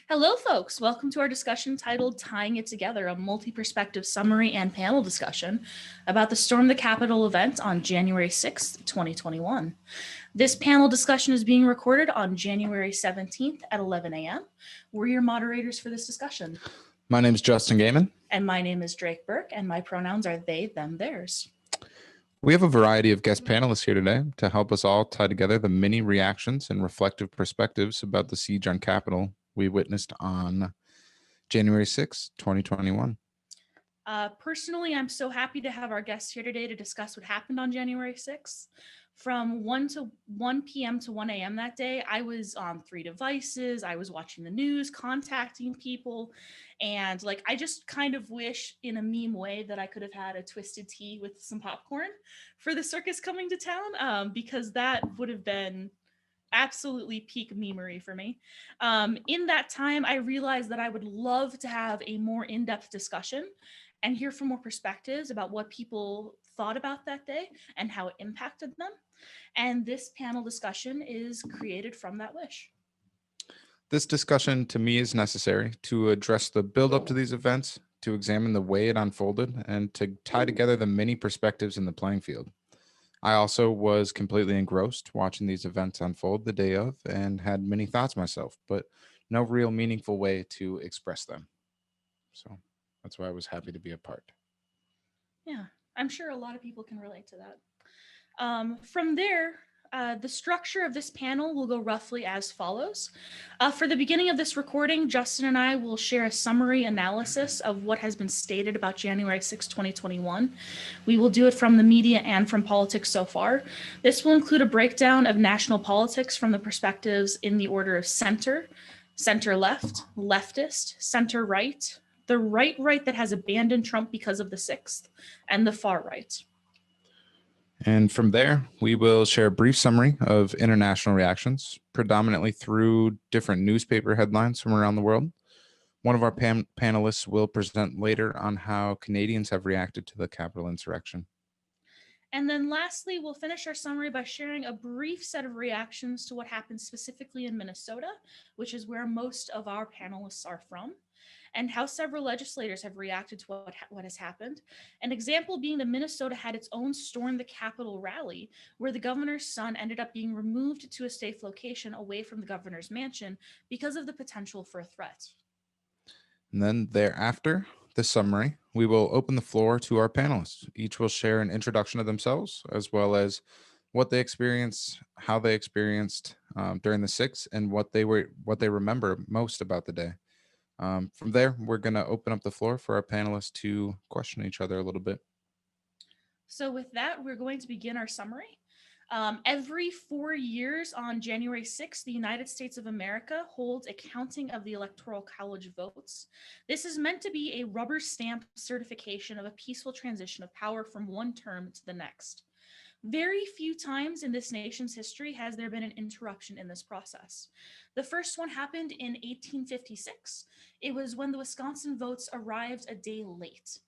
Hello, folks. Welcome to our discussion titled Tying It Together, a multi-perspective summary and panel discussion about the Storm the Capitol event on January 6th, 2021. This panel discussion is being recorded on January 17th at 11 a.m. We're your moderators for this discussion. My name is Justin Goeman. And my name is Drake Burke, and my pronouns are they, them, theirs. We have a variety of guest panelists here today to help us all tie together the many reactions and reflective perspectives about the siege on Capitol we witnessed on January 6, 2021. Personally, I'm so happy to have our guests here today to discuss what happened on January 6th. From 1 p.m. to 1 a.m. that day, I was on 3 devices. I was watching the news, contacting people, and I just kind of wish in a meme way that I could have had a twisted tea with some popcorn for the circus coming to town, because that would have been absolutely peak memery for me. In that time, I realized that I would love to have a more in-depth discussion and hear from more perspectives about what people thought about that day and how it impacted them. And this panel discussion is created from that wish. This discussion to me is necessary to address the build-up to these events, to examine the way it unfolded, and to tie together the many perspectives in the playing field. I also was completely engrossed watching these events unfold the day of and had many thoughts myself, but no real meaningful way to express them. So that's why I was happy to be a part. Yeah, I'm sure a lot of people can relate to that. From there, the structure of this panel will go roughly as follows. For the beginning of this recording, Justin and I will share a summary analysis of what has been stated about January 6, 2021. We will do it from the media and from politics so far. This will include a breakdown of national politics from the perspectives in the order of center, center-left, leftist, center-right, the right that has abandoned Trump because of the 6th, and the far right. And from there, we will share a brief summary of international reactions, predominantly through different newspaper headlines from around the world. One of our panelists will present later on how Canadians have reacted to the Capitol insurrection. And then lastly, we'll finish our summary by sharing a brief set of reactions to what happened specifically in Minnesota, which is where most of our panelists are from, and how several legislators have reacted to what has happened. An example being that Minnesota had its own Storm the Capitol rally, where the governor's son ended up being removed to a safe location away from the governor's mansion because of the potential for a threat. And then thereafter, the summary, we will open the floor to our panelists. Each will share an introduction of themselves, as well as what they experienced, how they experienced during the 6th, and what they remember most about the day. From there, we're going to open up the floor for our panelists to question each other a little bit. So with that, we're going to begin our summary. Every 4 years on January 6th, the United States of America holds a counting of the Electoral College votes. This is meant to be a rubber stamp certification of a peaceful transition of power from one term to the next. Very few times in this nation's history has there been an interruption in this process. The first one happened in 1856. It was when the Wisconsin votes arrived a day late.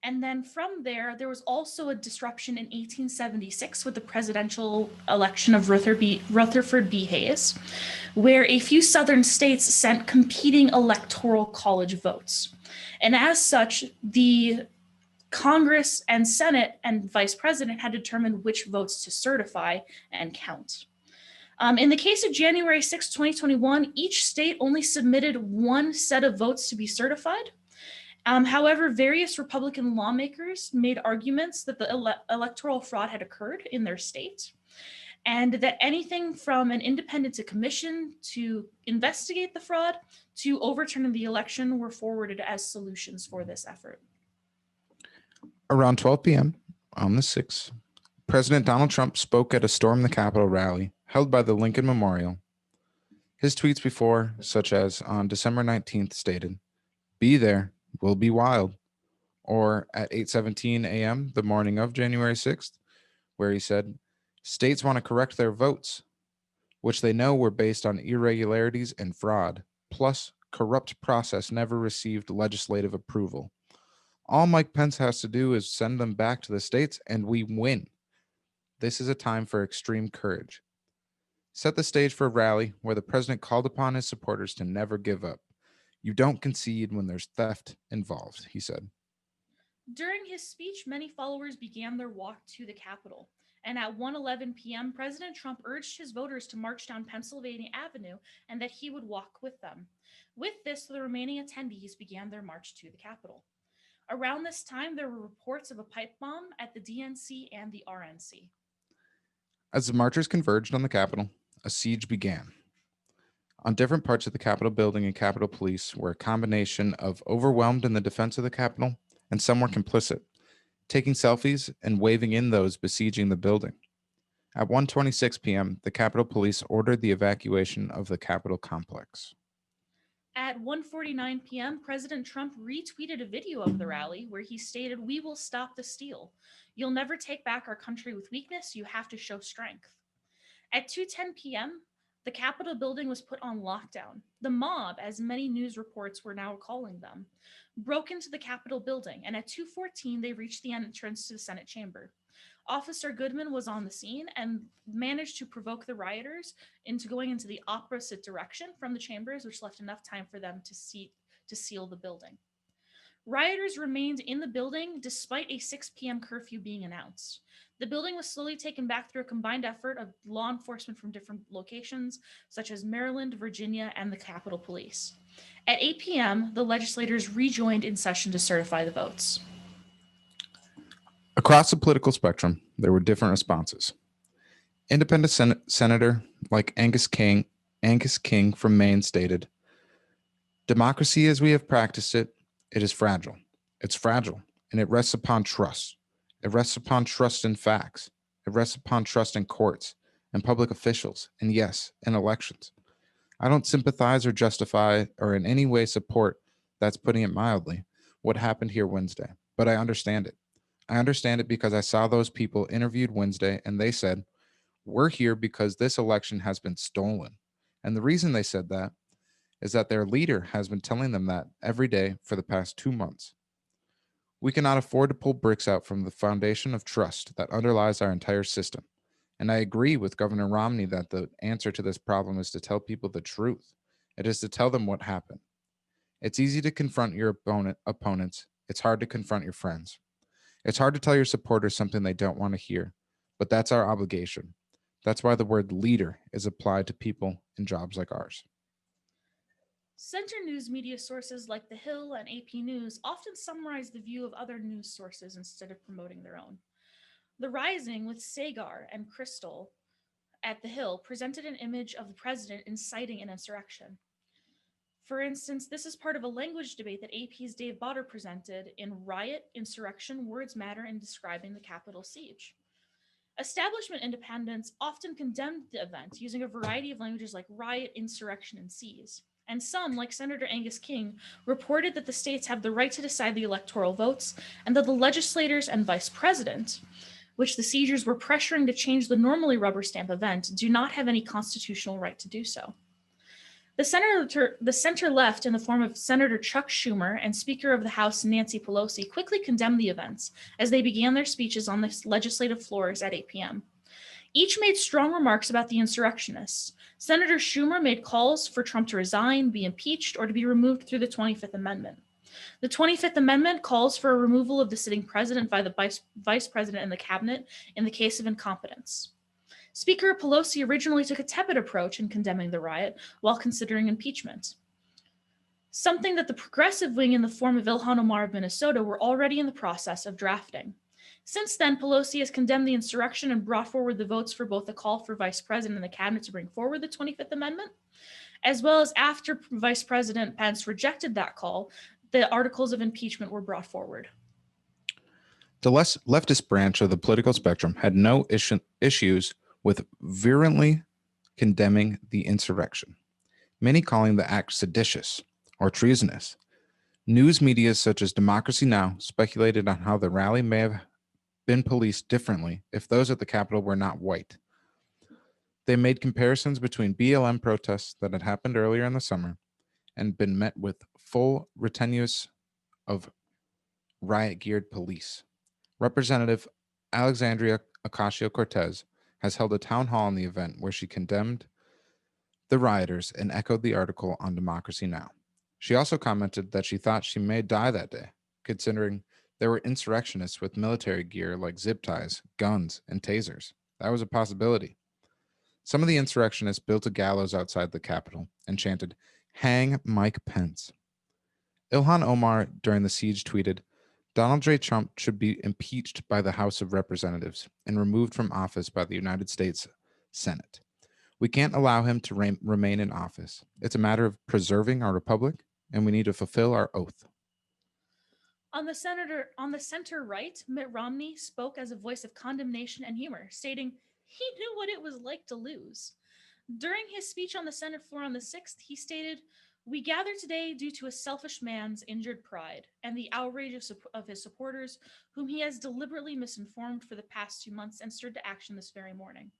And then from there, there was also a disruption in 1876 with the presidential election of Rutherford B. Hayes, where a few southern states sent competing electoral college votes. And as such, the Congress and Senate and Vice President had determined which votes to certify and count. In the case of January 6, 2021, each state only submitted one set of votes to be certified. However, various Republican lawmakers made arguments that the electoral fraud had occurred in their state, and that anything from an independent commission to investigate the fraud to overturning the election were forwarded as solutions for this effort. Around 12 p.m. on the 6th, President Donald Trump spoke at a Storm the Capitol rally held by the Lincoln Memorial. His tweets before, such as on December 19th, stated, "Be there, will be wild," or at 8:17 a.m. the morning of January 6th, where he said, "States want to correct their votes, which they know were based on irregularities and fraud, plus corrupt process never received legislative approval. All Mike Pence has to do is send them back to the states and we win. This is a time for extreme courage. set the stage for a rally where the president called upon his supporters to never give up. You don't concede when there's theft involved, he said. During his speech, many followers began their walk to the Capitol. And at 1:11 p.m., President Trump urged his voters to march down Pennsylvania Avenue and that he would walk with them. With this, the remaining attendees began their march to the Capitol. Around this time, there were reports of a pipe bomb at the DNC and the RNC. As the marchers converged on the Capitol, a siege began. On different parts of the Capitol building and Capitol Police were a combination of overwhelmed in the defense of the Capitol and some were complicit, taking selfies and waving in those besieging the building. At 1:26 p.m., the Capitol Police ordered the evacuation of the Capitol complex. At 1:49 p.m., President Trump retweeted a video of the rally where he stated, "We will stop the steal. You'll never take back our country with weakness. You have to show strength." At 2:10 p.m., the Capitol building was put on lockdown. The mob, as many news reports were now calling them, broke into the Capitol building, and at 2:14, they reached the entrance to the Senate chamber. Officer Goeman was on the scene and managed to provoke the rioters into going into the opposite direction from the chambers, which left enough time for them to seal the building. Rioters remained in the building despite a 6 p.m. curfew being announced. The building was slowly taken back through a combined effort of law enforcement from different locations, such as Maryland, Virginia, and the Capitol Police. At 8 p.m., the legislators rejoined in session to certify the votes. Across the political spectrum, there were different responses. Independent Senator like Angus King from Maine stated, "Democracy as we have practiced it, it is fragile. It's fragile, and it rests upon trust. It rests upon trust in facts. It rests upon trust in courts and public officials, and yes, in elections. I don't sympathize or justify or in any way support, that's putting it mildly, what happened here Wednesday, but I understand it. I understand it because I saw those people interviewed Wednesday, and they said, we're here because this election has been stolen. And the reason they said that is that their leader has been telling them that every day for the past 2 months. We cannot afford to pull bricks out from the foundation of trust that underlies our entire system. And I agree with Governor Romney that the answer to this problem is to tell people the truth. It is to tell them what happened. It's easy to confront your opponents. It's hard to confront your friends. It's hard to tell your supporters something they don't want to hear, but that's our obligation. That's why the word leader is applied to people in jobs like ours." Center news media sources like The Hill and AP News often summarize the view of other news sources instead of promoting their own. The Rising with Sagar and Crystal at The Hill presented an image of the president inciting an insurrection. For instance, this is part of a language debate that AP's Dave Botter presented in Riot, Insurrection, Words Matter in describing the Capitol siege. Establishment independents often condemned the event using a variety of languages like riot, insurrection, and seize. And some, like Senator Angus King, reported that the states have the right to decide the electoral votes and that the legislators and vice president, which the seizures were pressuring to change the normally rubber stamp event, do not have any constitutional right to do so. The center left, in the form of Senator Chuck Schumer and Speaker of the House Nancy Pelosi, quickly condemned the events as they began their speeches on the legislative floors at 8 p.m. Each made strong remarks about the insurrectionists. Senator Schumer made calls for Trump to resign, be impeached, or to be removed through the 25th Amendment. The 25th Amendment calls for a removal of the sitting president by the vice president and the cabinet in the case of incompetence. Speaker Pelosi originally took a tepid approach in condemning the riot while considering impeachment, something that the progressive wing in the form of Ilhan Omar of Minnesota were already in the process of drafting. Since then, Pelosi has condemned the insurrection and brought forward the votes for both the call for vice president and the cabinet to bring forward the 25th Amendment, as well as after Vice President Pence rejected that call, the articles of impeachment were brought forward. The leftist branch of the political spectrum had no issues with virulently condemning the insurrection, many calling the act seditious or treasonous. News media such as Democracy Now! Speculated on how the rally may have been policed differently if those at the Capitol were not white. They made comparisons between BLM protests that had happened earlier in the summer and been met with full retinues of riot-geared police. Representative Alexandria Ocasio-Cortez has held a town hall in the event where she condemned the rioters and echoed the article on Democracy Now! She also commented that she thought she may die that day, considering there were insurrectionists with military gear like zip ties, guns, and tasers. That was a possibility. Some of the insurrectionists built a gallows outside the Capitol and chanted, "Hang Mike Pence." Ilhan Omar during the siege tweeted, "Donald J. Trump should be impeached by the House of Representatives and removed from office by the United States Senate. We can't allow him to remain in office. It's a matter of preserving our republic, and we need to fulfill our oath." On the center right, Mitt Romney spoke as a voice of condemnation and humor, stating he knew what it was like to lose. During his speech on the Senate floor on the 6th, he stated, "We gather today due to a selfish man's injured pride and the outrage of his supporters, whom he has deliberately misinformed for the past 2 months and stirred to action this very morning.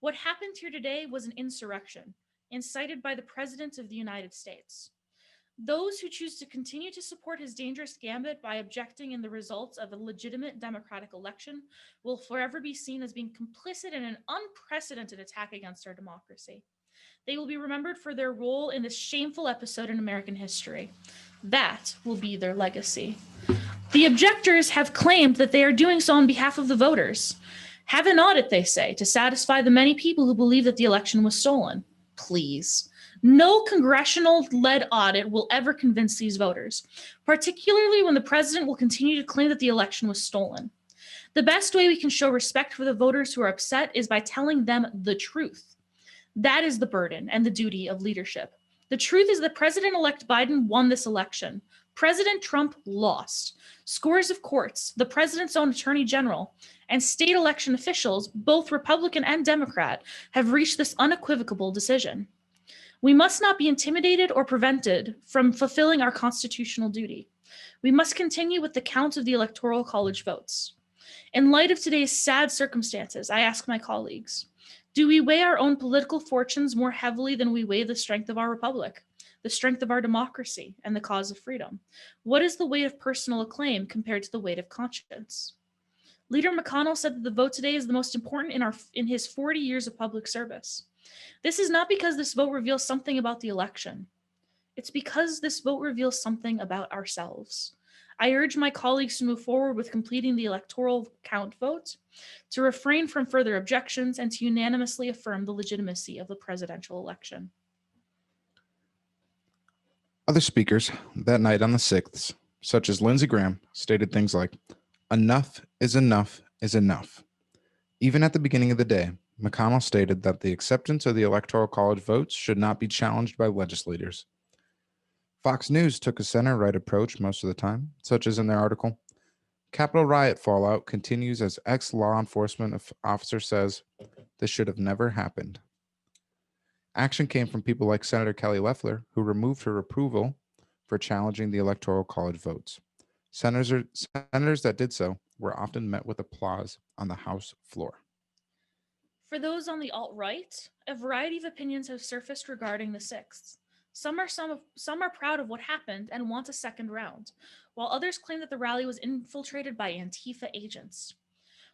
What happened here today was an insurrection, incited by the President of the United States. Those who choose to continue to support his dangerous gambit by objecting in the results of a legitimate democratic election will forever be seen as being complicit in an unprecedented attack against our democracy. They will be remembered for their role in this shameful episode in American history. That will be their legacy." The objectors have claimed that they are doing so on behalf of the voters. Have an audit, they say, to satisfy the many people who believe that the election was stolen. Please. No congressional-led audit will ever convince these voters, particularly when the president will continue to claim that the election was stolen. The best way we can show respect for the voters who are upset is by telling them the truth. That is the burden and the duty of leadership. The truth is that President-elect Biden won this election. President Trump lost. Scores of courts, the president's own attorney general, and state election officials, both Republican and Democrat, have reached this unequivocal decision. We must not be intimidated or prevented from fulfilling our constitutional duty. We must continue with the count of the Electoral College votes. In light of today's sad circumstances, I ask my colleagues, do we weigh our own political fortunes more heavily than we weigh the strength of our republic, the strength of our democracy, and the cause of freedom? What is the weight of personal acclaim compared to the weight of conscience? Leader McConnell said that the vote today is the most important in his 40 years of public service. This is not because this vote reveals something about the election. It's because this vote reveals something about ourselves. I urge my colleagues to move forward with completing the electoral count vote, to refrain from further objections, and to unanimously affirm the legitimacy of the presidential election. Other speakers that night on the 6th, such as Lindsey Graham, stated things like, "Enough is enough is enough." Even at the beginning of the day, McConnell stated that the acceptance of the Electoral College votes should not be challenged by legislators. Fox News took a center-right approach most of the time, such as in their article, "Capitol riot fallout continues as ex-law enforcement officer says this should have never happened." Action came from people like Senator Kelly Loeffler, who removed her approval for challenging the Electoral College votes. Senators that did so were often met with applause on the House floor. For those on the alt-right, a variety of opinions have surfaced regarding the 6th. Some are proud of what happened and want a second round, while others claim that the rally was infiltrated by Antifa agents.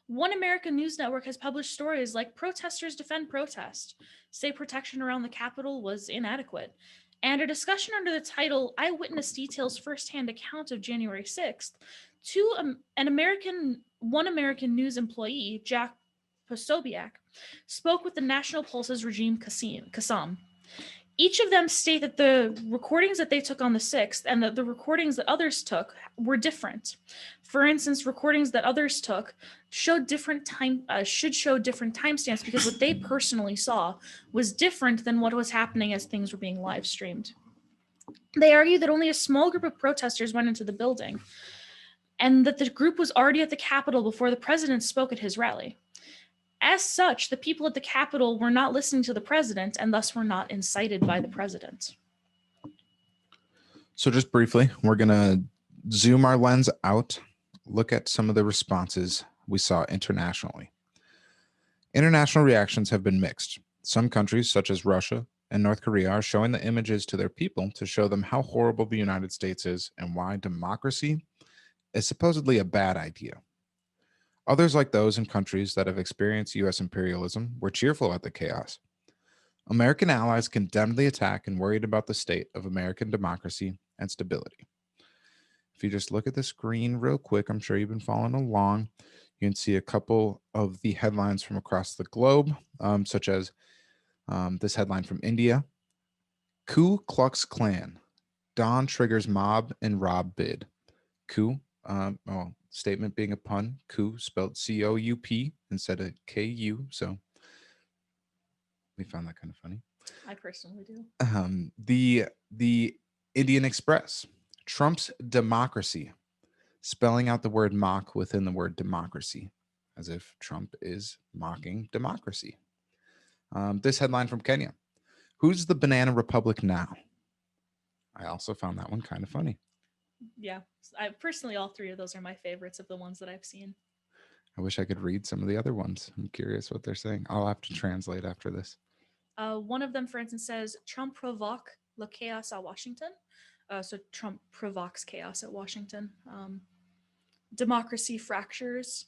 One American news network has published stories like "Protesters defend protest," say protection around the Capitol was inadequate, and a discussion under the title "Eyewitness Details Firsthand Account of January 6th" to one American news employee, Jack Posobiec, spoke with the National Pulse's Regime Kassam. Each of them state that the recordings that they took on the 6th and the recordings that others took were different. For instance, recordings that others took should show different timestamps because what they personally saw was different than what was happening as things were being live streamed. They argue that only a small group of protesters went into the building and that the group was already at the Capitol before the president spoke at his rally. As such, the people at the Capitol were not listening to the president and thus were not incited by the president. So just briefly, we're going to zoom our lens out, look at some of the responses we saw internationally. International reactions have been mixed. Some countries, such as Russia and North Korea, are showing the images to their people to show them how horrible the United States is and why democracy is supposedly a bad idea. Others, like those in countries that have experienced U.S. imperialism, were cheerful at the chaos. American allies condemned the attack and worried about the state of American democracy and stability. If you just look at the screen real quick, I'm sure you've been following along. You can see a couple of the headlines from across the globe, such as this headline from India: Ku Klux Klan, Don triggers mob and rob bid. Coup, statement being a pun, coup spelled C-O-U-P instead of K-U. So we found that kind of funny. I personally do. The Indian Express, Trump's democracy, spelling out the word mock within the word democracy, as if Trump is mocking democracy. This headline from Kenya: Who's the Banana Republic now? I also found that one kind of funny. Yeah, I personally, all three of those are my favorites of the ones that I've seen. I wish I could read some of the other ones. I'm curious what they're saying. I'll have to translate after this. One of them, for instance, says Trump provoque le chaos at Washington. So Trump provokes chaos at Washington. Democracy fractures.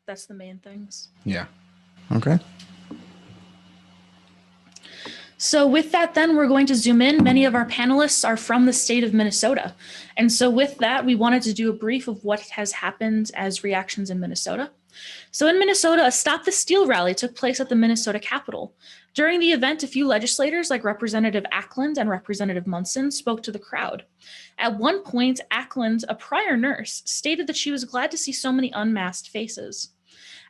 That's the main things. Yeah. Okay. So with that, then we're going to zoom in. Many of our panelists are from the state of Minnesota. And so with that, we wanted to do a brief of what has happened as reactions in Minnesota. So in Minnesota, a Stop the Steal rally took place at the Minnesota Capitol. During the event, a few legislators like Representative Ackland and Representative Munson spoke to the crowd. At one point, Ackland, a prior nurse, stated that she was glad to see so many unmasked faces.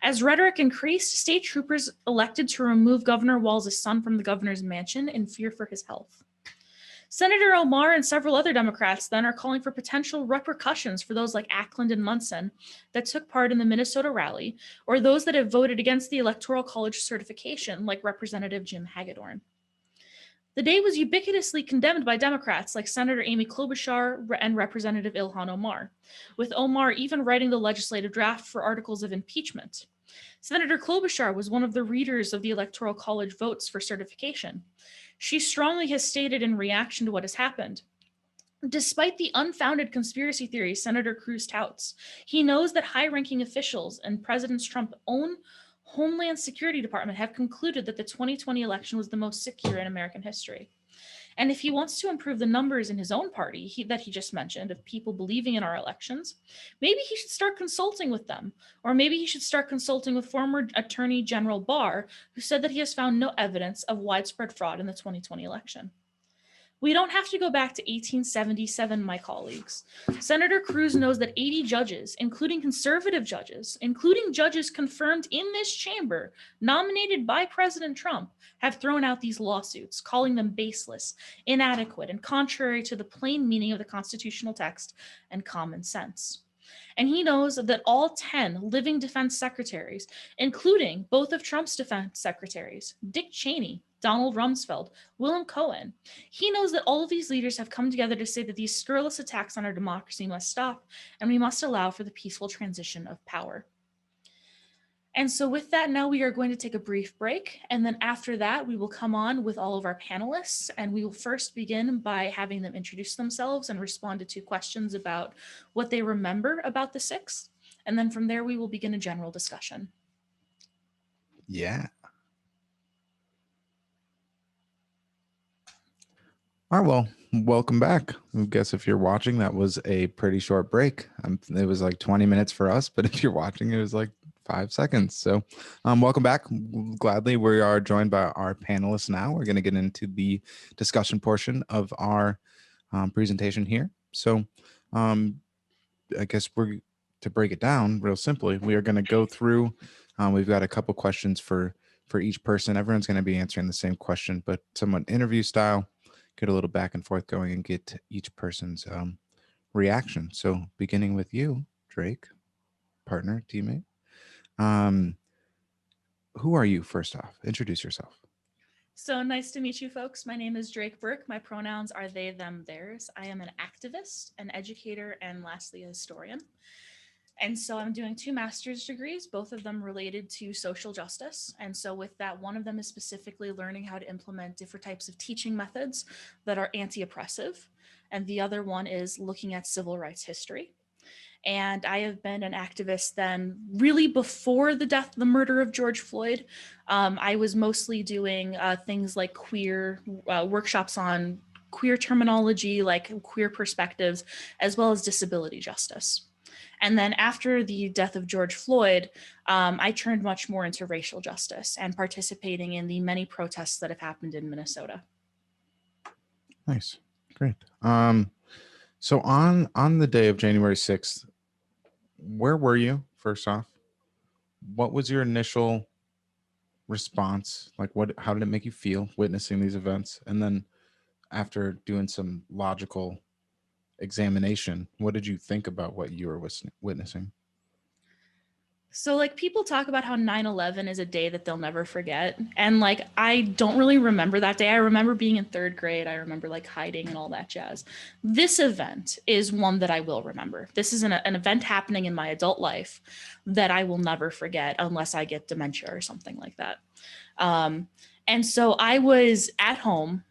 As rhetoric increased, state troopers elected to remove Governor Walz's son from the governor's mansion in fear for his health. Senator Omar and several other Democrats then are calling for potential repercussions for those like Ackland and Munson that took part in the Minnesota rally, or those that have voted against the Electoral College certification, like Representative Jim Hagedorn. The day was ubiquitously condemned by Democrats like Senator Amy Klobuchar and Representative Ilhan Omar, with Omar even writing the legislative draft for articles of impeachment. Senator Klobuchar was one of the readers of the Electoral College votes for certification. She strongly has stated in reaction to what has happened: despite the unfounded conspiracy theories Senator Cruz touts, he knows that high-ranking officials and President Trump's own Homeland Security Department have concluded that the 2020 election was the most secure in American history. And if he wants to improve the numbers in his own party that he just mentioned of people believing in our elections, maybe he should start consulting with them. Or maybe he should start consulting with former Attorney General Barr, who said that he has found no evidence of widespread fraud in the 2020 election. We don't have to go back to 1877, my colleagues. Senator Cruz knows that 80 judges, including conservative judges, including judges confirmed in this chamber, nominated by President Trump, have thrown out these lawsuits, calling them baseless, inadequate, and contrary to the plain meaning of the constitutional text and common sense. And he knows that all 10 living defense secretaries, including both of Trump's defense secretaries, Dick Cheney, Donald Rumsfeld, Willem Cohen, he knows that all of these leaders have come together to say that these scurrilous attacks on our democracy must stop, and we must allow for the peaceful transition of power. And so with that, now we are going to take a brief break. And then after that, we will come on with all of our panelists. And we will first begin by having them introduce themselves and respond to 2 questions about what they remember about the 6th. And then from there, we will begin a general discussion. Yeah. All right, well, welcome back. I guess if you're watching, that was a pretty short break. It was like 20 minutes for us, but if you're watching, it was like 5 seconds. So welcome back. Gladly, we are joined by our panelists now. We're going to get into the discussion portion of our presentation here. So I guess to break it down real simply, we are going to go through, we've got a couple questions for each person. Everyone's going to be answering the same question, but somewhat interview style. Get a little back and forth going and get each person's reaction. So beginning with you, Drake, partner, teammate. Who are you, first off? Introduce yourself. So nice to meet you, folks. My name is Drake Burke. My pronouns are they, them, theirs. I am an activist, an educator, and lastly, a historian. And so I'm doing 2 master's degrees, both of them related to social justice. And so with that, one of them is specifically learning how to implement different types of teaching methods that are anti-oppressive. And the other one is looking at civil rights history. And I have been an activist then really before the murder of George Floyd. I was mostly doing things like queer workshops on queer terminology, like queer perspectives, as well as disability justice. And then after the death of George Floyd, I turned much more into racial justice and participating in the many protests that have happened in Minnesota. Nice. Great. So on the day of January 6th, where were you, first off? What was your initial response? Like, how did it make you feel witnessing these events? And then after doing some logical examination, what did you think about what you were witnessing? So like people talk about how 9/11 is a day that they'll never forget. And like, I don't really remember that day. I remember being in third grade. I remember like hiding and all that jazz. This event is one that I will remember. This is an event happening in my adult life that I will never forget unless I get dementia or something like that. And so I was at home,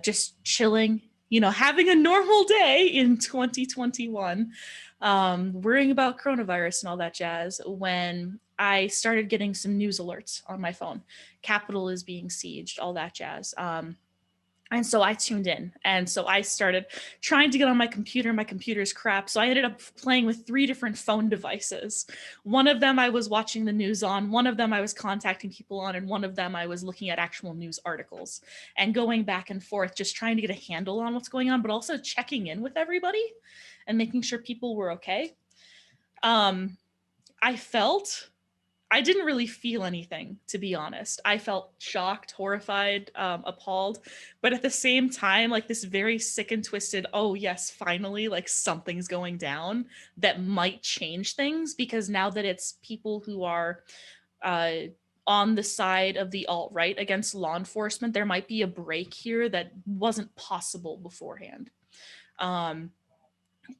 just chilling, having a normal day in 2021. Worrying about coronavirus and all that jazz when I started getting some news alerts on my phone. Capitol is being sieged, all that jazz. And so I tuned in. And so I started trying to get on my computer. My computer's crap. So I ended up playing with 3 different phone devices. One of them I was watching the news on, one of them I was contacting people on, and one of them I was looking at actual news articles and going back and forth, just trying to get a handle on what's going on, but also checking in with everybody and making sure people were okay. I didn't really feel anything, to be honest. I felt shocked, horrified, appalled, but at the same time, like this very sick and twisted, oh yes, finally, like something's going down that might change things, because now that it's people who are on the side of the alt-right against law enforcement, there might be a break here that wasn't possible beforehand.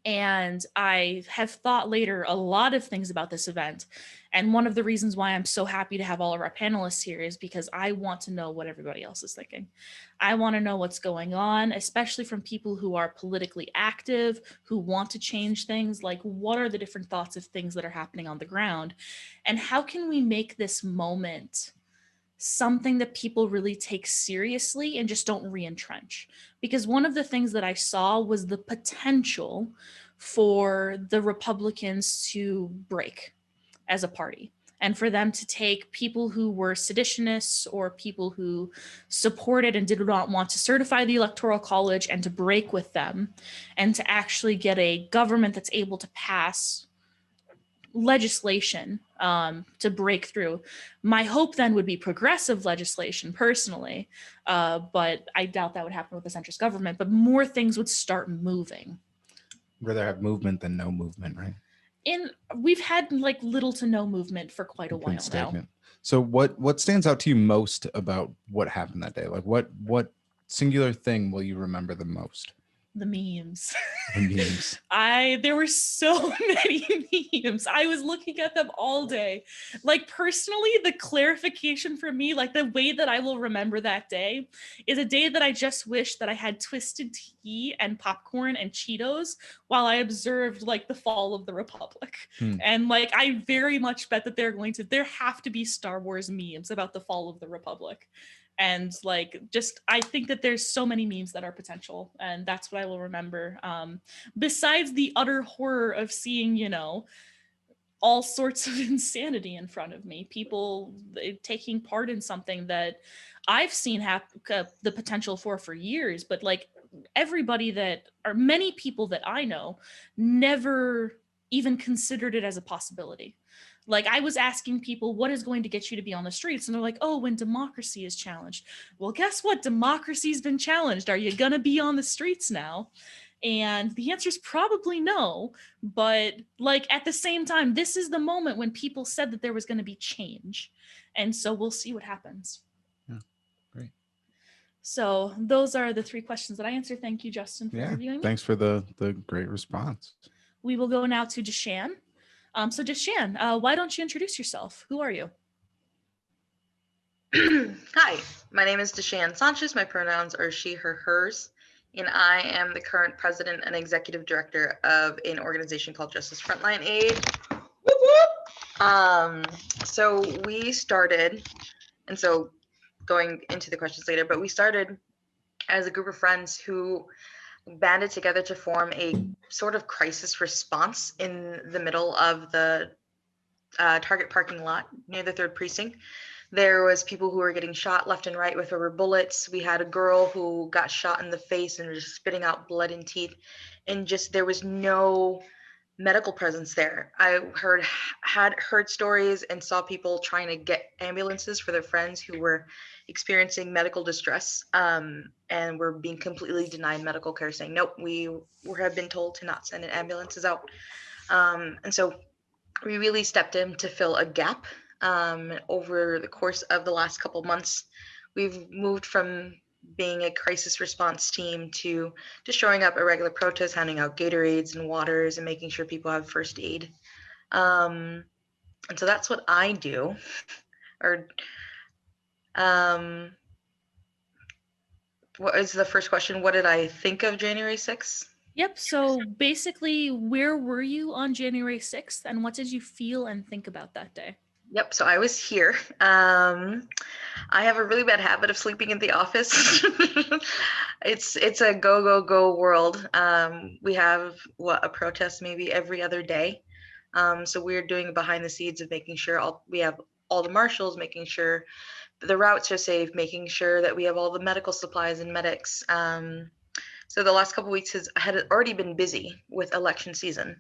And I have thought later a lot of things about this event. And one of the reasons why I'm so happy to have all of our panelists here is because I want to know what everybody else is thinking. I want to know what's going on, especially from people who are politically active, who want to change things. Like, what are the different thoughts of things that are happening on the ground? And how can we make this moment something that people really take seriously and just don't re-entrench? Because one of the things that I saw was the potential for the Republicans to break as a party, and for them to take people who were seditionists or people who supported and did not want to certify the Electoral College, and to break with them and to actually get a government that's able to pass legislation to break through. My hope then would be progressive legislation personally, but I doubt that would happen with the centrist government, but more things would start moving. Rather have movement than no movement, right? We've had like little to no movement for quite a while stagnant. Now. So what stands out to you most about what happened that day? Like what singular thing will you remember the most? The memes. The memes. There were so many memes. I was looking at them all day. Like, personally, the clarification for me, like the way that I will remember that day is a day that I just wish that I had twisted tea and popcorn and Cheetos while I observed like the fall of the Republic. And like, I very much bet that there have to be Star Wars memes about the fall of the Republic. And like, just, I think that there's so many memes that are potential, and that's what I will remember. Besides the utter horror of seeing, all sorts of insanity in front of me, people taking part in something that I've seen the potential for years, but like many people that I know never even considered it as a possibility. Like, I was asking people, what is going to get you to be on the streets? And they're like, oh, when democracy is challenged. Well, guess what? Democracy's been challenged. Are you going to be on the streets now? And the answer is probably no. But like, at the same time, this is the moment when people said that there was going to be change. And so we'll see what happens. Yeah, great. So those are the 3 questions that I answered. Thank you, Justin, for interviewing me. Thanks for the great response. We will go now to Deshann. So Deshann, why don't you introduce yourself? Who are you? Hi, my name is Deshann Sanchez. My pronouns are she, her, hers. and I am the current president and executive director of an organization called Justice Frontline Aid. Whoop, whoop. So we started, and so going into the questions later, but we started as a group of friends who banded together to form a sort of crisis response in the middle of the Target parking lot near the 3rd Precinct. There was people who were getting shot left and right with rubber bullets. We had a girl who got shot in the face and was spitting out blood and teeth, and just there was no medical presence there. I had heard stories and saw people trying to get ambulances for their friends who were experiencing medical distress, and were being completely denied medical care, saying, nope, we have been told to not send ambulances out. And so we really stepped in to fill a gap. Over the course of the last couple months, we've moved from being a crisis response team to just showing up at regular protests, handing out Gatorades and waters and making sure people have first aid. And so that's what I do. Or what is the first question? What did I think of January 6th? Yep. So basically, where were you on January 6th, and what did you feel and think about that day? Yep. So I was here. I have a really bad habit of sleeping in the office. It's a go world. We have a protest maybe every other day. So we're doing behind the scenes of making sure we have all the marshals, making sure the routes are safe, making sure that we have all the medical supplies and medics. So the last couple of weeks had already been busy with election season,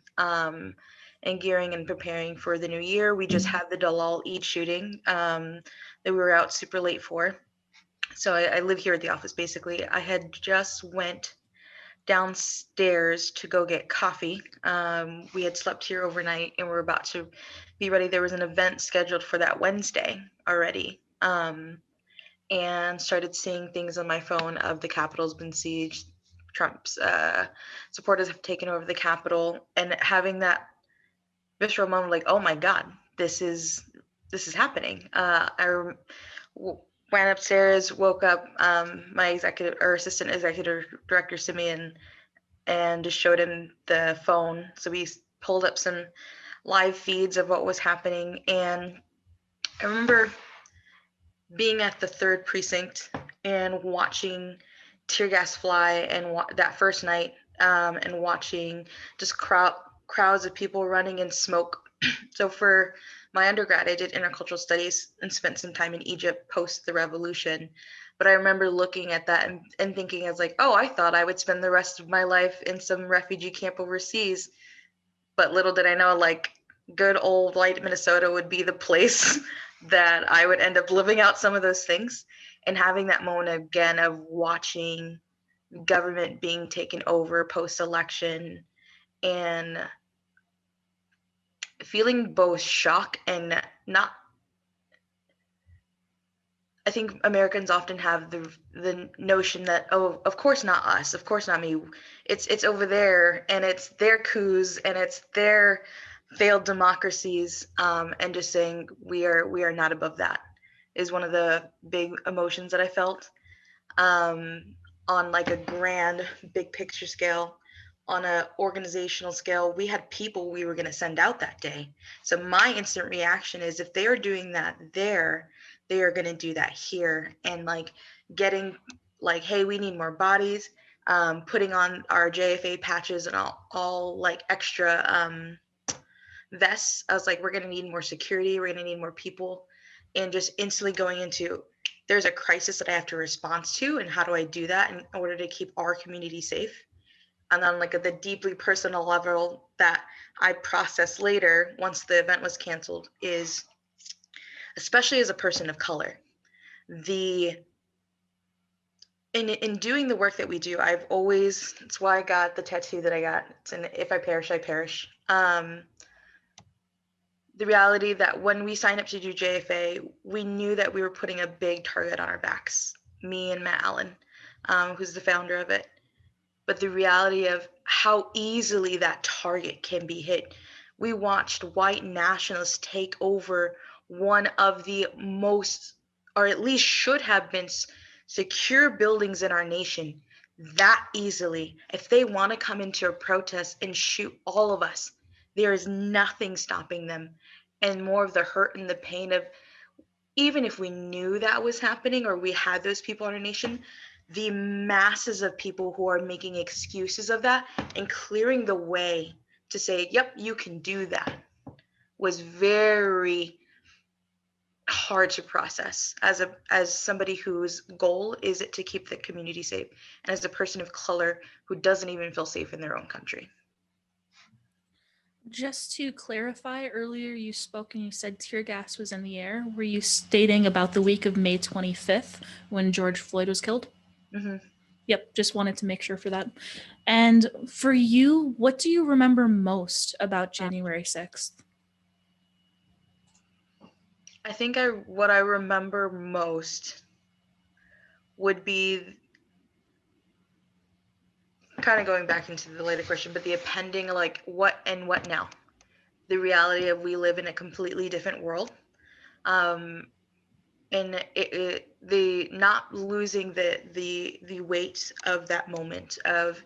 and gearing and preparing for the new year. We just had the Dalal Eid shooting that we were out super late for. So I live here at the office basically. I had just went downstairs to go get coffee. We had slept here overnight and we're about to be ready. There was an event scheduled for that Wednesday already. And started seeing things on my phone of the Capitol's been sieged. Trump's supporters have taken over the Capitol, and having that visceral moment, like, oh my God, this is happening. I went upstairs, woke up my assistant executive director Simeon, and just showed him the phone. So we pulled up some live feeds of what was happening, and I remember being at the 3rd Precinct and watching tear gas fly, and that first night, and watching just crowds of people running in smoke. So for my undergrad, I did intercultural studies and spent some time in Egypt post the revolution. But I remember looking at that and thinking, as like, oh, I thought I would spend the rest of my life in some refugee camp overseas. But little did I know, like, good old white Minnesota would be the place that I would end up living out some of those things, and having that moment again of watching government being taken over post-election and feeling both shock and not. I think Americans often have the notion that, oh, of course not us, of course not me. It's over there, and it's their coups, and it's their failed democracies, and just saying we are not above that is one of the big emotions that I felt. On like a grand big picture scale, on a organizational scale, we had people we were going to send out that day. So my instant reaction is, if they are doing that there, they are going to do that here. And like getting like, hey, we need more bodies, putting on our JFA patches and all like extra vests. I was like, we're going to need more security, we're going to need more people, and just instantly going into, there's a crisis that I have to respond to, and how do I do that in order to keep our community safe? And then like at the deeply personal level that I processed later once the event was canceled is, especially as a person of color, in doing the work that we do, I've always, it's why I got the tattoo that I got. It's an if I perish, I perish. The reality that when we signed up to do JFA, we knew that we were putting a big target on our backs, me and Matt Allen, who's the founder of it. But the reality of how easily that target can be hit. We watched white nationalists take over one of the most, or at least should have been, secure buildings in our nation. that easily, if they want to come into a protest and shoot all of us, there is nothing stopping them. And more of the hurt and the pain of, even if we knew that was happening or we had those people in our nation, the masses of people who are making excuses of that and clearing the way to say, yep, you can do that, was very hard to process as somebody whose goal is it to keep the community safe, and as a person of color who doesn't even feel safe in their own country. Just to clarify, earlier you spoke and you said tear gas was in the air. Were you stating about the week of May 25th when George Floyd was killed? Mm-hmm. Yep, just wanted to make sure for that. And for you, what do you remember most about January 6th? I think what I remember most would be kind of going back into the later question, but the appending, like what now? The reality of we live in a completely different world. And the not losing the weight of that moment of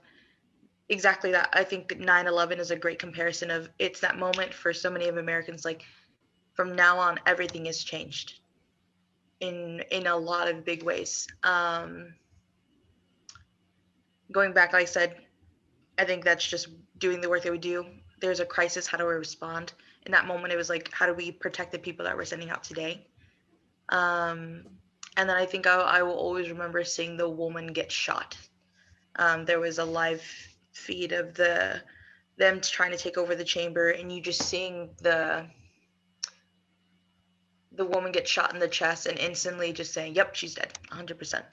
exactly that. I think 9/11 is a great comparison of, it's that moment for so many of Americans, like from now on everything has changed in a lot of big ways. Going back, like I said, I think that's just doing the work that we do. There's a crisis, how do we respond? In that moment, it was like, how do we protect the people that we're sending out today? And then I think I will always remember seeing the woman get shot. There was a live feed of them trying to take over the chamber, and you just seeing the woman get shot in the chest and instantly just saying, yep, she's dead, 100%.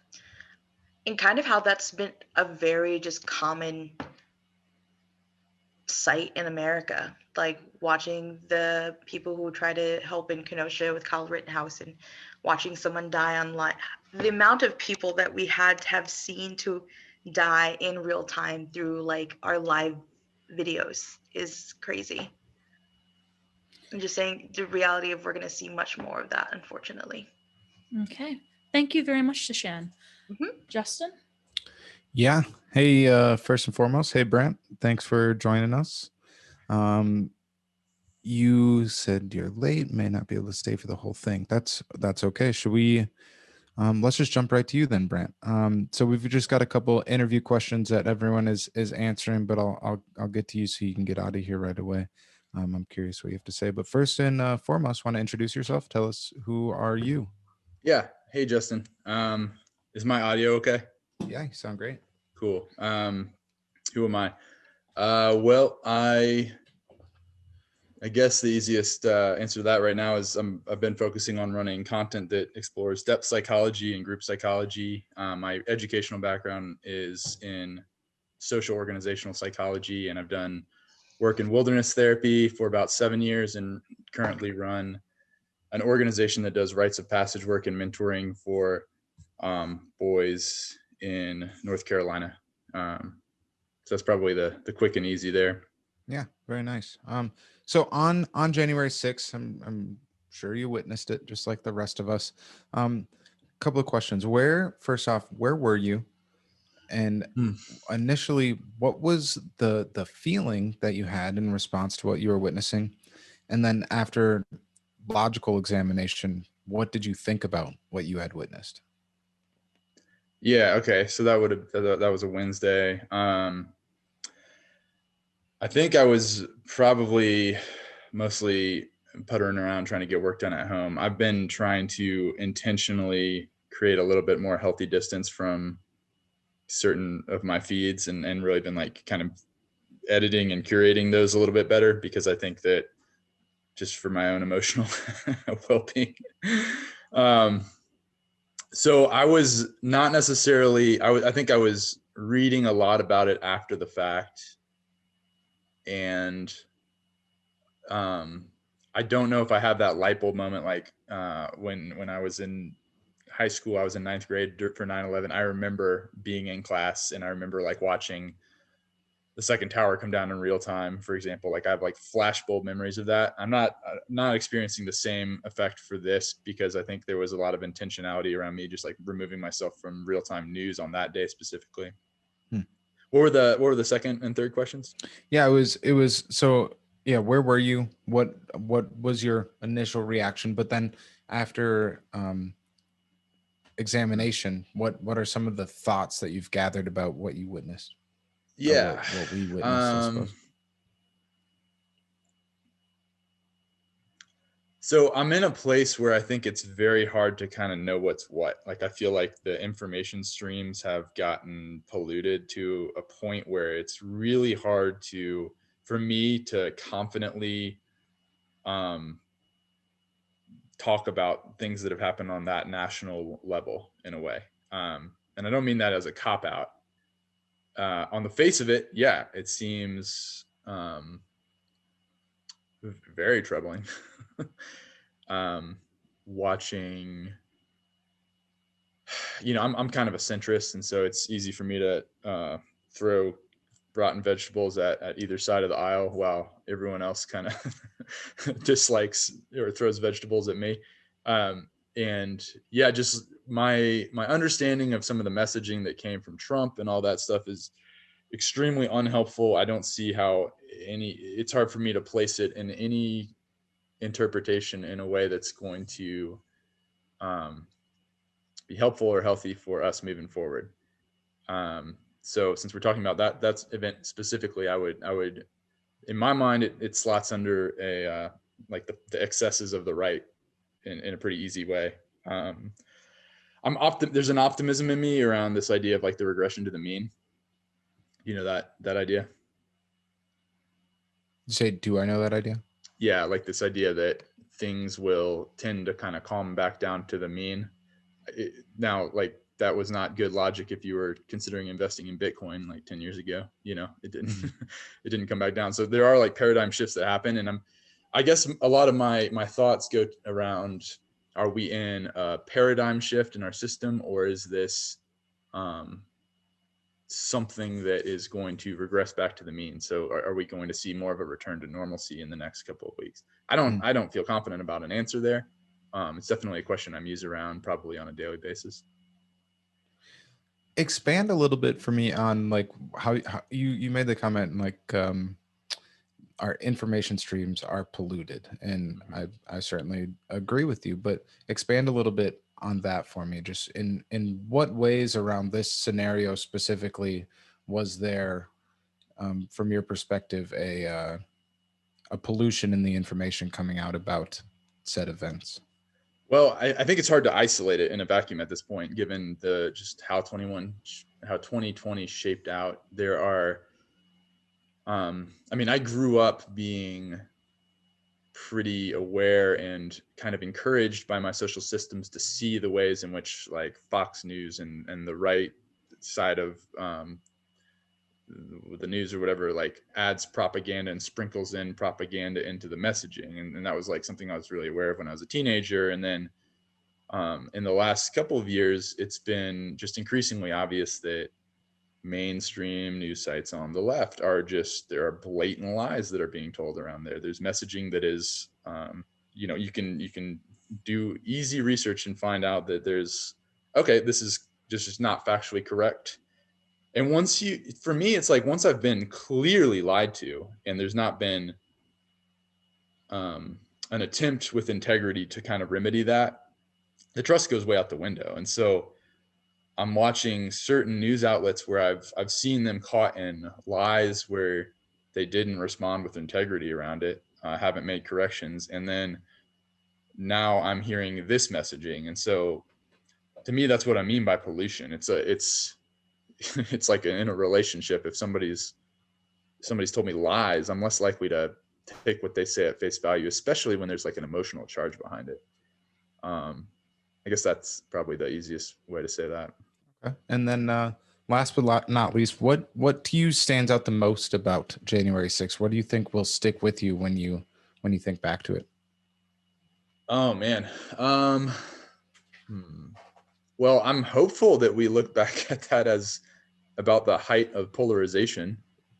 And kind of how that's been a very just common sight in America, like watching the people who try to help in Kenosha with Kyle Rittenhouse and watching someone die online. The amount of people that we had to have seen to die in real time through like our live videos is crazy. I'm just saying the reality of we're going to see much more of that, unfortunately. Okay. Thank you very much, Deshann. Mm-hmm. Justin? Yeah. Hey, first and foremost, hey, Brant, thanks for joining us. You said you're late, may not be able to stay for the whole thing. That's okay. Should we, let's just jump right to you then, Brant. So we've just got a couple interview questions that everyone is answering, but I'll get to you so you can get out of here right away. I'm curious what you have to say, but first and foremost, want to introduce yourself. Tell us, who are you? Yeah. Hey, Justin. Is my audio okay? Yeah, you sound great. Cool. Who am I? Well, I guess the easiest answer to that right now is I've been focusing on running content that explores depth psychology and group psychology. My educational background is in social organizational psychology, and I've done work in wilderness therapy for about 7 years and currently run an organization that does rites of passage work and mentoring for boys in North Carolina. So that's probably the quick and easy there. Yeah, very nice. So on January 6th, I'm sure you witnessed it just like the rest of us. Couple of questions. First off, where were you? And initially, what was the feeling that you had in response to what you were witnessing? And then after logical examination, what did you think about what you had witnessed? Yeah, okay. So that was a Wednesday. I think I was probably mostly puttering around trying to get work done at home. I've been trying to intentionally create a little bit more healthy distance from certain of my feeds and really been like kind of editing and curating those a little bit better, because I think that just for my own emotional well-being. So I was not necessarily, I think I was reading a lot about it after the fact. And I don't know if I have that light bulb moment, like when I was in high school, I was in 9th grade for 9/11. I remember being in class and I remember like watching the second tower come down in real time, for example. Like I have like flashbulb memories of that. I'm not experiencing the same effect for this, because I think there was a lot of intentionality around me just like removing myself from real-time news on that day specifically. What were the second and third questions? Yeah, it was so yeah, where were you? What was your initial reaction? But then after examination, what are some of the thoughts that you've gathered about what you witnessed? Or Yeah. what we witnessed, I suppose. So I'm in a place where I think it's very hard to kind of know what's what. Like, I feel like the information streams have gotten polluted to a point where it's really hard for me to confidently talk about things that have happened on that national level in a way. And I don't mean that as a cop out. On the face of it, yeah, it seems very troubling. Watching, I'm kind of a centrist, and so it's easy for me to throw rotten vegetables at either side of the aisle while everyone else kind of dislikes or throws vegetables at me. And yeah, just my understanding of some of the messaging that came from Trump and all that stuff is extremely unhelpful. I don't see how it's hard for me to place it in any interpretation in a way that's going to be helpful or healthy for us moving forward. So since we're talking about that's event specifically, I would, in my mind, it slots under a like the excesses of the right in a pretty easy way. There's an optimism in me around this idea of like the regression to the mean. You know that idea? You say, do I know that idea? Yeah, like this idea that things will tend to kind of calm back down to the mean. Now, like, that was not good logic if you were considering investing in Bitcoin like 10 years ago. It didn't come back down. So there are like paradigm shifts that happen, and I guess a lot of my thoughts go around: are we in a paradigm shift in our system, or is this something that is going to regress back to the mean? So are we going to see more of a return to normalcy in the next couple of weeks? I don't feel confident about an answer there. It's definitely a question I'm used around probably on a daily basis. Expand a little bit for me on like how you made the comment like our information streams are polluted, and I certainly agree with you, but expand a little bit on that for me. Just in what ways around this scenario specifically was there, from your perspective, a pollution in the information coming out about said events? Well, I think it's hard to isolate it in a vacuum at this point, given just how 2020 shaped out. There are, I grew up being pretty aware and kind of encouraged by my social systems to see the ways in which like Fox News and the right side of the news or whatever, like, adds propaganda and sprinkles in propaganda into the messaging. And that was like something I was really aware of when I was a teenager. And then in the last couple of years, it's been just increasingly obvious that mainstream news sites on the left there are blatant lies that are being told around there. There's messaging that is, you can do easy research and find out that this is just not factually correct. And for me, it's like, once I've been clearly lied to and there's not been an attempt with integrity to kind of remedy that, the trust goes way out the window. And so I'm watching certain news outlets where I've seen them caught in lies where they didn't respond with integrity around it, haven't made corrections. And then now I'm hearing this messaging. And so to me, that's what I mean by pollution. It's like in a relationship, if somebody's told me lies, I'm less likely to take what they say at face value, especially when there's like an emotional charge behind it. I guess that's probably the easiest way to say that. Okay. And then last but not least, what to you stands out the most about January 6th? What do you think will stick with you when you think back to it? Oh man. Well, I'm hopeful that we look back at that as about the height of polarization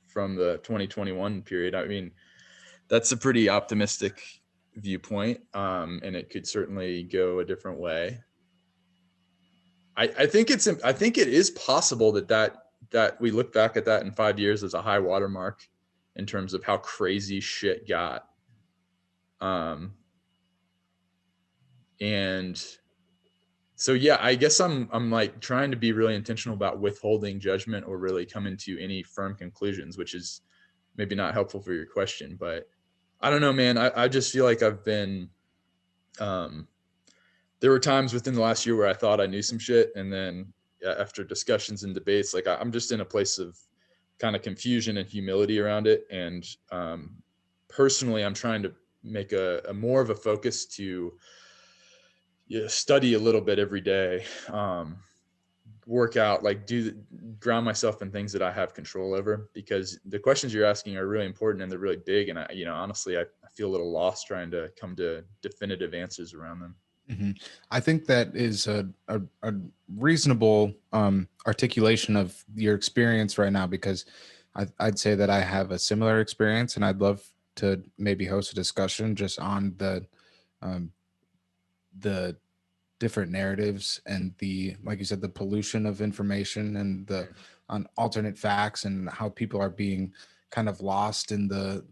from the 2021 period. I mean, that's a pretty optimistic viewpoint, and it could certainly go a different way. I think it is possible that that we look back at that in 5 years as a high watermark in terms of how crazy shit got. And so, yeah, I guess I'm like trying to be really intentional about withholding judgment or really coming to any firm conclusions, which is maybe not helpful for your question, but I don't know, man. I just feel like I've been, there were times within the last year where I thought I knew some shit. And then after discussions and debates, like I'm just in a place of kind of confusion and humility around it. And personally, I'm trying to make a more of a focus to study a little bit every day, work out, like ground myself in things that I have control over, because the questions you're asking are really important and they're really big. And I, honestly, I feel a little lost trying to come to definitive answers around them. Mm-hmm. I think that is a reasonable articulation of your experience right now, because I'd say that I have a similar experience, and I'd love to maybe host a discussion just on the different narratives and the, like you said, the pollution of information and the on alternate facts, and how people are being kind of lost in the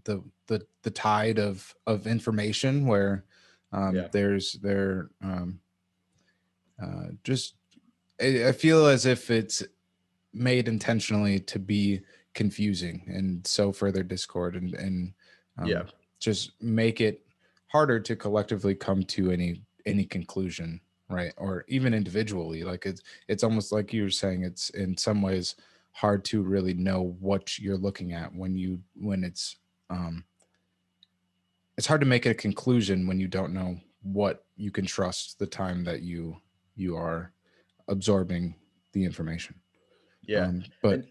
tide of information, where just I feel as if it's made intentionally to be confusing and sow further discord and just make it harder to collectively come to any conclusion, right? Or even individually, like it's almost like you were saying, it's in some ways hard to really know what you're looking at when it's hard to make a conclusion when you don't know what you can trust the time that you are absorbing the information. But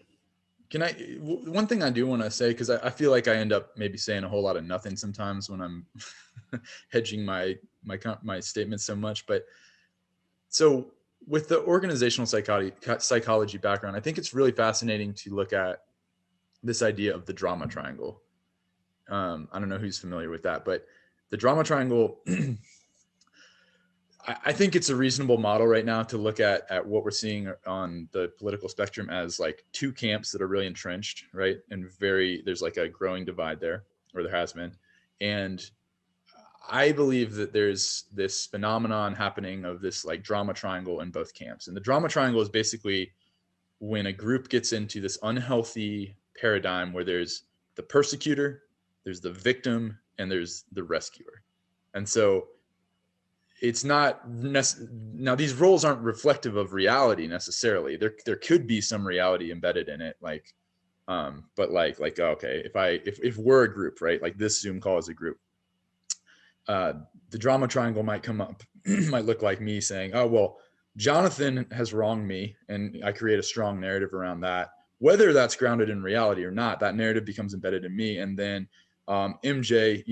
one thing I do want to say, because I feel like I end up maybe saying a whole lot of nothing sometimes when I'm hedging my statements so much. But so with the organizational psychology background, I think it's really fascinating to look at this idea of the drama triangle. I don't know who's familiar with that, but the drama triangle, I think it's a reasonable model right now to look at what we're seeing on the political spectrum as like two camps that are really entrenched, right? And there's like a growing divide there, or there has been. And I believe that there's this phenomenon happening of this like drama triangle in both camps. And the drama triangle is basically when a group gets into this unhealthy paradigm where there's the persecutor, there's the victim, and there's the rescuer. And so it's not now these roles aren't reflective of reality necessarily. There could be some reality embedded in it, like but like okay, if we're a group, right, like this Zoom call is a group, the drama triangle might come up, might look like me saying, oh well, Jonathan has wronged me, and I create a strong narrative around that. Whether that's grounded in reality or not, that narrative becomes embedded in me. And then MJ,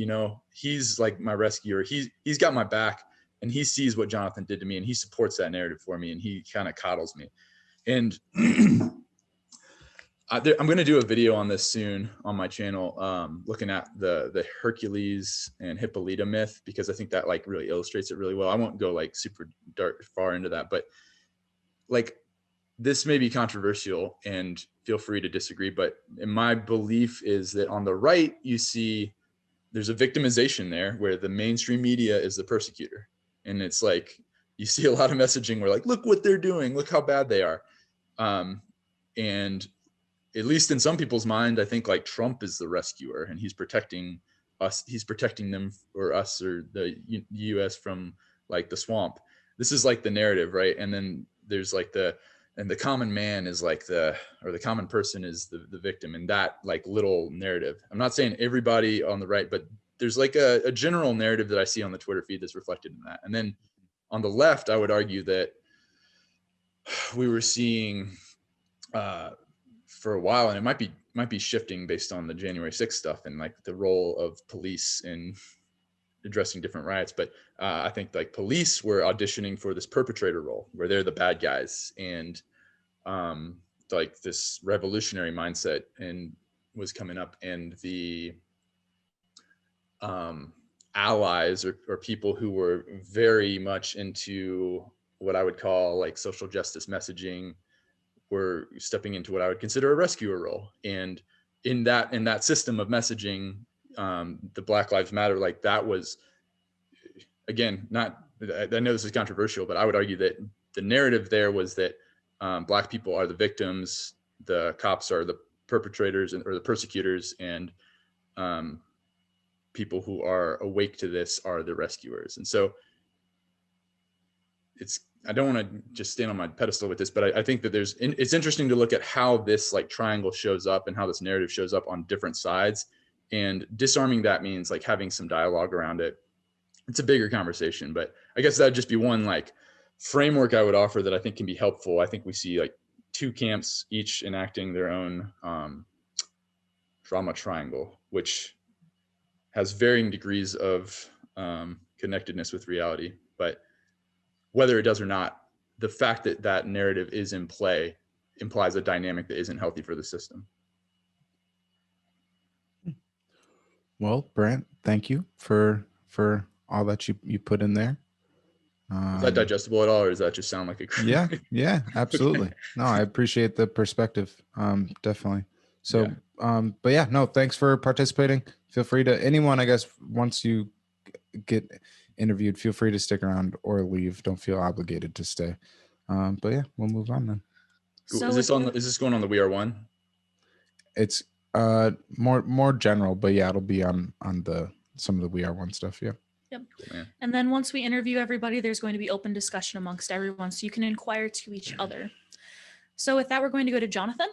he's like my rescuer. He's got my back, and he sees what Jonathan did to me, and he supports that narrative for me, and he kind of coddles me. And I'm going to do a video on this soon on my channel, looking at the Hercules and Hippolyta myth, because I think that like really illustrates it really well. I won't go like super far into that, but like this may be controversial, and feel free to disagree. But my belief is that on the right, you see there's a victimization there where the mainstream media is the persecutor. And it's like, you see a lot of messaging where like, look what they're doing, look how bad they are. And at least in some people's mind, I think like Trump is the rescuer, and he's protecting us. He's protecting them, or us, or the US from like the swamp. This is like the narrative, right? And then there's like the common man is like the common person is the victim in that like little narrative. I'm not saying everybody on the right, but there's like a general narrative that I see on the Twitter feed that's reflected in that. And then on the left, I would argue that we were seeing for a while, and it might be shifting based on the January 6th stuff and like the role of police in addressing different riots. But I think like police were auditioning for this perpetrator role where they're the bad guys, and like this revolutionary mindset and was coming up, and the allies or people who were very much into what I would call like social justice messaging were stepping into what I would consider a rescuer role. And in that system of messaging, the Black Lives Matter, like that was, again, I know this is controversial, but I would argue that the narrative there was that Black people are the victims, the cops are the perpetrators or the persecutors, and people who are awake to this are the rescuers. And so I don't want to just stand on my pedestal with this, but I think that it's interesting to look at how this like triangle shows up and how this narrative shows up on different sides. And disarming that means like having some dialogue around it. It's a bigger conversation, but I guess that'd just be one like framework I would offer that I think can be helpful. I think we see like two camps, each enacting their own drama triangle, which has varying degrees of connectedness with reality. But whether it does or not, the fact that that narrative is in play implies a dynamic that isn't healthy for the system. Well, Brant, thank you for all that you put in there. Is that digestible at all, or does that just sound like a yeah, absolutely. Okay. No, I appreciate the perspective. Definitely. So, yeah. But yeah, no, thanks for participating. Feel free to anyone, I guess, once you get interviewed, feel free to stick around or leave. Don't feel obligated to stay. But yeah, we'll move on then. Cool. So is this going on the We Are One? It's more general, but yeah, it'll be on some of the We Are One stuff. Yeah. Yep. Cool, and then once we interview everybody, there's going to be open discussion amongst everyone, so you can inquire to each other. So with that, we're going to go to Jonathan.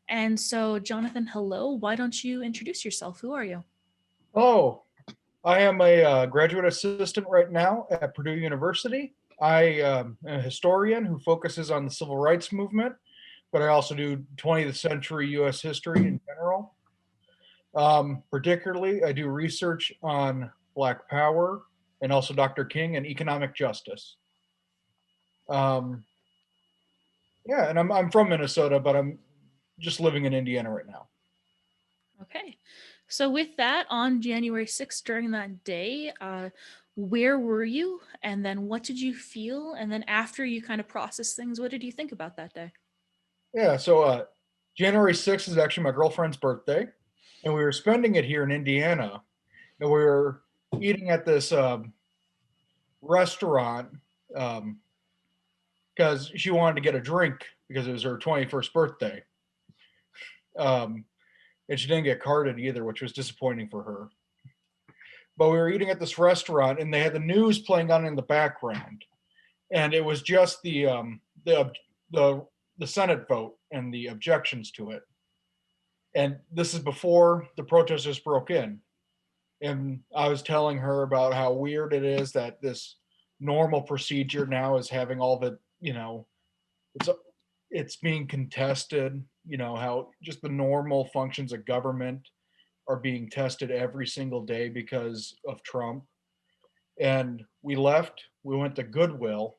And so Jonathan, hello. Why don't you introduce yourself? Who are you? Oh, I am a graduate assistant right now at Purdue University. I am a historian who focuses on the civil rights movement, but I also do 20th century U.S. history in general. Particularly, I do research on Black Power and also Dr. King and economic justice. Yeah, and I'm from Minnesota, but I'm just living in Indiana right now. Okay. So with that, on January 6th, during that day, where were you? And then what did you feel? And then after you kind of processed things, what did you think about that day? Yeah, so January 6th is actually my girlfriend's birthday. And we were spending it here in Indiana. And we were eating at this restaurant because she wanted to get a drink because it was her 21st birthday. And she didn't get carded either, which was disappointing for her. But we were eating at this restaurant and they had the news playing on in the background. And it was just the Senate vote and the objections to it. And this is before the protesters broke in. And I was telling her about how weird it is that this normal procedure now is having all the, it's being contested, how just the normal functions of government are being tested every single day because of Trump. And we left, we went to Goodwill.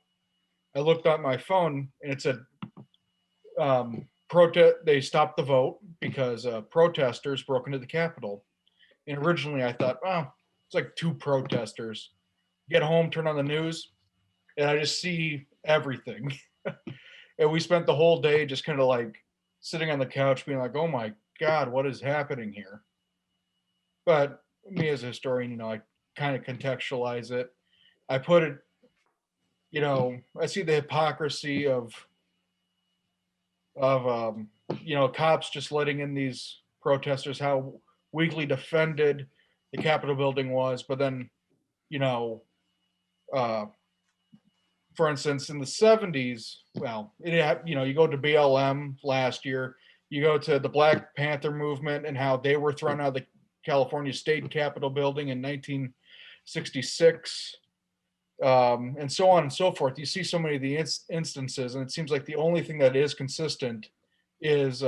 I looked on my phone and it said, they stopped the vote because protesters broke into the Capitol. And originally I thought, it's like 2 protesters. Get home, turn on the news, and I just see everything. And we spent the whole day just kind of like sitting on the couch being like, oh my God, what is happening here? But me as a historian, I kind of contextualize it. I put it, I see the hypocrisy of cops just letting in these protesters, how weakly defended the Capitol building was. But then, for instance, in the 70s, you go to BLM last year, you go to the Black Panther movement and how they were thrown out of the California State Capitol building in 1966. And so on and so forth. You see so many of the instances, and it seems like the only thing that is consistent is,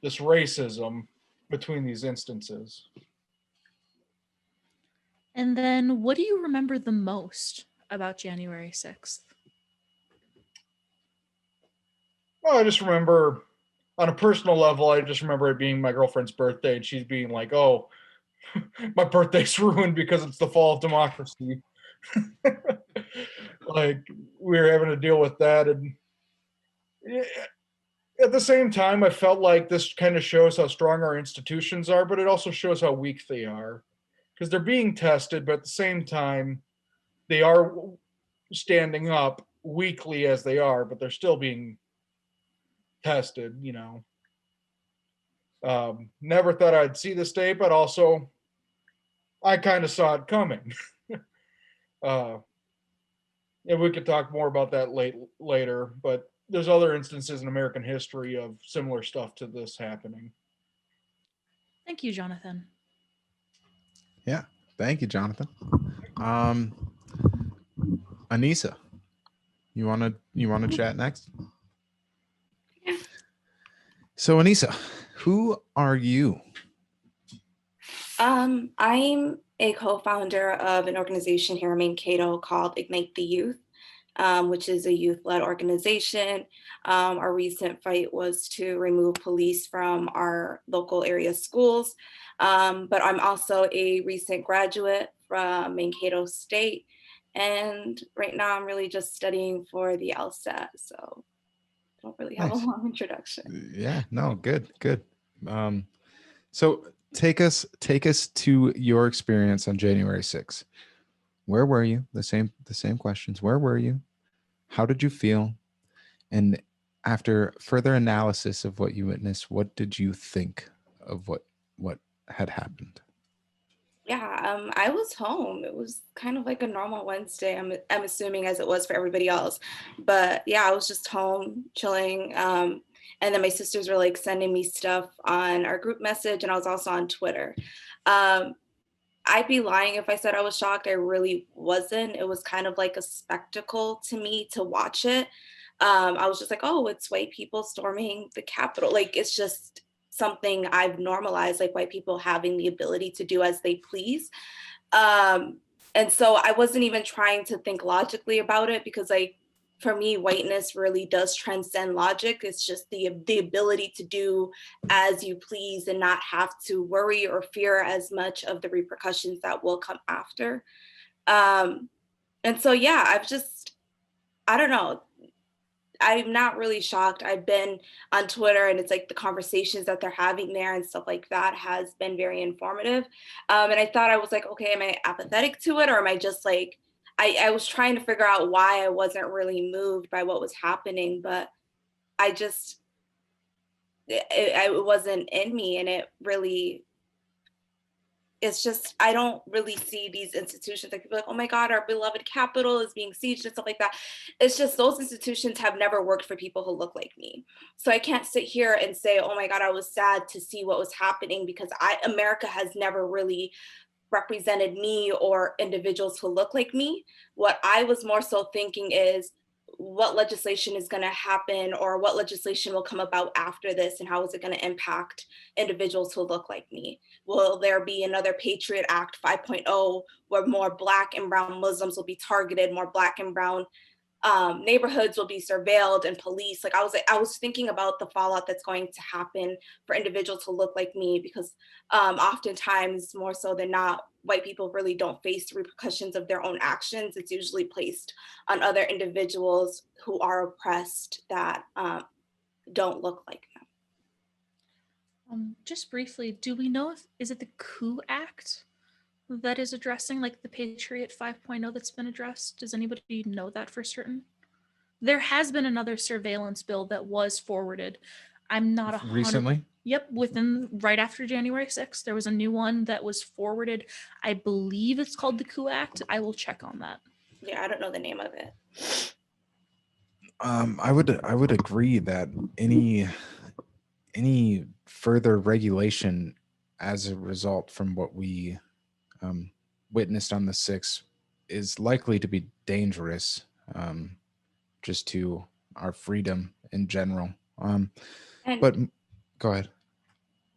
this racism between these instances. And then what do you remember the most about January 6th? Well, I just remember on a personal level, I just remember it being my girlfriend's birthday and she's being like, oh, my birthday's ruined because it's the fall of democracy. Like we were having to deal with that. And At the same time, I felt like this kind of shows how strong our institutions are, but it also shows how weak they are, because they're being tested, but at the same time, they are standing up weakly as they are, but they're still being tested, you know. Never thought I'd see this day, but also I kind of saw it coming. And we could talk more about that later, but there's other instances in American history of similar stuff to this happening. Thank you, Jonathan. Yeah. Thank you, Jonathan. Anisa, you wanna chat next? Yeah. So Anisa, who are you? I'm a co-founder of an organization here in Mankato called Ignite the Youth, which is a youth-led organization. Our recent fight was to remove police from our local area schools. But I'm also a recent graduate from Mankato State. And right now I'm really just studying for the LSAT. So I don't really have Nice. a long introduction. Yeah, no, good. So take us to your experience on January 6th. Where were you? The same questions. Where were you? How did you feel? And after further analysis of what you witnessed, what did you think of what had happened? Yeah, I was home. It was kind of like a normal Wednesday. I'm assuming as it was for everybody else. But yeah, I was just home chilling. And then my sisters were like sending me stuff on our group message, and I was also on Twitter. I'd be lying if I said I was shocked. I really wasn't. It was kind of like a spectacle to me to watch it. I was just like, oh, it's white people storming the Capitol. Like, it's just something I've normalized, like white people having the ability to do as they please. And so I wasn't even trying to think logically about it, because like, for me, whiteness really does transcend logic. It's just the ability to do as you please and not have to worry or fear as much of the repercussions that will come after. And so, yeah, I don't know. I'm not really shocked. I've been on Twitter, and it's like the conversations that they're having there and stuff like that has been very informative. And I thought, I was like, okay, am I apathetic to it, or am I just like, I was trying to figure out why I wasn't really moved by what was happening, but it wasn't in me. And it's just, I don't really see these institutions, like people are like, oh my God, our beloved Capitol is being sieged and stuff like that. It's just, those institutions have never worked for people who look like me. So I can't sit here and say, oh my God, I was sad to see what was happening, because America has never really represented me or individuals who look like me. What I was more so thinking is, what legislation is going to happen, or what legislation will come about after this, and how is it going to impact individuals who look like me? Will there be another Patriot Act 5.0 where more Black and brown Muslims will be targeted, more Black and brown neighborhoods will be surveilled and police? Like, I was thinking about the fallout that's going to happen for individuals who look like me, because oftentimes, more so than not, white people really don't face the repercussions of their own actions. It's usually placed on other individuals who are oppressed that don't look like them. Just briefly, do we know is it the Coup Act that is addressing like the Patriot 5.0 that's been addressed? Does anybody know that for certain? There has been another surveillance bill that was forwarded. I'm not 100%. Recently? Yep, right after January 6th, there was a new one that was forwarded. I believe it's called the Coup Act. I will check on that. Yeah, I don't know the name of it. I would agree that any further regulation as a result from what we witnessed on the 6th is likely to be dangerous, just to our freedom in general. But go ahead.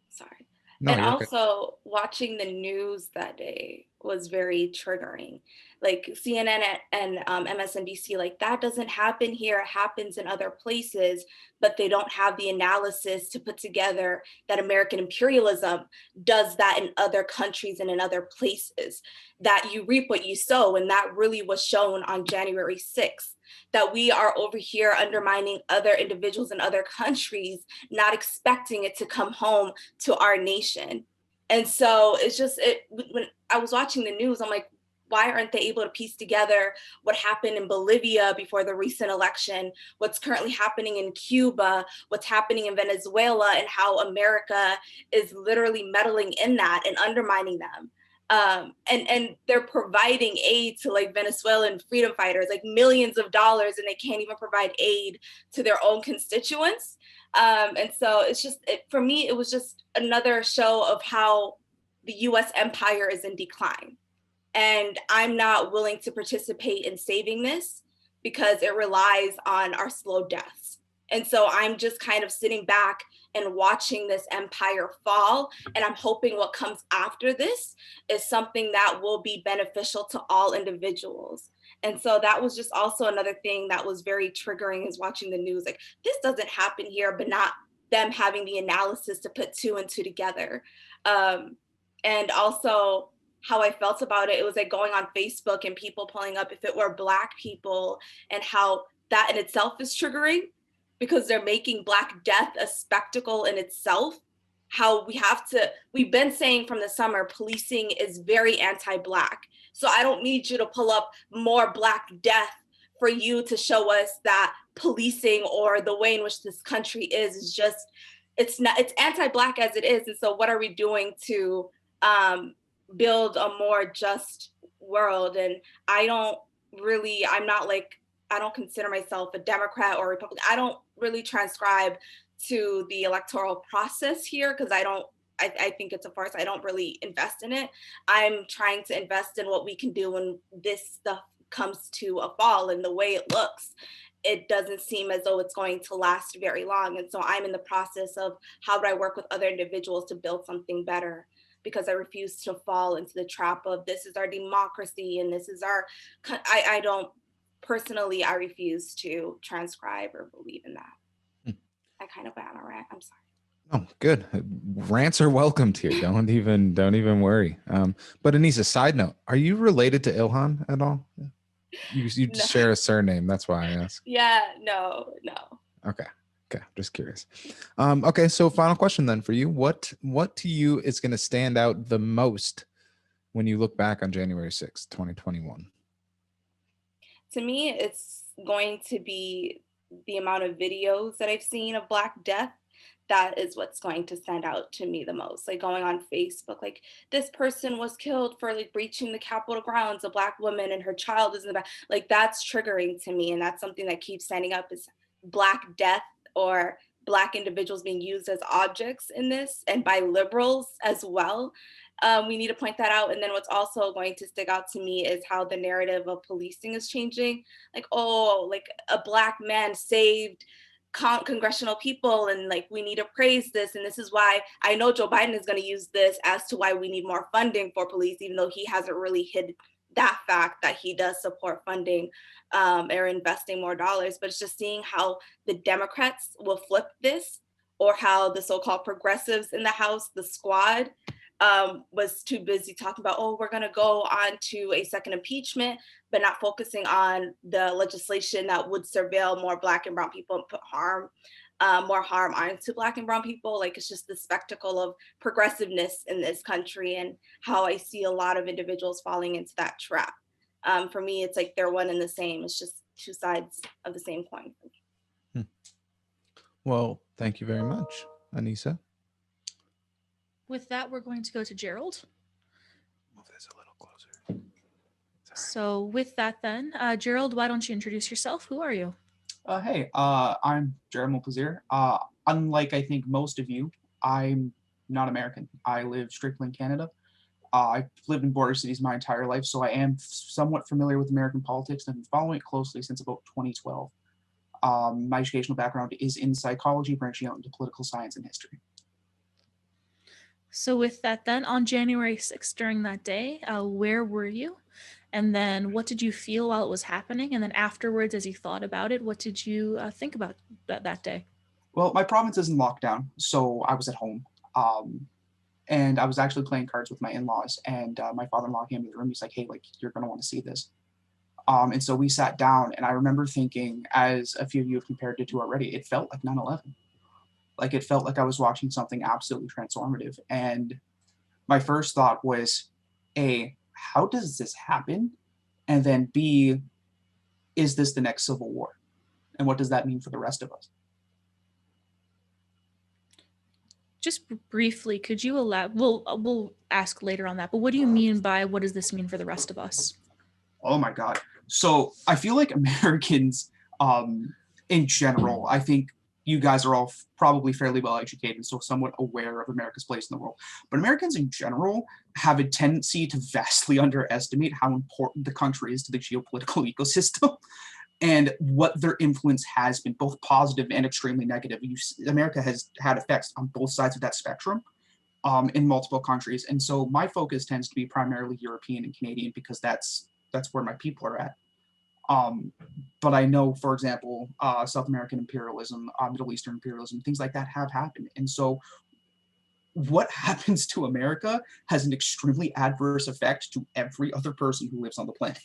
Sorry. No, and you're also watching the news that day was very triggering. Like CNN and MSNBC, like, that doesn't happen here, it happens in other places, but they don't have the analysis to put together that American imperialism does that in other countries and in other places, that you reap what you sow. And that really was shown on January 6th. that we are over here undermining other individuals in other countries, not expecting it to come home to our nation. And so it's just, when I was watching the news, I'm like, why aren't they able to piece together what happened in Bolivia before the recent election, what's currently happening in Cuba, what's happening in Venezuela, and how America is literally meddling in that and undermining them. And they're providing aid to like Venezuelan freedom fighters, like millions of dollars, and they can't even provide aid to their own constituents. And so it's just, for me, it was just another show of how the US empire is in decline. And I'm not willing to participate in saving this because it relies on our slow deaths. And so I'm just kind of sitting back and watching this empire fall. And I'm hoping what comes after this is something that will be beneficial to all individuals. And so that was just also another thing that was very triggering, is watching the news. Like, this doesn't happen here, but not them having the analysis to put two and two together. And also, how I felt about it, it was like going on Facebook and people pulling up if it were Black people, and how that in itself is triggering because they're making Black death a spectacle in itself. How we've been saying from the summer, policing is very anti-Black. So I don't need you to pull up more Black death for you to show us that policing or the way in which this country is just, it's anti-Black as it is. And so what are we doing to build a more just world? And I don't consider myself a Democrat or Republican. I don't really transcribe to the electoral process here because I think it's a farce. I don't really invest in it. I'm trying to invest in what we can do when this stuff comes to a fall. And the way it looks, it doesn't seem as though it's going to last very long. And so I'm in the process of how do I work with other individuals to build something better, because I refuse to fall into the trap of this is our democracy and this is our, I don't, personally, I refuse to transcribe or believe in that. I kind of went on a rant, I'm sorry. Oh, good. Rants are welcomed here. Don't even worry. But Anisa, side note, are you related to Ilhan at all? You No. share a surname. That's why I asked. Yeah, no. Okay. Just curious. Okay. So final question then for you. What to you is going to stand out the most when you look back on January 6th, 2021? To me, it's going to be the amount of videos that I've seen of Black death. That is what's going to stand out to me the most. Like going on Facebook, like this person was killed for like breaching the Capitol grounds, a Black woman and her child is in the back. Like that's triggering to me. And that's something that keeps standing up, is Black death or Black individuals being used as objects in this, and by liberals as well. We need to point that out. And then what's also going to stick out to me is how the narrative of policing is changing. Like, oh, like a Black man saved congressional people, and like we need to praise this, and this is why I know Joe Biden is going to use this as to why we need more funding for police, even though he hasn't really hid that fact that he does support funding or investing more dollars. But it's just seeing how the Democrats will flip this, or how the so-called progressives in the House, the squad, was too busy talking about, oh, we're going to go on to a second impeachment, but not focusing on the legislation that would surveil more Black and brown people and put more harm onto Black and brown people. Like, it's just the spectacle of progressiveness in this country, and how I see a lot of individuals falling into that trap. For me, it's like they're one and the same. It's just two sides of the same coin. Well, thank you very much, Anisa. With that, we're going to go to Gerald. Move this a little closer. So with that then, Gerald, why don't you introduce yourself? Who are you? Hey, I'm Gerald Multiperspective. Unlike, I think, most of you, I'm not American. I live strictly in Canada. I've lived in border cities my entire life, so I am somewhat familiar with American politics and following it closely since about 2012. My educational background is in psychology, branching out into political science and history. So with that then, on January 6th during that day, where were you? And then what did you feel while it was happening? And then afterwards, as you thought about it, what did you think about that day? Well, my province is in lockdown, so I was at home. And I was actually playing cards with my in-laws, and my father-in-law came into the room. He's like, hey, like, you're going to want to see this. And so we sat down, and I remember thinking, as a few of you have compared it to already, it felt like 9/11. Like, it felt like I was watching something absolutely transformative. And my first thought was, A, how does this happen? And then B, is this the next Civil War? And what does that mean for the rest of us? Just briefly, could you we'll ask later on that, but what do you mean by what does this mean for the rest of us? Oh my God. So I feel like Americans, in general, I think you guys are all probably fairly well educated, so somewhat aware of America's place in the world. But Americans in general have a tendency to vastly underestimate how important the country is to the geopolitical ecosystem and what their influence has been, both positive and extremely negative. America has had effects on both sides of that spectrum. In multiple countries. And so my focus tends to be primarily European and Canadian because that's where my people are at. But I know, for example, South American imperialism, Middle Eastern imperialism, things like that have happened. And so what happens to America has an extremely adverse effect to every other person who lives on the planet.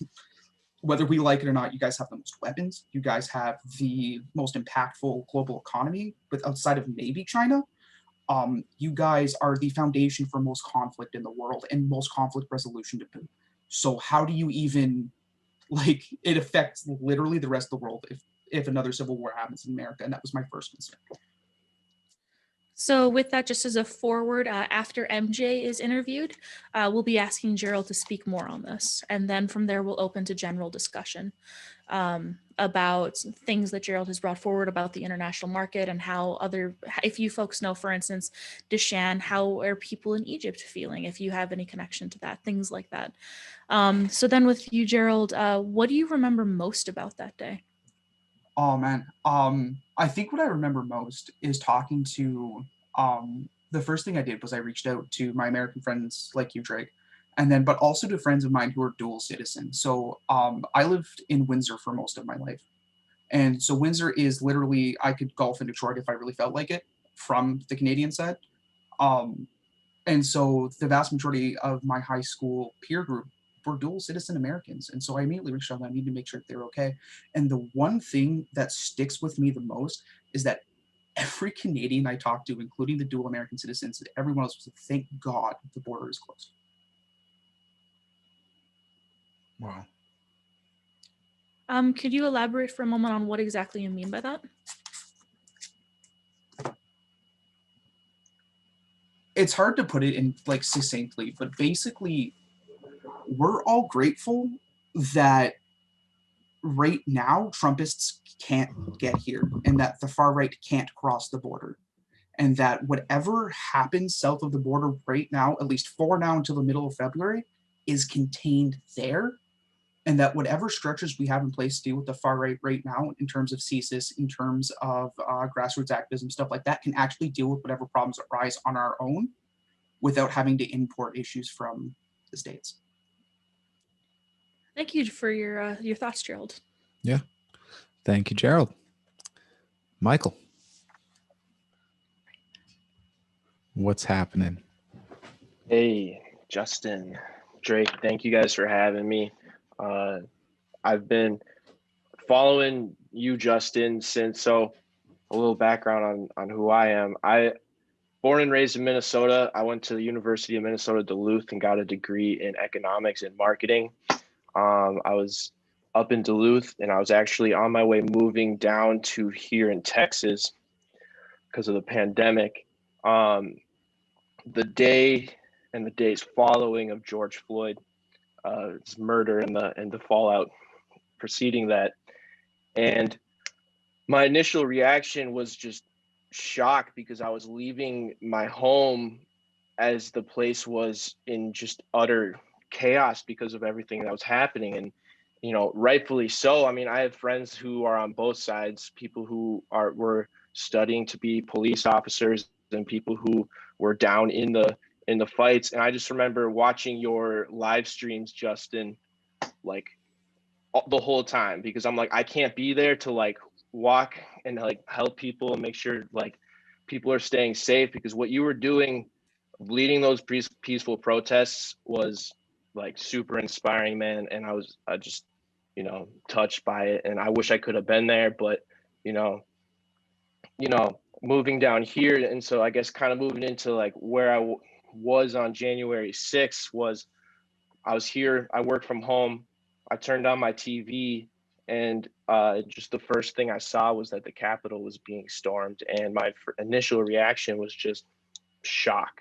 Whether we like it or not, you guys have the most weapons. You guys have the most impactful global economy, but outside of maybe China. You guys are the foundation for most conflict in the world and most conflict resolution to boot. So how do you even, like, it affects literally the rest of the world if another civil war happens in America, and that was my first concern. So with that, just as a forward, after MJ is interviewed, we'll be asking Gerald to speak more on this. And then from there, we'll open to general discussion about things that Gerald has brought forward about the international market and how if you folks know, for instance, Deshann, how are people in Egypt feeling, if you have any connection to that, things like that. So then with you, Gerald, what do you remember most about that day? Oh man, I think what I remember most is talking to, the first thing I did was I reached out to my American friends like you, Drake, and then, but also to friends of mine who are dual citizens. So I lived in Windsor for most of my life. And so Windsor is literally, I could golf in Detroit if I really felt like it from the Canadian side. And so the vast majority of my high school peer group were dual citizen Americans. And so I immediately reached out, I need to make sure that they're okay. And the one thing that sticks with me the most is that every Canadian I talked to, including the dual American citizens, everyone else was like, thank God the border is closed. Wow. Could you elaborate for a moment on what exactly you mean by that? It's hard to put it in like succinctly, but basically we're all grateful that right now Trumpists can't get here and that the far right can't cross the border. And that whatever happens south of the border right now, at least for now until the middle of February, is contained there. And that whatever structures we have in place to deal with the far right now, in terms of CSIS, in terms of grassroots activism, stuff like that, can actually deal with whatever problems arise on our own without having to import issues from the States. Thank you for your thoughts, Gerald. Yeah. Thank you, Gerald. Michael. What's happening? Hey, Justin, Drake, thank you guys for having me. I've been following you, Justin, since, so a little background on who I am. Born and raised in Minnesota. I went to the University of Minnesota Duluth and got a degree in economics and marketing. I was up in Duluth and I was actually on my way moving down to here in Texas because of the pandemic. The day and the days following of George Floyd, his murder and the fallout preceding that. And my initial reaction was just shock because I was leaving my home as the place was in just utter chaos because of everything that was happening. And, you know, rightfully so. I mean, I have friends who are on both sides, people who were studying to be police officers and people who were down in the fights. And I just remember watching your live streams, Justin, like the whole time, because I'm like, I can't be there to like walk and like help people and make sure like people are staying safe, because what you were doing, leading those peaceful protests, was like super inspiring, man. And I touched by it. And I wish I could have been there, but, moving down here. And so I guess kind of moving into like where I was on January 6th was I was here, I worked from home. I turned on my TV and just the first thing I saw was that the Capitol was being stormed. And my initial reaction was just shock.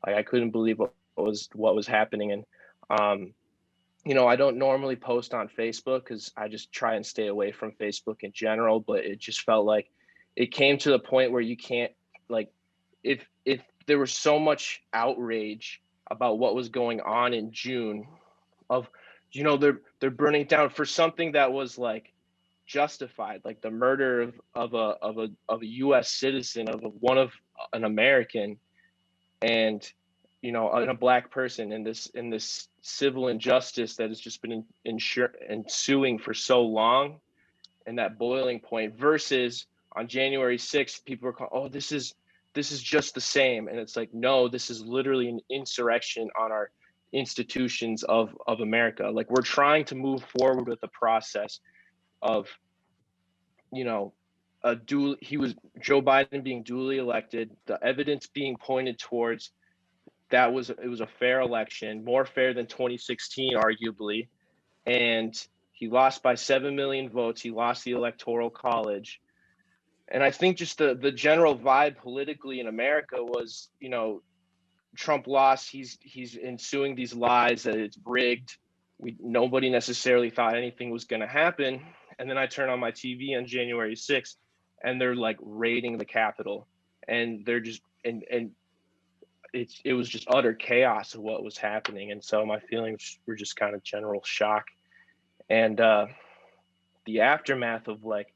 Like I couldn't believe what was happening. And, I don't normally post on Facebook because I just try and stay away from Facebook in general, but it just felt like it came to the point where you can't, like, if there was so much outrage about what was going on in June of, they're burning down for something that was like justified, like the murder of a US citizen, of an American, and a Black person, in this civil injustice that has just been ensuing for so long, and that boiling point, versus on January 6th, people were calling, oh, this is just the same. And it's like, no, this is literally an insurrection on our institutions of America. Like, we're trying to move forward with the process of, Joe Biden being duly elected, the evidence being pointed towards it was a fair election, more fair than 2016, arguably. And he lost by 7 million votes. He lost the Electoral College. And I think just the general vibe politically in America was, Trump lost. He's ensuing these lies that it's rigged. Nobody necessarily thought anything was going to happen. And then I turn on my TV on January 6th, and they're like raiding the Capitol, and they're just and it was just utter chaos of what was happening. And so my feelings were just kind of general shock. And the aftermath of like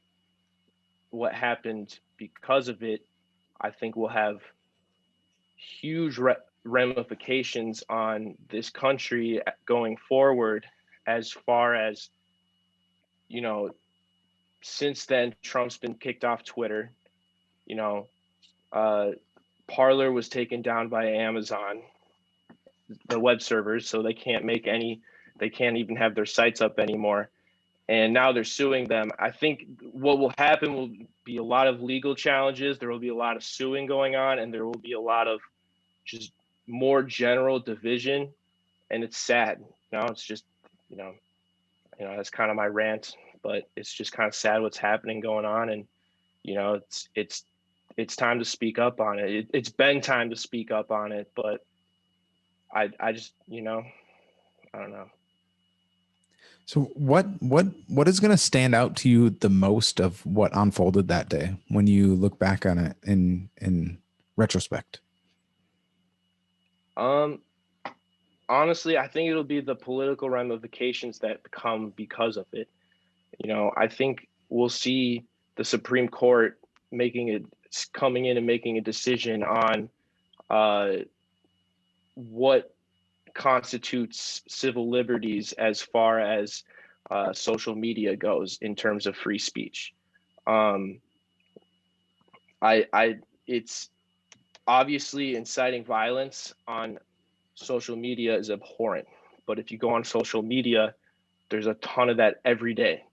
what happened because of it, I think will have huge ramifications on this country going forward, as far as, since then, Trump's been kicked off Twitter. Parler was taken down by Amazon, the web servers, so they can't even have their sites up anymore. And now they're suing them. I think what will happen will be a lot of legal challenges. There will be a lot of suing going on, and there will be a lot of just more general division. And it's sad. It's just, that's kind of my rant, but it's just kind of sad what's happening going on. And, it's time to speak up on it. It's been time to speak up on it, but I just, I don't know. So what is going to stand out to you the most of what unfolded that day when you look back on it in retrospect? Honestly, I think it'll be the political ramifications that come because of it. I think we'll see the Supreme Court coming in and making a decision on what constitutes civil liberties as far as social media goes in terms of free speech. It's obviously inciting violence on social media is abhorrent, but if you go on social media, there's a ton of that every day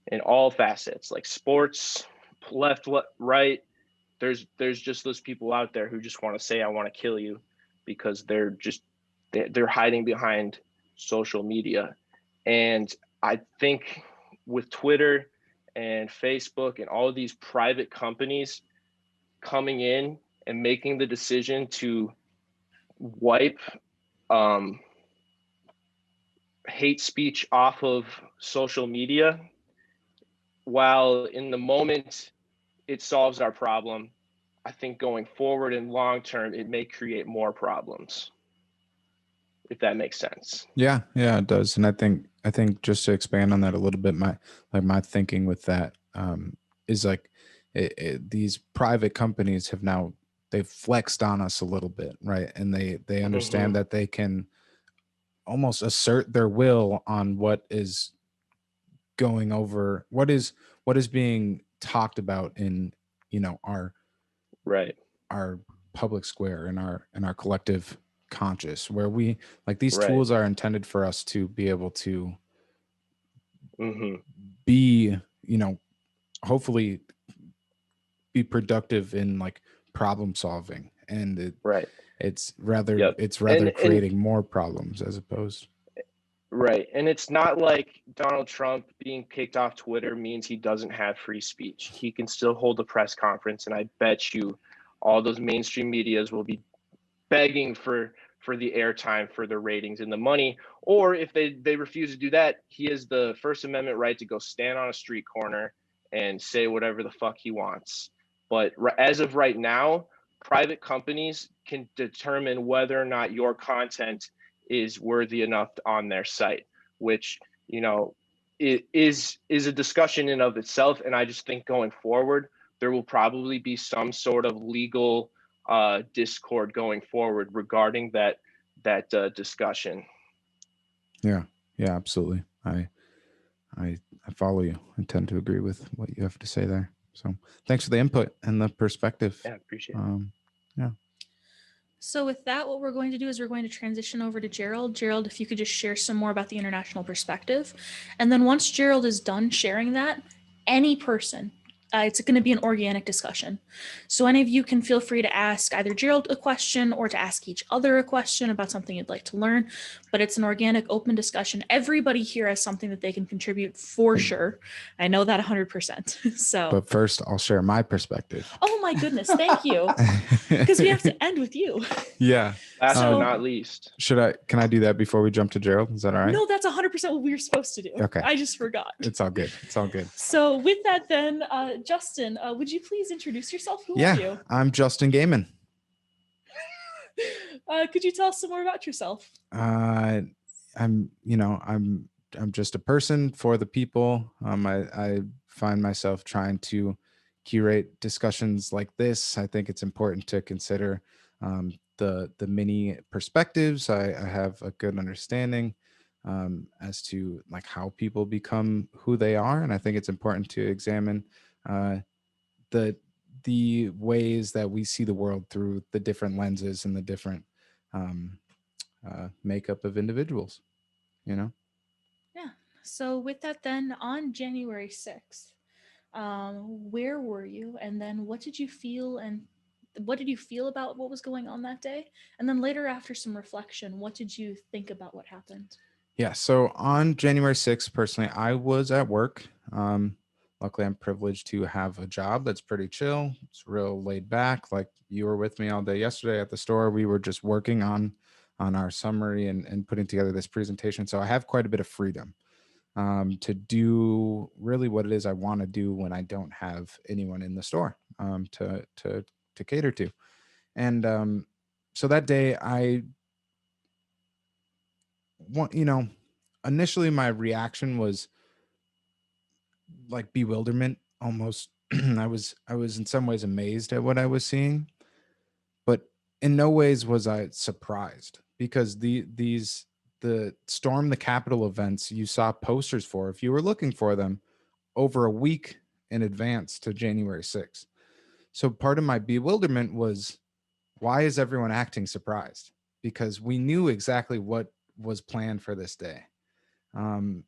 in all facets, like sports, left, right. There's just those people out there who just want to say, I want to kill you, because they're hiding behind social media. And I think with Twitter and Facebook and all of these private companies coming in and making the decision to wipe hate speech off of social media, while in the moment it solves our problem, I think going forward and long term, it may create more problems, if that makes sense. Yeah, it does. And I think just to expand on that a little bit, my thinking with that is like these private companies they've flexed on us a little bit, right? And they understand that they can almost assert their will on what is going over, what is being talked about in our public square, in our collective conscious, where we like these tools are intended for us to be able to be, hopefully be productive in like problem solving, and Right. it's rather Yep. And creating more problems as opposed. right. And it's not like Donald Trump being kicked off Twitter means he doesn't have free speech. He can still hold a press conference, and I bet you all those mainstream medias will be begging for the airtime, for the ratings and the money. Or if they refuse to do that, he has the First Amendment right to go stand on a street corner and say whatever the fuck he wants. But as of right now, private companies can determine whether or not your content is worthy enough on their site, which, it is a discussion in of itself. And I just think going forward, there will probably be some sort of legal discord going forward regarding that discussion. Yeah, absolutely. I follow you. I tend to agree with what you have to say there. So thanks for the input and the perspective. Yeah, appreciate it. Yeah. So with that, what we're going to do is we're going to transition over to Gerald. Gerald, if you could just share some more about the international perspective. And then once Gerald is done sharing that, any person, it's going to be an organic discussion. So any of you can feel free to ask either Gerald a question or to ask each other a question about something you'd like to learn, but it's an organic, open discussion. Everybody here has something that they can contribute for sure. I know that 100%. So, but first I'll share my perspective. Oh my goodness, thank you. Because we have to end with you. Yeah. Last So- but not least. Can I do that before we jump to Gerald? Is that all right? No, that's 100% what we were supposed to do. Okay. I just forgot. It's all good. It's all good. So with that then, Justin, would you please introduce yourself? Who are you? I'm Justin Goeman. Could you tell us some more about yourself? I'm just a person for the people. I find myself trying to curate discussions like this. I think it's important to consider the many perspectives. I have a good understanding as to like how people become who they are, and I think it's important to examine the ways that we see the world through the different lenses and the different makeup of individuals. Yeah. So with that then, on January 6th, where were you? And then what did you feel about what was going on that day? And then later, after some reflection, what did you think about what happened? Yeah. So on January 6th, personally, I was at work. Luckily, I'm privileged to have a job that's pretty chill. It's real laid back. Like you were with me all day yesterday at the store. We were just working on our summary and putting together this presentation. So I have quite a bit of freedom to do really what it is I want to do when I don't have anyone in the store to cater to. And so that day initially my reaction was like bewilderment almost. I was in some ways amazed at what I was seeing, but in no ways was I surprised, because the Storm the Capitol events you saw posters for, if you were looking for them, over a week in advance to January 6th. So part of my bewilderment was, why is everyone acting surprised? Because we knew exactly what was planned for this day. And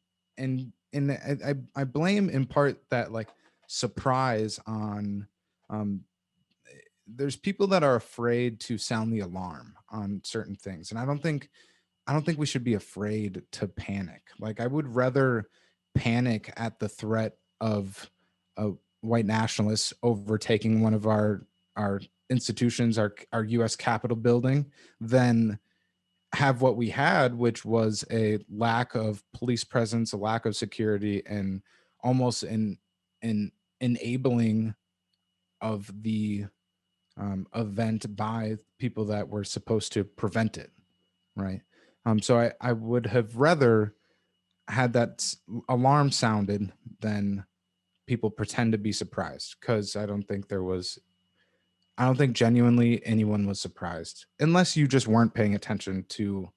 I blame in part that like surprise on there's people that are afraid to sound the alarm on certain things. And I don't think we should be afraid to panic. Like I would rather panic at the threat of white nationalists overtaking one of our institutions, our U.S. Capitol building, than have what we had, which was a lack of police presence, a lack of security, and almost an enabling of the event by people that were supposed to prevent it, right? So I would have rather had that alarm sounded than people pretend to be surprised, because I don't think genuinely anyone was surprised, unless you just weren't paying attention to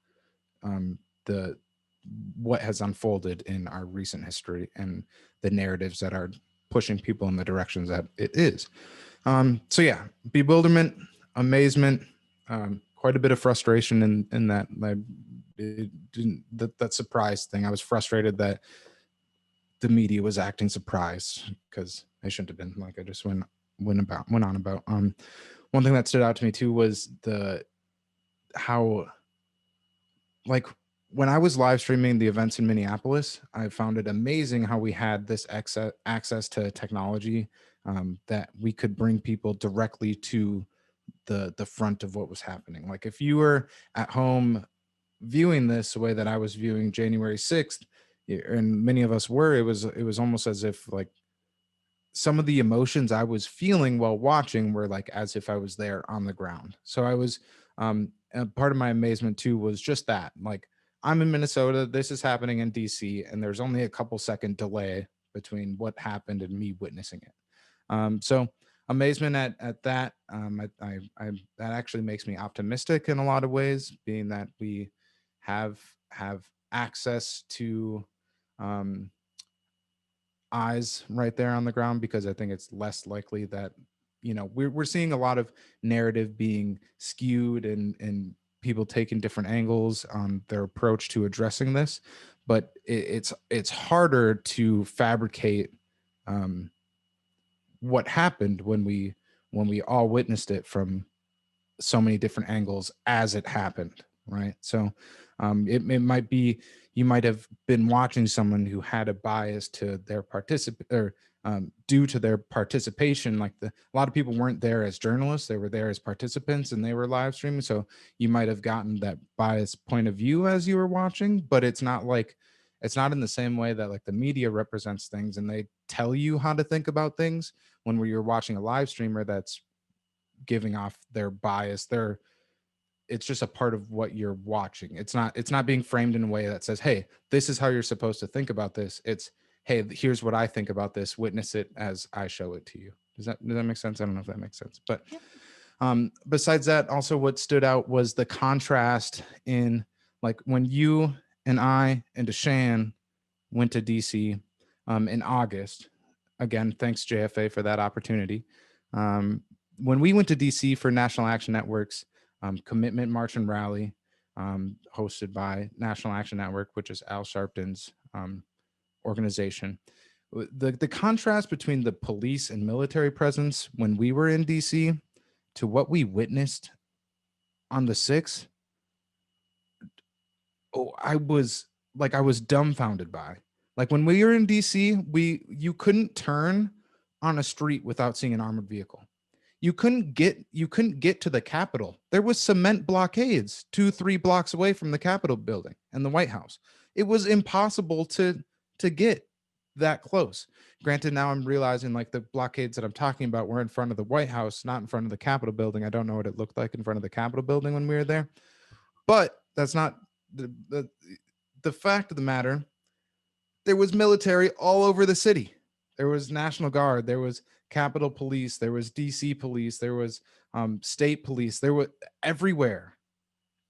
what has unfolded in our recent history and the narratives that are pushing people in the directions that it is. So yeah, bewilderment, amazement, quite a bit of frustration in that. That surprise thing. I was frustrated that the media was acting surprised, because they shouldn't have been. Like, I just went on about. One thing that stood out to me too was how, like, when I was live streaming the events in Minneapolis, I found it amazing how we had this access to technology, that we could bring people directly to the front of what was happening. Like, if you were at home viewing this the way that I was viewing January 6th, and many of us were, it was almost as if, like, some of the emotions I was feeling while watching were like as if I was there on the ground. So I was, and part of my amazement too was just that, like, I'm in Minnesota, this is happening in DC, and there's only a couple second delay between what happened and me witnessing it. So amazement at that. That actually makes me optimistic in a lot of ways, being that we have access to, eyes right there on the ground, because I think it's less likely that, we're seeing a lot of narrative being skewed and people taking different angles on their approach to addressing this, but it's harder to fabricate what happened when we all witnessed it from so many different angles as it happened, right? So it might be, you might have been watching someone who had a bias to their due to their participation. Like, a lot of people weren't there as journalists, they were there as participants, and they were live streaming. So you might have gotten that biased point of view as you were watching, but it's not in the same way that, like, the media represents things and they tell you how to think about things. When you're watching a live streamer that's giving off their bias, it's just a part of what you're watching. It's not being framed in a way that says, hey, this is how you're supposed to think about this. It's, hey, here's what I think about this, witness it as I show it to you. Does that make sense? I don't know if that makes sense, but besides that, also what stood out was the contrast in, like, when you and I and Deshann went to DC in August. Again, thanks JFA for that opportunity. When we went to DC for National Action Network's Commitment March and Rally, hosted by National Action Network, which is Al Sharpton's organization. The contrast between the police and military presence when we were in DC to what we witnessed on the 6th, I was dumbfounded by. Like, when we were in DC, you couldn't turn on a street without seeing an armored vehicle. You couldn't get to the Capitol. There was cement blockades 2-3 blocks away from the Capitol building and the White House. It was impossible to get that close. Granted, now I'm realizing, like, the blockades that I'm talking about were in front of the White House, not in front of the Capitol building. I don't know what it looked like in front of the Capitol building when we were there, but that's not the fact of the matter. There was military all over the city. There was National Guard, there was Capitol Police, there was DC Police, there was state police, there were everywhere,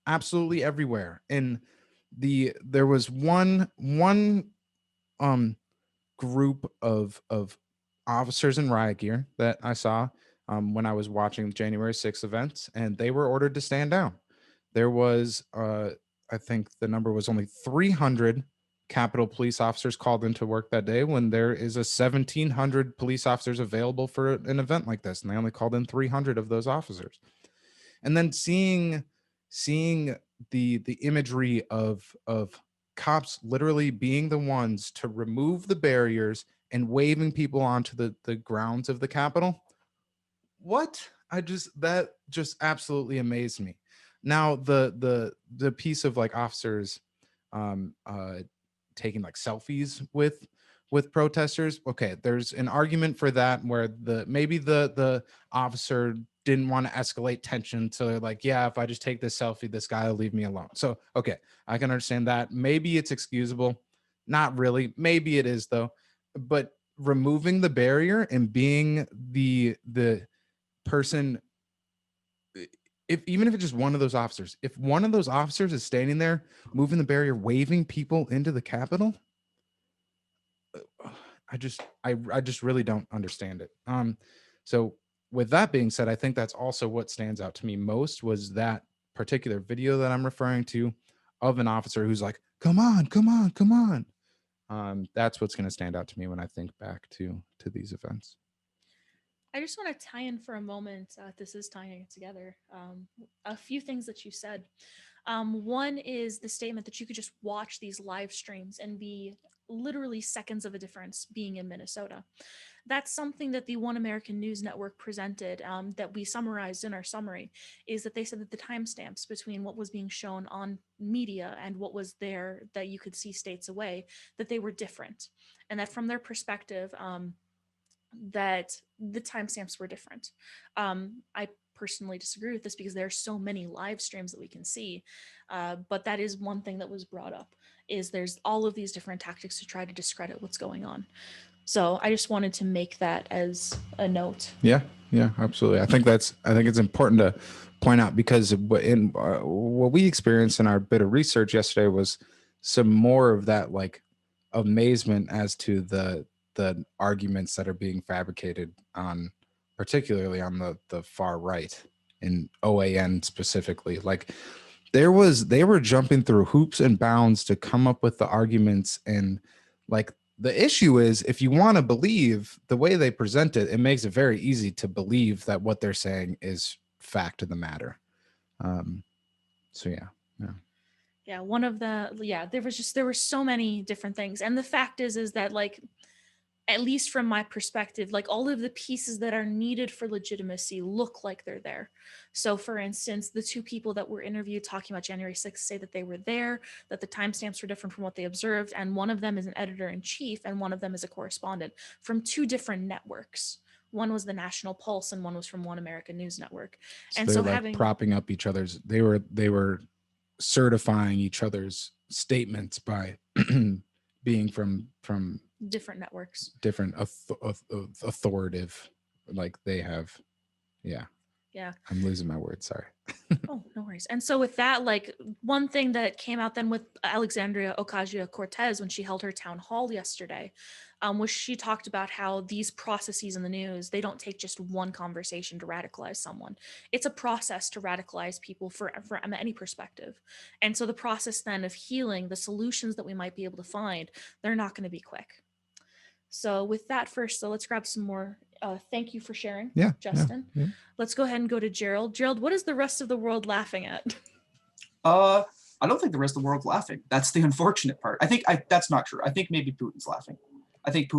absolutely everywhere. And there was one group of officers in riot gear that I saw when I was watching the January 6th events, and they were ordered to stand down. There was I think the number was only 300 Capitol police officers called into work that day, when there is 1,700 police officers available for an event like this, and they only called in 300 of those officers. And then seeing the imagery of cops literally being the ones to remove the barriers and waving people onto the grounds of the Capitol. That just absolutely amazed me. Now the piece of, like, officers taking, like, selfies with protesters. Okay, there's an argument for that, where maybe the officer didn't want to escalate tension, so they're like, yeah, if I just take this selfie, this guy will leave me alone. So okay, I can understand that. Maybe it's excusable. Not really. Maybe it is, though. But removing the barrier and being the person, even if it's just one of those officers, if one of those officers is standing there moving the barrier, waving people into the Capitol, I just really don't understand it. So with that being said, I think that's also what stands out to me most, was that particular video that I'm referring to of an officer who's like, come on, come on, come on. That's what's going to stand out to me when I think back to these events. I just want to tie in for a moment. This is tying it together. A few things that you said. One is the statement that you could just watch these live streams and be literally seconds of a difference being in Minnesota. That's something that the One American News Network presented, that we summarized in our summary, is that they said that the timestamps between what was being shown on media and what was there that you could see states away, that they were different. And that from their perspective, that the timestamps were different. I personally disagree with this because there are so many live streams that we can see, but that is one thing that was brought up, is there's all of these different tactics to try to discredit what's going on. So I just wanted to make that as a note. Yeah, absolutely. I think it's important to point out, because what we experienced in our bit of research yesterday was some more of that like amazement as to the arguments that are being fabricated on, particularly on the far right in OAN specifically. Like they were jumping through hoops and bounds to come up with the arguments, and like the issue is, if you want to believe the way they present it, it makes it very easy to believe that what they're saying is fact of the matter. So yeah. One of there were so many different things. And the fact is that, like, at least from my perspective, like all of the pieces that are needed for legitimacy look like they're there. So for instance, the two people that were interviewed talking about January 6th say that they were there, that the timestamps were different from what they observed. And one of them is an editor-in-chief and one of them is a correspondent from two different networks. One was the National Pulse and one was from One American News Network. So and they're so like having propping up each other's, they were certifying each other's statements by being from different networks, different authoritative, like they have. Yeah. I'm losing my words. Sorry. Oh, no worries. And so with that, like one thing that came out then with Alexandria Ocasio-Cortez when she held her town hall yesterday, was she talked about how these processes in the news, they don't take just one conversation to radicalize someone. It's a process to radicalize people from any perspective. And so the process then of healing, the solutions that we might be able to find, they're not going to be quick. So with that first, so let's grab some more. Thank you for sharing, Justin. Yeah. Let's go ahead and go to Gerald. Gerald, what is the rest of the world laughing at? I don't think the rest of the world's laughing. That's the unfortunate part. That's not true. I think maybe Putin's laughing. I think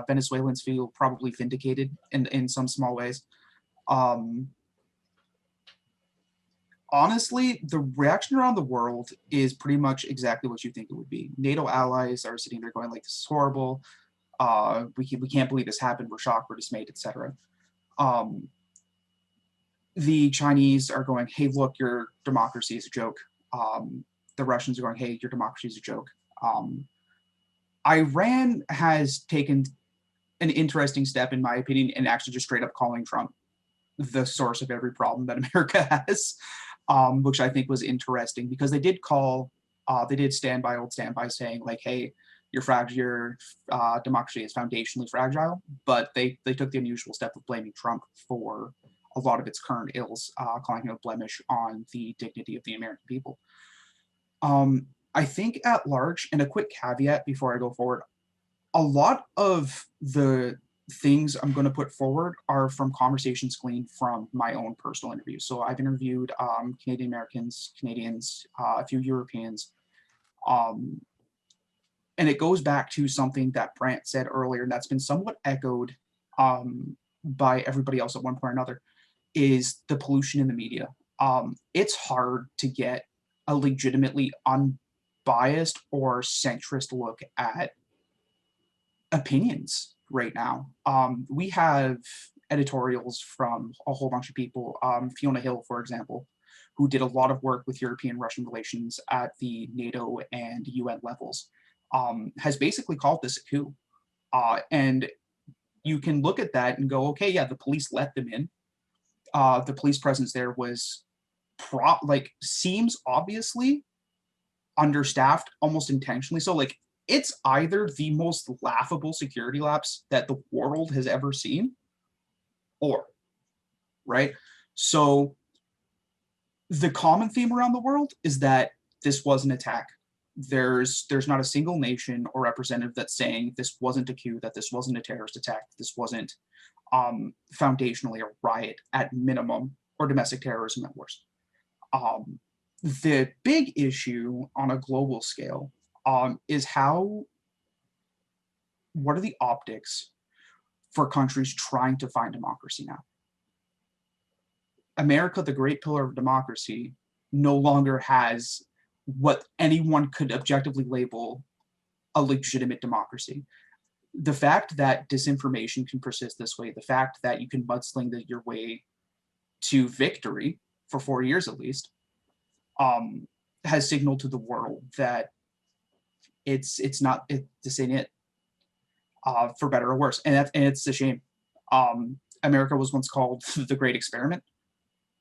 Venezuelans feel probably vindicated in some small ways. Honestly, the reaction around the world is pretty much exactly what you think it would be. NATO allies are sitting there going like, this is horrible. We can't believe this happened. We're shocked, we're dismayed, etc. The Chinese are going, hey, look, your democracy is a joke. The Russians are going, hey, your democracy is a joke. Iran has taken an interesting step, in my opinion, in actually just straight up calling Trump the source of every problem that America has, which I think was interesting, because they did stand by saying like, hey, your democracy is foundationally fragile, but they took the unusual step of blaming Trump for a lot of its current ills, calling him a blemish on the dignity of the American people. I think at large, and a quick caveat before I go forward, a lot of the things I'm going to put forward are from conversations gleaned from my own personal interviews. So I've interviewed Canadian Americans, Canadians, a few Europeans, and it goes back to something that Brant said earlier, and that's been somewhat echoed by everybody else at one point or another, is the pollution in the media. It's hard to get a legitimately unbiased or centrist look at opinions right now. We have editorials from a whole bunch of people. Fiona Hill, for example, who did a lot of work with European-Russian relations at the NATO and UN levels, has basically called this a coup. And you can look at that and go, okay, yeah, the police let them in. The police presence there was seems obviously understaffed, almost intentionally so. Like, it's either the most laughable security lapse that the world has ever seen, or, right? So the common theme around the world is that this was an attack There's not a single nation or representative that's saying this wasn't a coup, that this wasn't a terrorist attack, this wasn't foundationally a riot at minimum, or domestic terrorism at worst. The big issue on a global scale is what are the optics for countries trying to find democracy now? America, the great pillar of democracy, no longer has what anyone could objectively label a legitimate democracy. The fact that disinformation can persist this way, the fact that you can mudsling your way to victory for 4 years at least, has signaled to the world that this ain't it, for better or worse, and it's a shame. America was once called the Great Experiment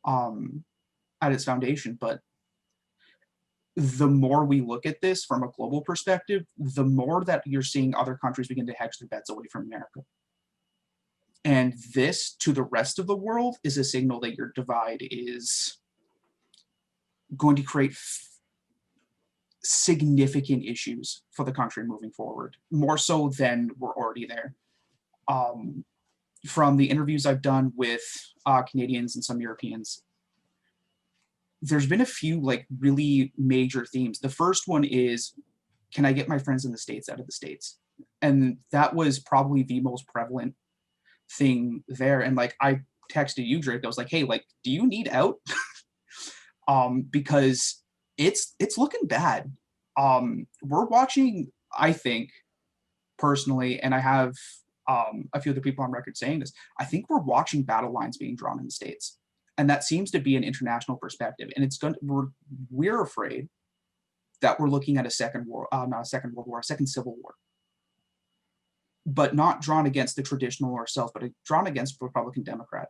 at its foundation, but the more we look at this from a global perspective, the more that you're seeing other countries begin to hedge their bets away from America. And this, to the rest of the world, is a signal that your divide is going to create significant issues for the country moving forward, more so than we're already there. From the interviews I've done with Canadians and some Europeans, there's been a few like really major themes. The first one is, can I get my friends in the States out of the States? And that was probably the most prevalent thing there. And like, I texted you, Drake, I was like, hey, like, do you need out? Because it's looking bad. We're watching, I think, personally, and I have a few other people on record saying this, I think we're watching battle lines being drawn in the States. And that seems to be an international perspective. And we're afraid that we're looking at a second World War, a second Civil War, but not drawn against the traditional ourselves, but drawn against Republican Democrat.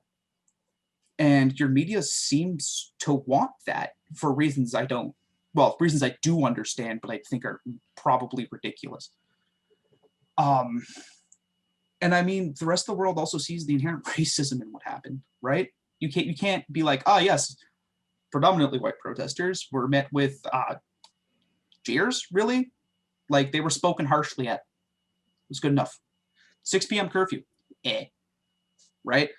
And your media seems to want that for reasons reasons I do understand, but I think are probably ridiculous. And I mean, the rest of the world also sees the inherent racism in what happened, right? You can't be like, oh yes, predominantly white protesters were met with jeers, really? Like, they were spoken harshly at. It was good enough. 6 p.m. curfew, right?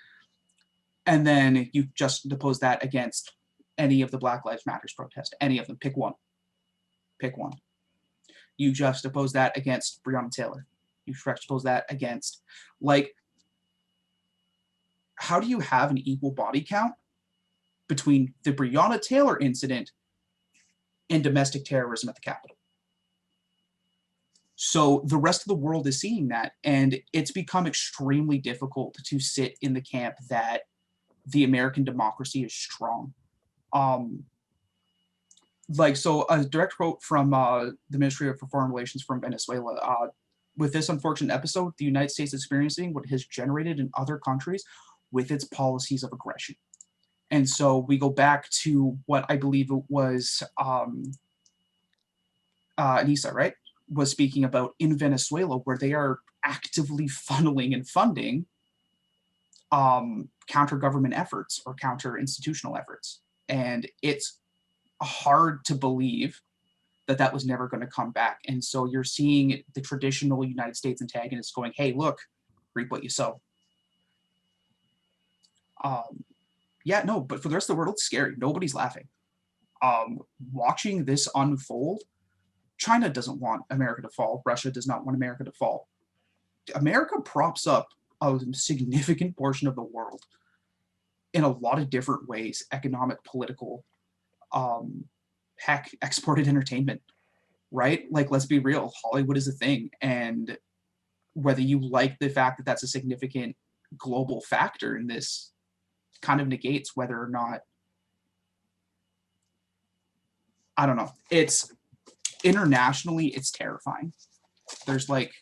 And then you just depose that against any of the Black Lives Matters protests, any of them, pick one. You just oppose that against Breonna Taylor. You juxtapose that against, like, how do you have an equal body count between the Breonna Taylor incident and domestic terrorism at the Capitol? So the rest of the world is seeing that, and it's become extremely difficult to sit in the camp that the American democracy is strong. So a direct quote from the Ministry of Foreign Relations from Venezuela, with this unfortunate episode, the United States is experiencing what has generated in other countries with its policies of aggression. And so we go back to what I believe it was Anisa, right, was speaking about in Venezuela, where they are actively funneling and funding counter-government efforts or counter-institutional efforts. And it's hard to believe that that was never going to come back. And so you're seeing the traditional United States antagonists going, hey, look, reap what you sow. But for the rest of the world, it's scary. Nobody's laughing. Watching this unfold, China doesn't want America to fall. Russia does not want America to fall. America props up a significant portion of the world in a lot of different ways: economic, political, exported entertainment, right? Like, let's be real, Hollywood is a thing. And whether you like the fact that that's a significant global factor in this, kind of negates whether or not, I don't know. It's internationally, it's terrifying. There's like,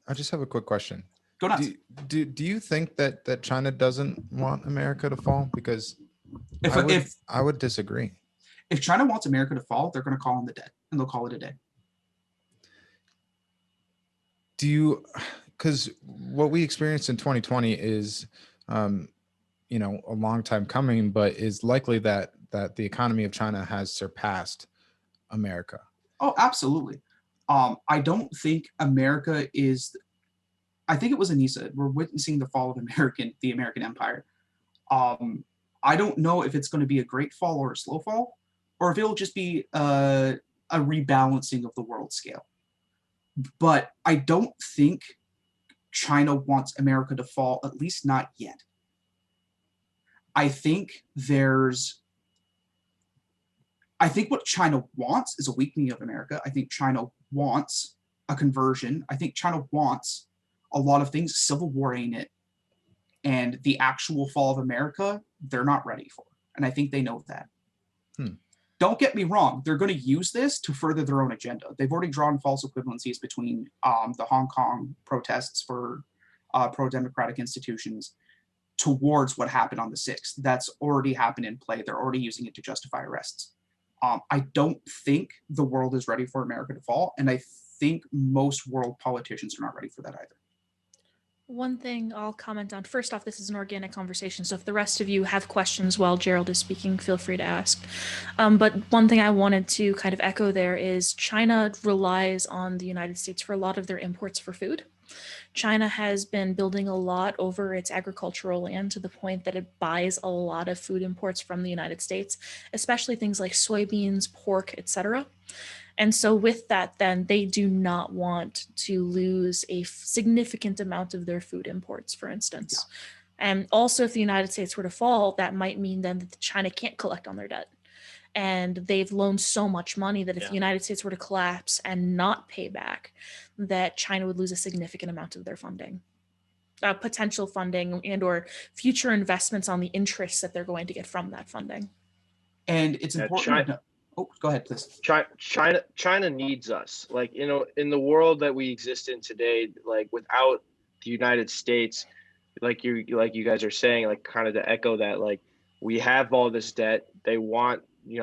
I just have a quick question. Go nuts. Do you think that China doesn't want America to fall? Because I would disagree. If China wants America to fall, they're going to call on the dead, and they'll call it a day. Because what we experienced in 2020 is, a long time coming, but is likely that the economy of China has surpassed America. Oh, absolutely. I don't think America is. I think it was Anisa. We're witnessing the fall of the American Empire. I don't know if it's going to be a great fall or a slow fall, or if it'll just be a rebalancing of the world scale. But I don't think China wants America to fall, at least not yet. I think what China wants is a weakening of America. I think China wants a conversion. I think China wants a lot of things. Civil war ain't it. And the actual fall of America, they're not ready for. And I think they know that. Don't get me wrong. They're going to use this to further their own agenda. They've already drawn false equivalencies between the Hong Kong protests for pro-democratic institutions towards what happened on the 6th. That's already happened in play. They're already using it to justify arrests. I don't think the world is ready for America to fall. And I think most world politicians are not ready for that either. One thing I'll comment on, first off, this is an organic conversation, so if the rest of you have questions while Gerald is speaking, feel free to ask. But one thing I wanted to kind of echo there is China relies on the United States for a lot of their imports for food. China has been building a lot over its agricultural land to the point that it buys a lot of food imports from the United States, especially things like soybeans, pork, etc. And so with that, then they do not want to lose a significant amount of their food imports, for instance. Yeah. And also if the United States were to fall, that might mean then that China can't collect on their debt. And they've loaned so much money that if the United States were to collapse and not pay back, that China would lose a significant amount of their funding, potential funding and or future investments on the interests that they're going to get from that funding. And it's important. Oh, go ahead, please. China needs us. Like, you know, in the world that we exist in today, like without the United States, like you guys are saying, like kind of to echo that, like we have all this debt. They want, you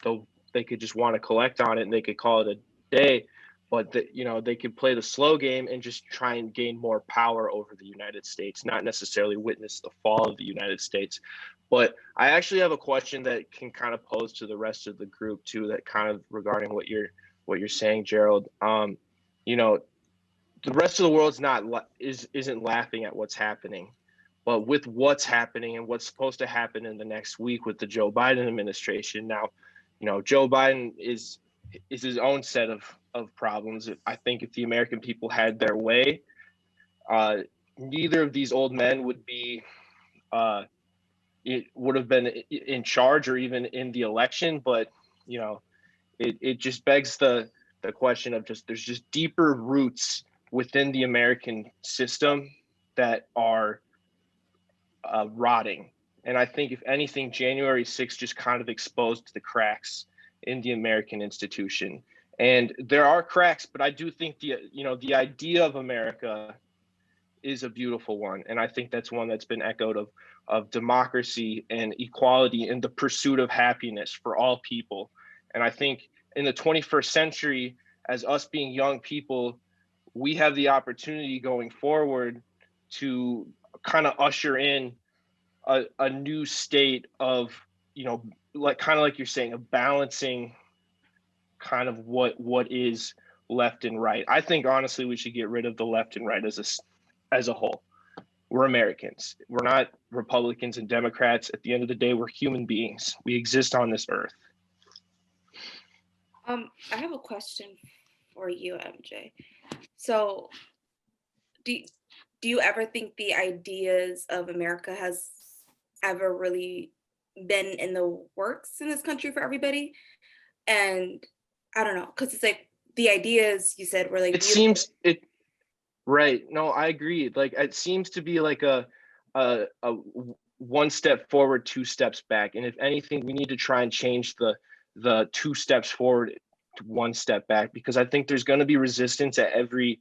know, they could just want to collect on it and they could call it a day, but you know, they could play the slow game and just try and gain more power over the United States, not necessarily witness the fall of the United States. But I actually have a question that can kind of pose to the rest of the group too, that kind of regarding what you're saying, Gerald. You know, the rest of the world's isn't laughing at what's happening, but with what's happening and what's supposed to happen in the next week with the Joe Biden administration. Now, you know, Joe Biden is his own set of problems. I think if the American people had their way, neither of these old men would be it would have been in charge or even in the election. But, you know, it just begs the question of there's just deeper roots within the American system that are rotting. And I think if anything, January 6th just kind of exposed the cracks in the American institution. And there are cracks, but I do think the idea of America is a beautiful one. And I think that's one that's been echoed of democracy and equality and the pursuit of happiness for all people. And I think in the 21st century, as us being young people, we have the opportunity going forward to kind of usher in a new state of, you know, like kind of like you're saying, of balancing kind of what is left and right. I think honestly we should get rid of the left and right as a whole. We're Americans. We're not Republicans and Democrats. At the end of the day, we're human beings. We exist on this earth. I have a question for you, MJ. So do you ever think the ideas of America has ever really been in the works in this country for everybody? And I don't know, because it's like the ideas you said were like right. No, I agree. Like it seems to be like a one step forward, two steps back. And if anything, we need to try and change the 2 steps forward to 1 step back, because I think there's going to be resistance at every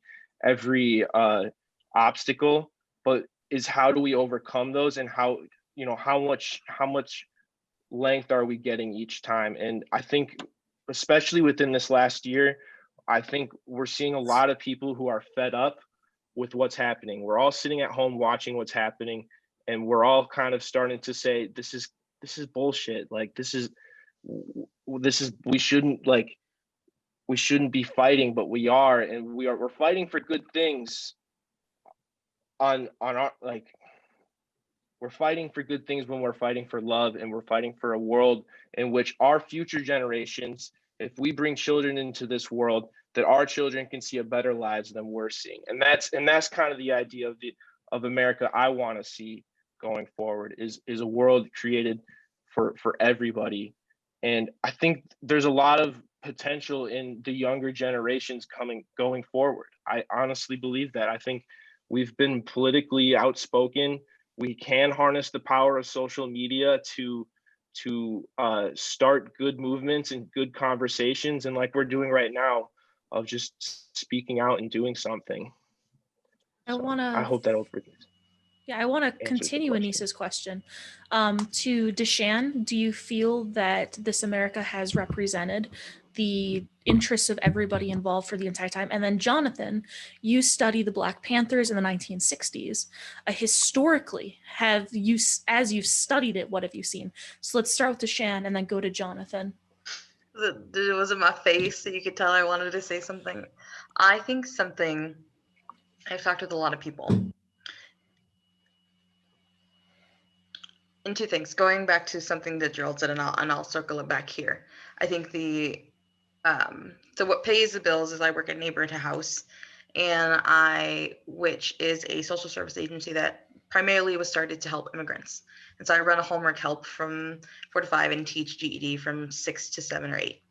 obstacle, but is how do we overcome those, and how much length are we getting each time? And I think especially within this last year, I think we're seeing a lot of people who are fed up with what's happening. We're all sitting at home watching what's happening, and we're all kind of starting to say, this is bullshit. Like we we shouldn't be fighting, but we are, and we're fighting for good things on our, like, we're fighting for good things when we're fighting for love, and we're fighting for a world in which our future generations, if we bring children into this world, that our children can see a better lives than we're seeing. And that's kind of the idea of America I want to see going forward, is a world created for everybody. And I think there's a lot of potential in the younger generations going forward. I honestly believe that. I think we've been politically outspoken. We can harness the power of social media to start good movements and good conversations, and like we're doing right now, of just speaking out and doing something. I hope that I want to answers the continue question. Anisa's question. To Deshann, do you feel that this America has represented the interests of everybody involved for the entire time? And then Jonathan, you study the Black Panthers in the 1960s. Historically, as you've studied it, what have you seen? So let's start with Deshann and then go to Jonathan. It was in my face, so you could tell I wanted to say something. I think something, I've talked with a lot of people. And two things, going back to something that Gerald said, and I'll circle it back here. I think so what pays the bills is I work at Neighbor to House, which is a social service agency that primarily was started to help immigrants. And so I run a homework help from 4 to 5 and teach GED from 6 to 7 or 8.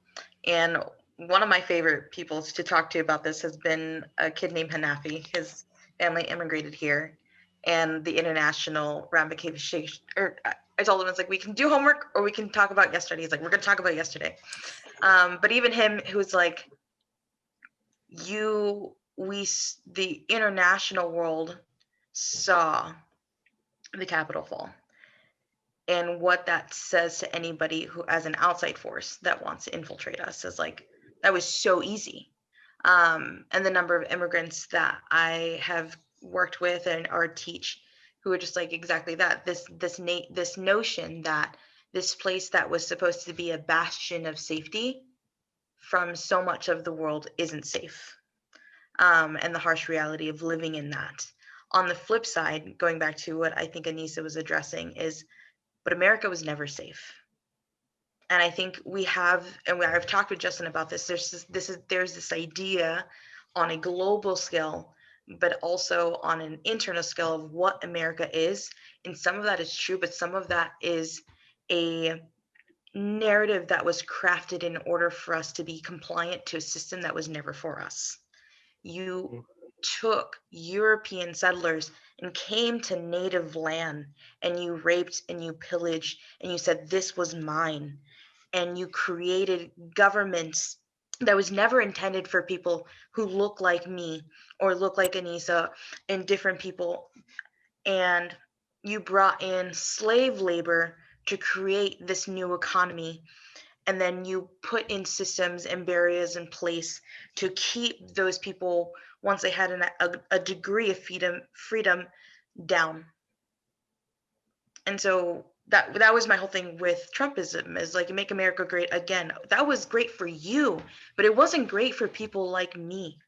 And one of my favorite people to talk to about this has been a kid named Hanafi. His family immigrated here, and the international ramifications, I told him, it's like, we can do homework or we can talk about yesterday. He's like, we're going to talk about yesterday. But even him, who's like, the international world saw the Capitol fall, and what that says to anybody who, as an outside force that wants to infiltrate us, is like, that was so easy. And the number of immigrants that I have worked with or teach who are just like exactly that, this notion that this place that was supposed to be a bastion of safety from so much of the world isn't safe, and the harsh reality of living in that. On the flip side, going back to what I think Anisa was addressing, is, but America was never safe. And I think I've talked with Justin about this. There's this idea on a global scale, but also on an internal scale, of what America is. And some of that is true, but some of that is a narrative that was crafted in order for us to be compliant to a system that was never for us. You took European settlers and came to native land, and you raped and you pillaged, and you said, this was mine. And you created governments that was never intended for people who look like me or look like Anisa, and different people. And you brought in slave labor to create this new economy. And then you put in systems and barriers in place to keep those people, once they had a degree of freedom, down. And so that was my whole thing with Trumpism, is like, make America great again. That was great for you, but it wasn't great for people like me.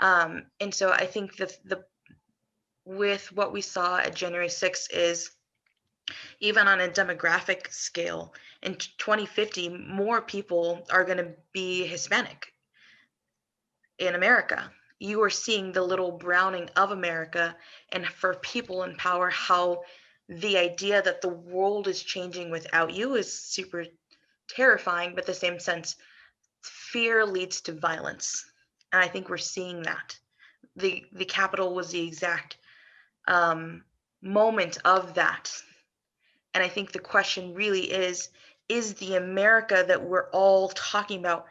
And so I think that with what we saw at January 6th is, even on a demographic scale, in 2050, more people are going to be Hispanic in America. You are seeing the little browning of America, and for people in power, how the idea that the world is changing without you is super terrifying, but at the same sense, fear leads to violence. And I think we're seeing that. The Capitol was the exact moment of that. And I think the question really is the America that we're all talking about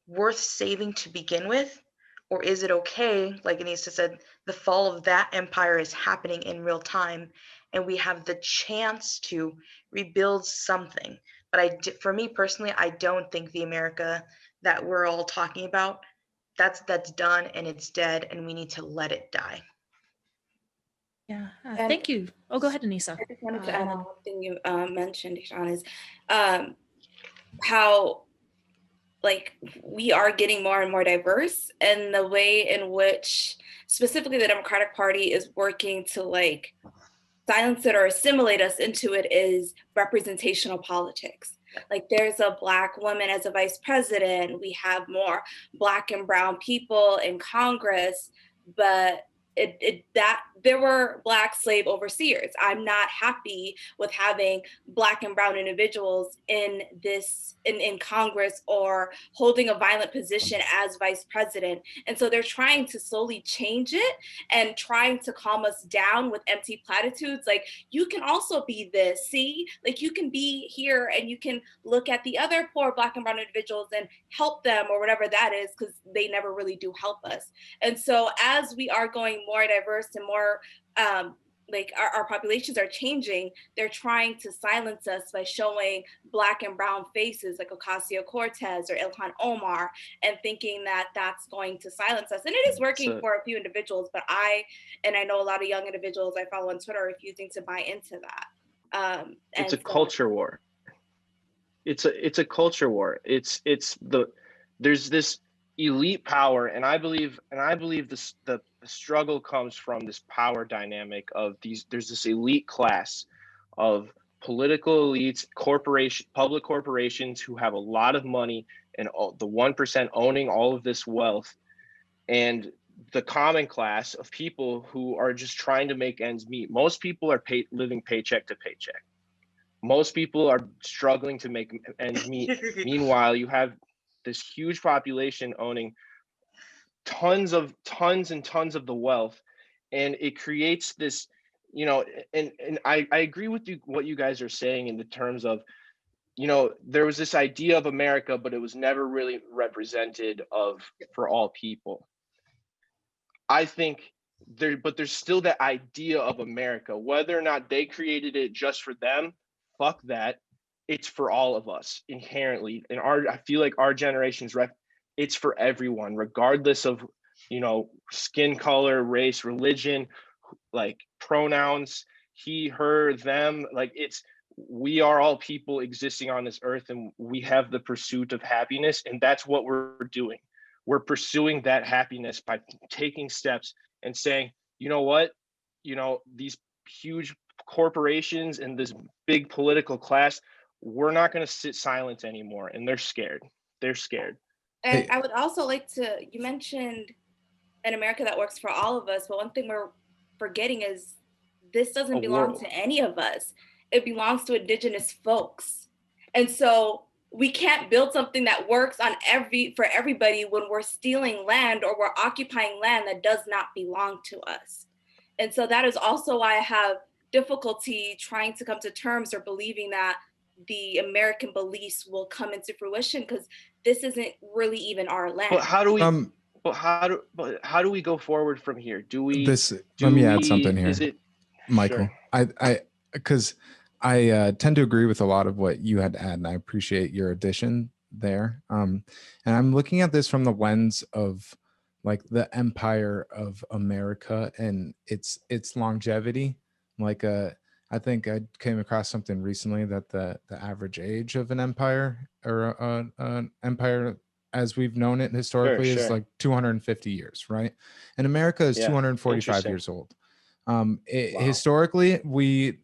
worth saving to begin with? Or is it okay, like Anisa said, the fall of that empire is happening in real time, and we have the chance to rebuild something. But for me personally, I don't think the America that we're all talking about, that's done and it's dead, and we need to let it die. Yeah, thank you. Oh, go ahead, Anisa. I just wanted to add on one thing you mentioned, Deshann, is how like we are getting more and more diverse, and the way in which specifically the Democratic Party is working to like silence it or assimilate us into it is representational politics. Like there's a Black woman as a vice president, we have more Black and brown people in Congress, but that there were Black slave overseers. I'm not happy with having Black and brown individuals in Congress or holding a violent position as vice president. And so they're trying to slowly change it and trying to calm us down with empty platitudes. Like, you can also be this, see, like you can be here and you can look at the other poor Black and brown individuals and help them or whatever that is, because they never really do help us. And so as we are going more diverse and more like our populations are changing, they're trying to silence us by showing Black and brown faces like Ocasio-Cortez or Ilhan Omar, and thinking that that's going to silence us. And it is working for a few individuals, but I know a lot of young individuals I follow on Twitter are refusing to buy into that. It's a culture war. It's a culture war. There's this elite power, and I believe the struggle comes from this power dynamic of there's this elite class of political elites, public corporations who have a lot of money, and the 1% owning all of this wealth, and the common class of people who are just trying to make ends meet. Most people are living paycheck to paycheck. Most people are struggling to make ends meet. Meanwhile, you have this huge population owning tons and tons of the wealth, and it creates this, and I agree with you what you guys are saying in the terms of, there was this idea of America, but it was never really represented for all people. I think there's still that idea of America, whether or not they created it just for them, fuck that. It's for all of us inherently. And I feel like our generation's it's for everyone, regardless of, skin color, race, religion, like pronouns, he, her, them, like we are all people existing on this earth, and we have the pursuit of happiness. And that's what we're doing. We're pursuing that happiness by taking steps and saying, you know what, these huge corporations and this big political class, we're not going to sit silent anymore. And they're scared. And I would also like to, you mentioned an America that works for all of us, but one thing we're forgetting is this doesn't belong to any of us. It belongs to Indigenous folks. And so we can't build something that works for everybody when we're stealing land or we're occupying land that does not belong to us. And so that is also why I have difficulty trying to come to terms or believing that the American beliefs will come into fruition, because this isn't really even our land. But how do we how do we go forward from here? Let me add something here. Michael? Sure. Because I tend to agree with a lot of what you had to add, and I appreciate your addition there. And I'm looking at this from the lens of like the empire of America and its longevity. Like I think I came across something recently that the average age of an empire or an empire as we've known it historically is like 250 years, right? And America is 245 years old. Wow. Historically, we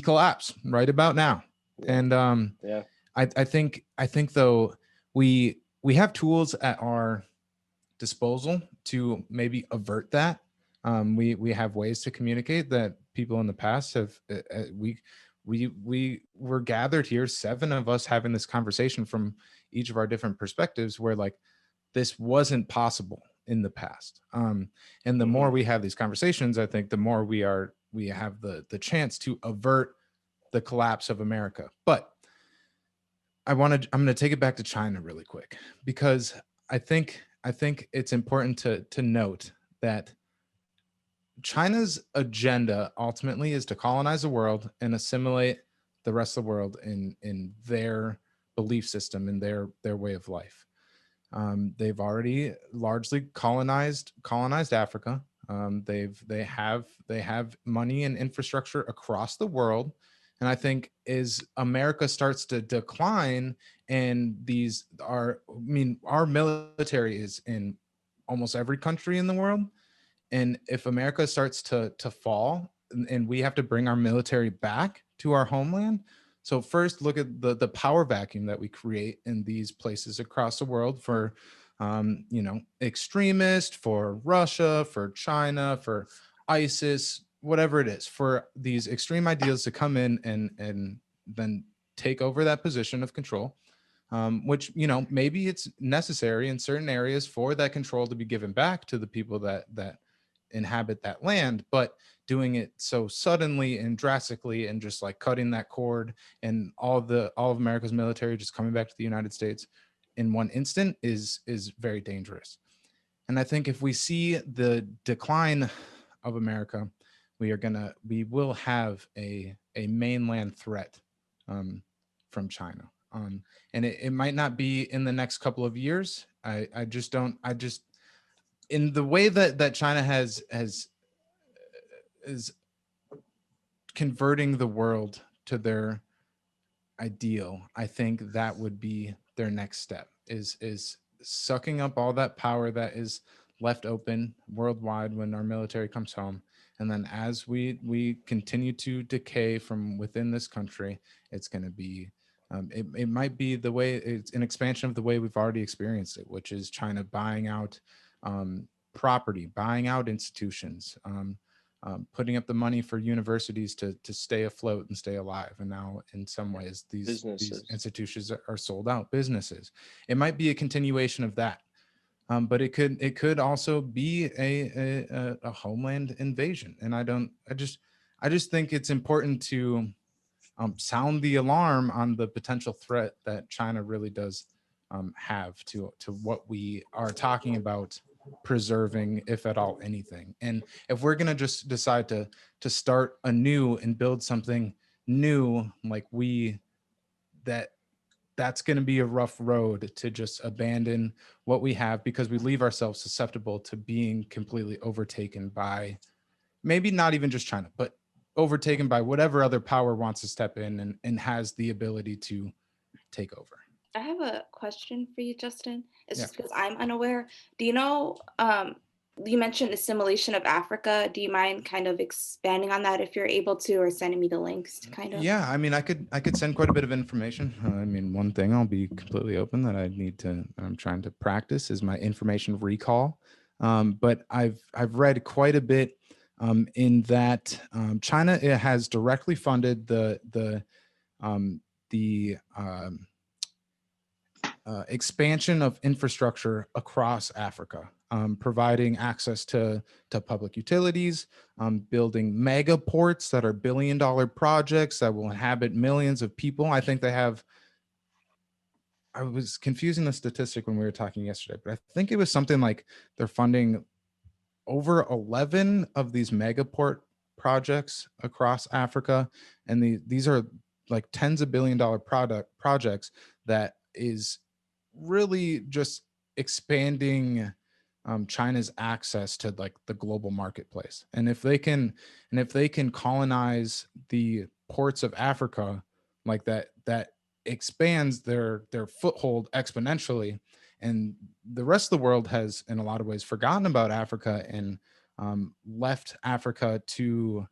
collapse right about now. And I think though we have tools at our disposal to maybe avert that. We have ways to communicate that people in the past have. We were gathered here, 7 of us having this conversation from each of our different perspectives, where like this wasn't possible in the past. And the more we have these conversations, I think the more we have the chance to avert the collapse of America. But I'm going to take it back to China really quick, because I think it's important to note that China's agenda ultimately is to colonize the world and assimilate the rest of the world in their belief system, in their way of life. They've already largely colonized Africa. They have money and infrastructure across the world, And I think as America starts to decline, and our military is in almost every country in the world. And if America starts to fall, and we have to bring our military back to our homeland. So first, look at the power vacuum that we create in these places across the world for, extremists, for Russia, for China, for ISIS, whatever it is, for these extreme ideas to come in and then take over that position of control. Which, maybe it's necessary in certain areas for that control to be given back to the people that inhabit that land, but doing it so suddenly and drastically and just like cutting that cord and all of America's military just coming back to the United States in one instant is very dangerous. And I think if we see the decline of America, we will have a mainland threat from China. And it might not be in the next couple of years. I just in the way that China is converting the world to their ideal. I think that would be their next step is sucking up all that power that is left open worldwide when our military comes home. And then as we continue to decay from within this country, it's going to be it might be the way it's an expansion of the way we've already experienced it, which is China buying out property, buying out institutions, putting up the money for universities to stay afloat and stay alive. And now in some ways, these institutions are sold out, businesses. It might be a continuation of that. But it could also be a homeland invasion. And I just think it's important to sound the alarm on the potential threat that China really does have to what we are talking about preserving, if at all anything. And if we're going to just decide to start anew and build something new, like that's going to be a rough road to just abandon what we have, because we leave ourselves susceptible to being completely overtaken by maybe not even just China, but overtaken by whatever other power wants to step in and has the ability to take over. I have a question for you, Justin. It's Yeah. just because I'm unaware. Do you know, you mentioned assimilation of Africa. Do you mind kind of expanding on that if you're able to, or sending me the links to kind of? Yeah, I mean, I could send quite a bit of information. I mean, one thing I'll be completely open that I'm trying to practice is my information recall. But I've read quite a bit in that China has directly funded the expansion of infrastructure across Africa, providing access to public utilities, building mega ports that are billion-dollar projects that will inhabit millions of people. I think they have, I was confusing the statistic when we were talking yesterday, but I think it was something like they're funding over 11 of these mega port projects across Africa. And these are like tens of billion-dollar projects that is really just expanding China's access to like the global marketplace. And if they can colonize the ports of Africa like that expands their foothold exponentially. And the rest of the world has in a lot of ways forgotten about Africa and left Africa to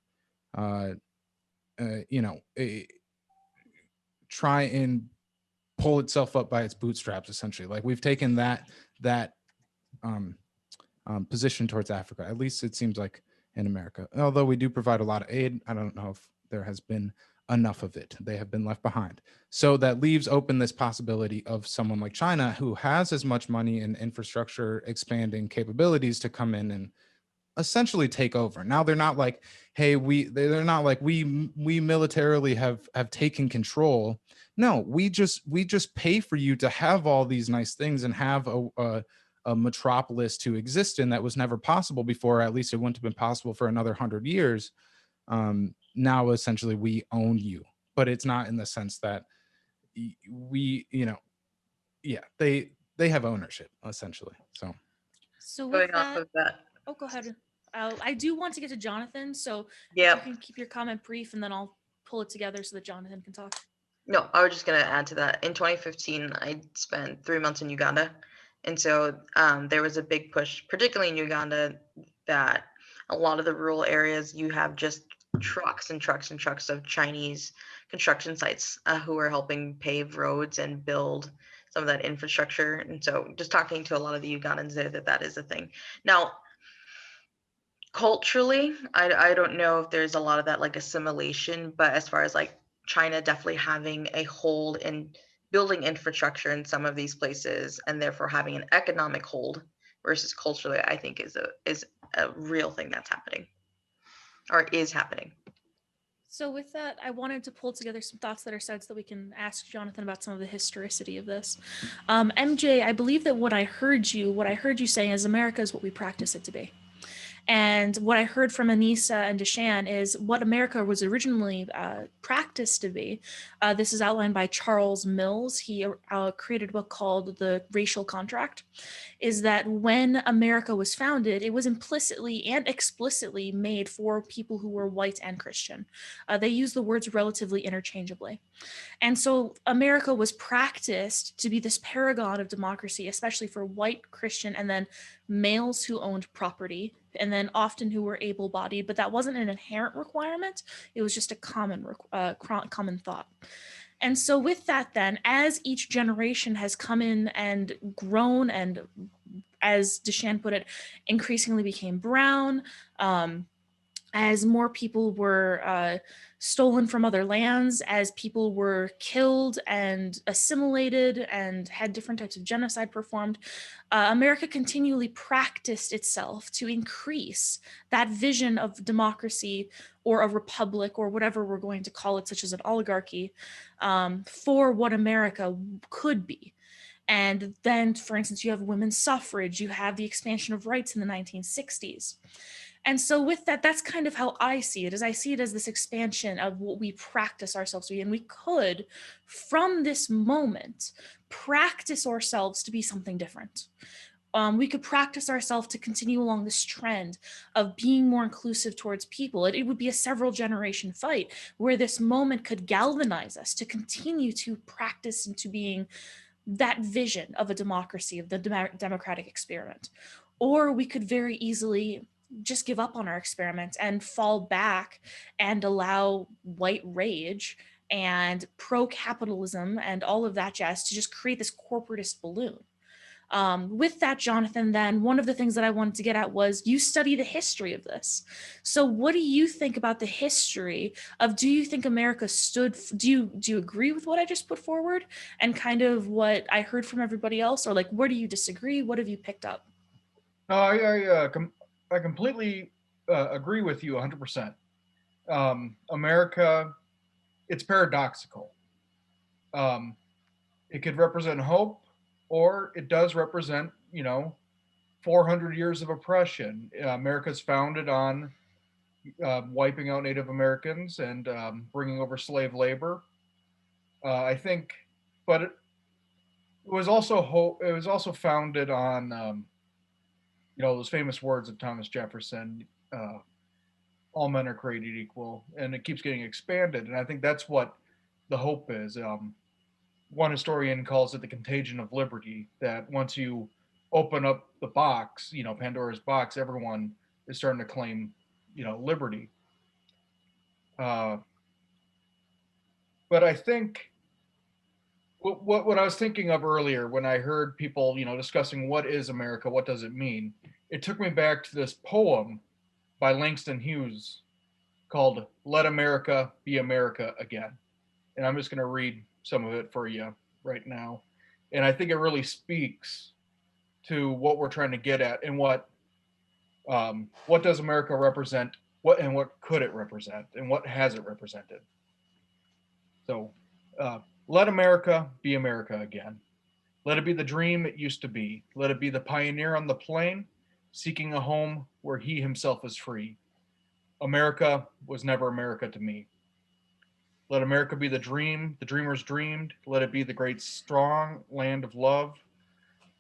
try and pull itself up by its bootstraps, essentially. Like we've taken that position towards Africa. At least it seems like in America. Although we do provide a lot of aid, I don't know if there has been enough of it. They have been left behind. So that leaves open this possibility of someone like China who has as much money and infrastructure expanding capabilities to come in and essentially take over. Now they're not like, hey, they're not like we militarily have taken control. No, we just pay for you to have all these nice things and have a metropolis to exist in that was never possible before. At least it wouldn't have been possible for another 100 years. Now essentially we own you, but it's not in the sense that we, they have ownership essentially. So Going with off that, of that. oh, go ahead. I do want to get to Jonathan, so Yeah. if you can keep your comment brief, and then I'll pull it together so that Jonathan can talk. No, I was just going to add to that. In 2015, I spent 3 months in Uganda. And so there was a big push, particularly in Uganda, that a lot of the rural areas, you have just trucks and trucks and trucks of Chinese construction sites who are helping pave roads and build some of that infrastructure. And so just talking to a lot of the Ugandans there, that is a thing. Now, culturally, I don't know if there's a lot of that like assimilation, but as far as like China definitely having a hold in building infrastructure in some of these places and therefore having an economic hold versus culturally, I think is a real thing that's happening or is happening. So with that, I wanted to pull together some thoughts that are said so that we can ask Jonathan about some of the historicity of this. MJ, I believe that what I heard you saying is America is what we practice it to be. And what I heard from Anisa and Deshann is what America was originally practiced to be. This is outlined by Charles Mills. He created a book called The Racial Contract, is that when America was founded, it was implicitly and explicitly made for people who were white and Christian. They use the words relatively interchangeably. And so America was practiced to be this paragon of democracy, especially for white, Christian, and then males who owned property, and then often who were able-bodied, but that wasn't an inherent requirement. It was just a common thought. And so with that then, as each generation has come in and grown and, as Deshann put it, increasingly became brown, as more people were stolen from other lands, as people were killed and assimilated and had different types of genocide performed, America continually practiced itself to increase that vision of democracy or a republic or whatever we're going to call it, such as an oligarchy, for what America could be. And then, for instance, you have women's suffrage, you have the expansion of rights in the 1960s. And so with that, that's kind of how I see it, is I see it as this expansion of what we practice ourselves to be. And we could, from this moment, practice ourselves to be something different. We could practice ourselves to continue along this trend of being more inclusive towards people. It would be a several generation fight where this moment could galvanize us to continue to practice into being that vision of a democracy, of the democratic experiment. Or we could very easily just give up on our experiment and fall back and allow white rage and pro-capitalism and all of that jazz to just create this corporatist balloon. With that, Jonathan, then one of the things that I wanted to get at was you study the history of this. So what do you think about the history of, do you think America stood, do you agree with what I just put forward and kind of what I heard from everybody else, or like, where do you disagree? What have you picked up? No, I completely agree with you 100%. America, it's paradoxical. It could represent hope, or it does represent, 400 years of oppression. America's founded on wiping out Native Americans and bringing over slave labor. I think, but it was also founded on those famous words of Thomas Jefferson, all men are created equal, and it keeps getting expanded. And I think that's what the hope is. One historian calls it the contagion of liberty, that once you open up the box, Pandora's box, everyone is starting to claim, liberty. But I think what I was thinking of earlier when I heard people, discussing what is America, what does it mean, it took me back to this poem by Langston Hughes called "Let America Be America Again." And I'm just going to read some of it for you right now. And I think it really speaks to what we're trying to get at, and what does America represent, what could it represent, and what has it represented. So, let America be America again. Let it be the dream it used to be. Let it be the pioneer on the plain, seeking a home where he himself is free. America was never America to me. Let America be the dream the dreamers dreamed. Let it be the great strong land of love,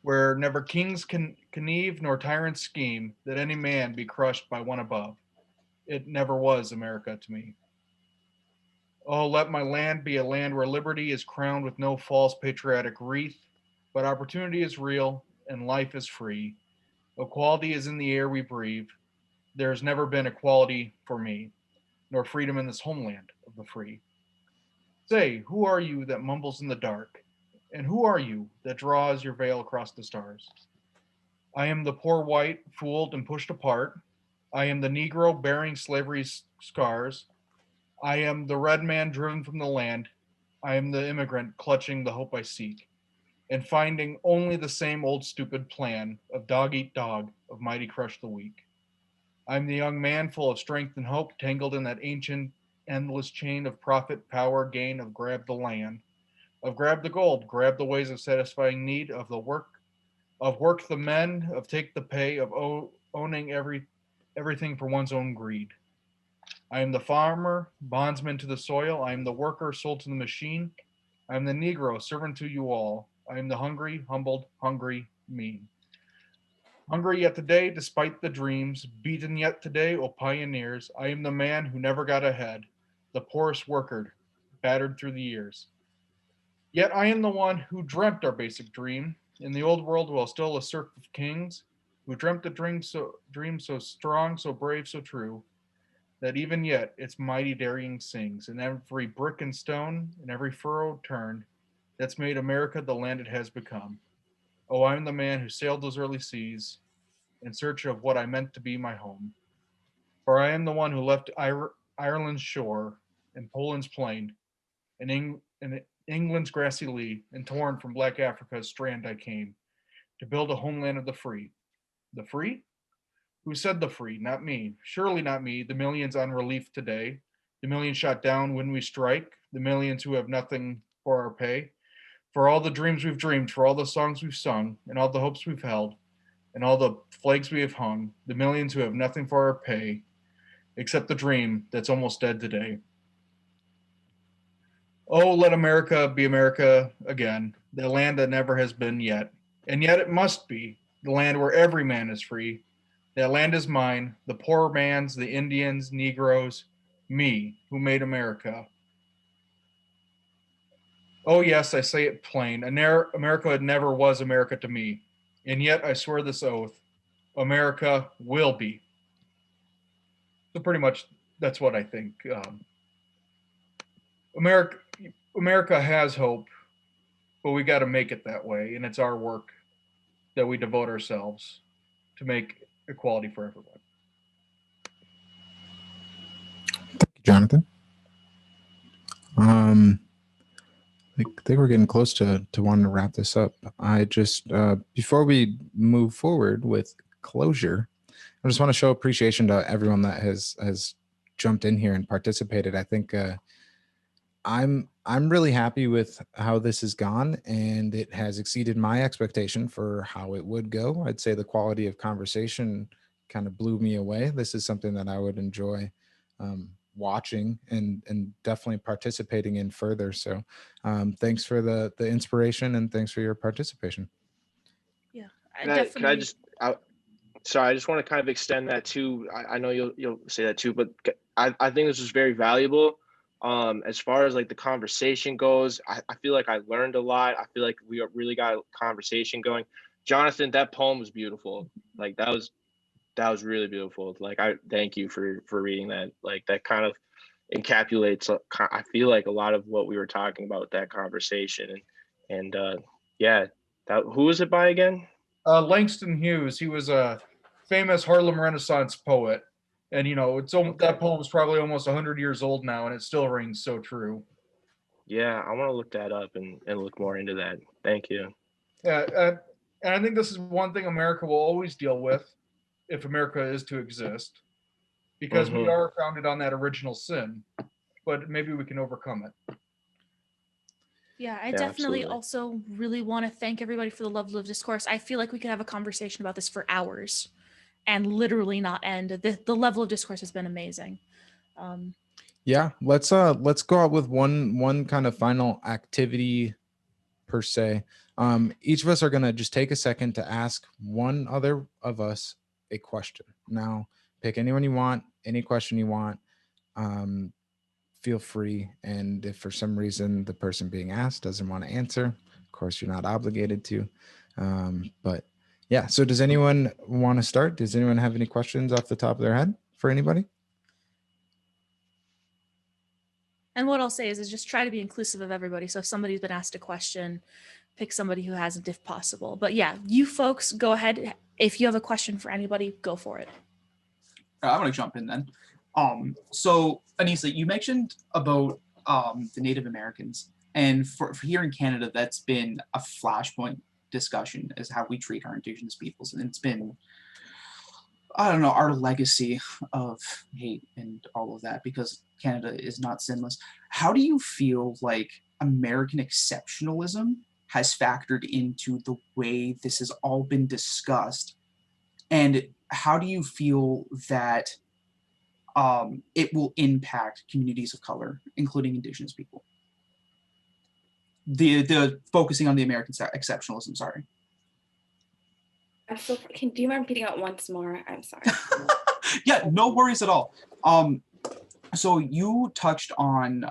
where never kings can conneve nor tyrants scheme, that any man be crushed by one above. It never was America to me. Oh, let my land be a land where liberty is crowned with no false patriotic wreath, but opportunity is real and life is free. Equality is in the air we breathe. There has never been equality for me, nor freedom in this homeland of the free. Say, who are you that mumbles in the dark? And who are you that draws your veil across the stars? I am the poor white, fooled and pushed apart. I am the Negro bearing slavery's scars. I am the red man driven from the land. I am the immigrant clutching the hope I seek, and finding only the same old stupid plan of dog eat dog, of mighty crush the weak. I am the young man full of strength and hope, tangled in that ancient, endless chain of profit, power, gain, of grab the land, of grab the gold, grab the ways of satisfying need, of work the men, of take the pay, of owning everything for one's own greed. I am the farmer, bondsman to the soil. I am the worker, sold to the machine. I am the Negro, servant to you all. I am the hungry, humbled, hungry, mean. Hungry yet today, despite the dreams, beaten yet today, O pioneers. I am the man who never got ahead, the poorest worker, battered through the years. Yet I am the one who dreamt our basic dream in the old world while still a serf of kings, who dreamt a dream so strong, so brave, so true, that even yet its mighty daring sings, in every brick and stone, in every furrow turned, that's made America the land it has become. Oh, I'm the man who sailed those early seas in search of what I meant to be my home. For I am the one who left Ireland's shore and Poland's plain, and England's grassy lea, and torn from black Africa's strand I came, to build a homeland of the free. The free? Who said the free? Not me. Surely not me. The millions on relief today, the millions shot down when we strike, the millions who have nothing for our pay, for all the dreams we've dreamed, for all the songs we've sung, and all the hopes we've held, and all the flags we have hung, the millions who have nothing for our pay, except the dream that's almost dead today. Oh, let America be America again, the land that never has been yet. And yet it must be, the land where every man is free. That land is mine, the poor man's, the Indians, Negroes, me, who made America. Oh, yes, I say it plain. America never was America to me. And yet I swear this oath, America will be. So pretty much that's what I think. America has hope, but we got to make it that way. And it's our work that we devote ourselves to make equality for everyone. Jonathan. I think we're getting close to wanting to wrap this up. I just, before we move forward with closure, I just want to show appreciation to everyone that has jumped in here and participated. I think I'm really happy with how this has gone, and it has exceeded my expectation for how it would go. I'd say the quality of conversation kind of blew me away. This is something that I would enjoy watching and definitely participating in further. So thanks for the inspiration, and thanks for your participation. Yeah, Sorry, I just want to kind of extend that too. I know you'll say that too, but I think this was very valuable. As far as like the conversation goes, I feel like I learned a lot. I feel like we really got a conversation going. Jonathan, that poem was beautiful. Like that was really beautiful. Like I thank you for reading that. Like that kind of encapsulates, I feel like, a lot of what we were talking about with that conversation. And yeah, who was it by again? Langston Hughes. He was a famous Harlem Renaissance poet. And, that poem's probably almost 100 years old now, and it still rings so true. Yeah, I want to look that up and look more into that. Thank you. Yeah, and I think this is one thing America will always deal with if America is to exist, because we are founded on that original sin, but maybe we can overcome it. Yeah, I definitely also really want to thank everybody for the level of discourse. I feel like we could have a conversation about this for hours and literally not end. The level of discourse has been amazing. Yeah, let's go out with one kind of final activity per se. Each of us are gonna just take a second to ask one other of us a question. Now, pick anyone you want, any question you want. feel free. And if for some reason the person being asked doesn't want to answer, of course, you're not obligated to. But yeah, so does anyone want to start? Does anyone have any questions off the top of their head for anybody? And what I'll say is just try to be inclusive of everybody. So if somebody's been asked a question, pick somebody who hasn't if possible. But yeah, you folks go ahead. If you have a question for anybody, go for it. I'm going to jump in then. So Anisa, you mentioned about the Native Americans, and for here in Canada, that's been a flashpoint discussion as how we treat our Indigenous peoples, and it's been, I don't know, our legacy of hate and all of that, because Canada is not sinless. How do you feel like American exceptionalism has factored into the way this has all been discussed? And how do you feel that it will impact communities of color, including Indigenous people? The focusing on the American exceptionalism, sorry. I'm so, do you mind repeating it once more? I'm sorry. Yeah, no worries at all. So you touched on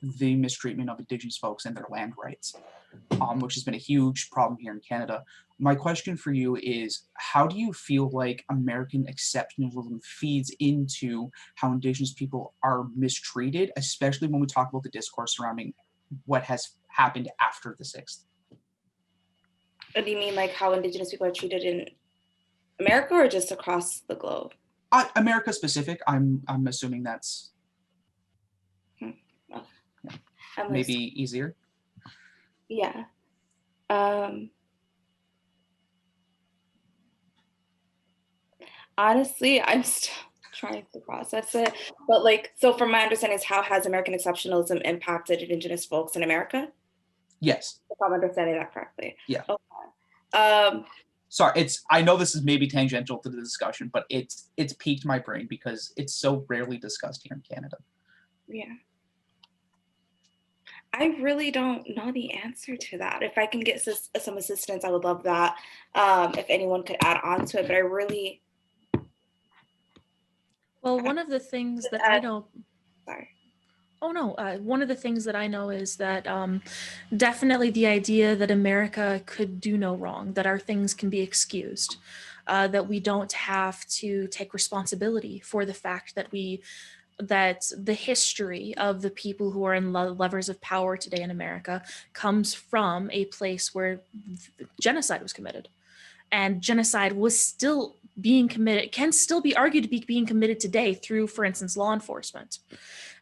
the mistreatment of Indigenous folks and their land rights, which has been a huge problem here in Canada. My question for you is, how do you feel like American exceptionalism feeds into how Indigenous people are mistreated, especially when we talk about the discourse surrounding what has happened after the 6th? Do you mean like how Indigenous people are treated in America or just across the globe? America specific. I'm assuming that's maybe easier. Yeah. Honestly, I'm still trying to process it. But like, so from my understanding is, how has American exceptionalism impacted Indigenous folks in America? Yes. If I'm understanding that correctly. Yeah. Okay. Sorry, I know this is maybe tangential to the discussion, but it's piqued my brain because it's so rarely discussed here in Canada. Yeah. I really don't know the answer to that. If I can get some assistance, I would love that. If anyone could add on to it, but I really. Well, one of the things that I know. Sorry. Oh no, one of the things that I know is that definitely the idea that America could do no wrong, that our things can be excused, that we don't have to take responsibility for the fact that that the history of the people who are in levers of power today in America comes from a place where genocide was committed. And genocide was still being committed, can still be argued to be being committed today through, for instance, law enforcement.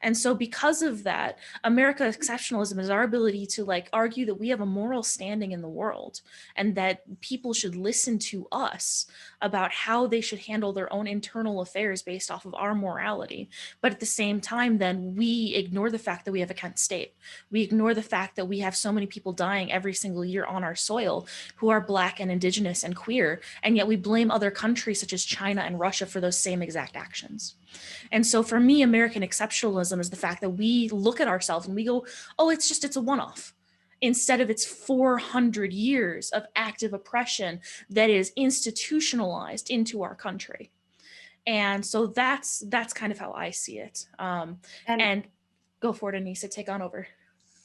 And so because of that, America's exceptionalism is our ability to like argue that we have a moral standing in the world and that people should listen to us about how they should handle their own internal affairs based off of our morality. But at the same time, then we ignore the fact that we have a Kent state. We ignore the fact that we have so many people dying every single year on our soil who are Black and Indigenous and queer. And yet we blame other countries such as China and Russia for those same exact actions. And so for me, American exceptionalism is the fact that we look at ourselves and we go, oh, it's a one-off, instead of it's 400 years of active oppression that is institutionalized into our country. And so that's kind of how I see it. And go for it, Anisa, take on over.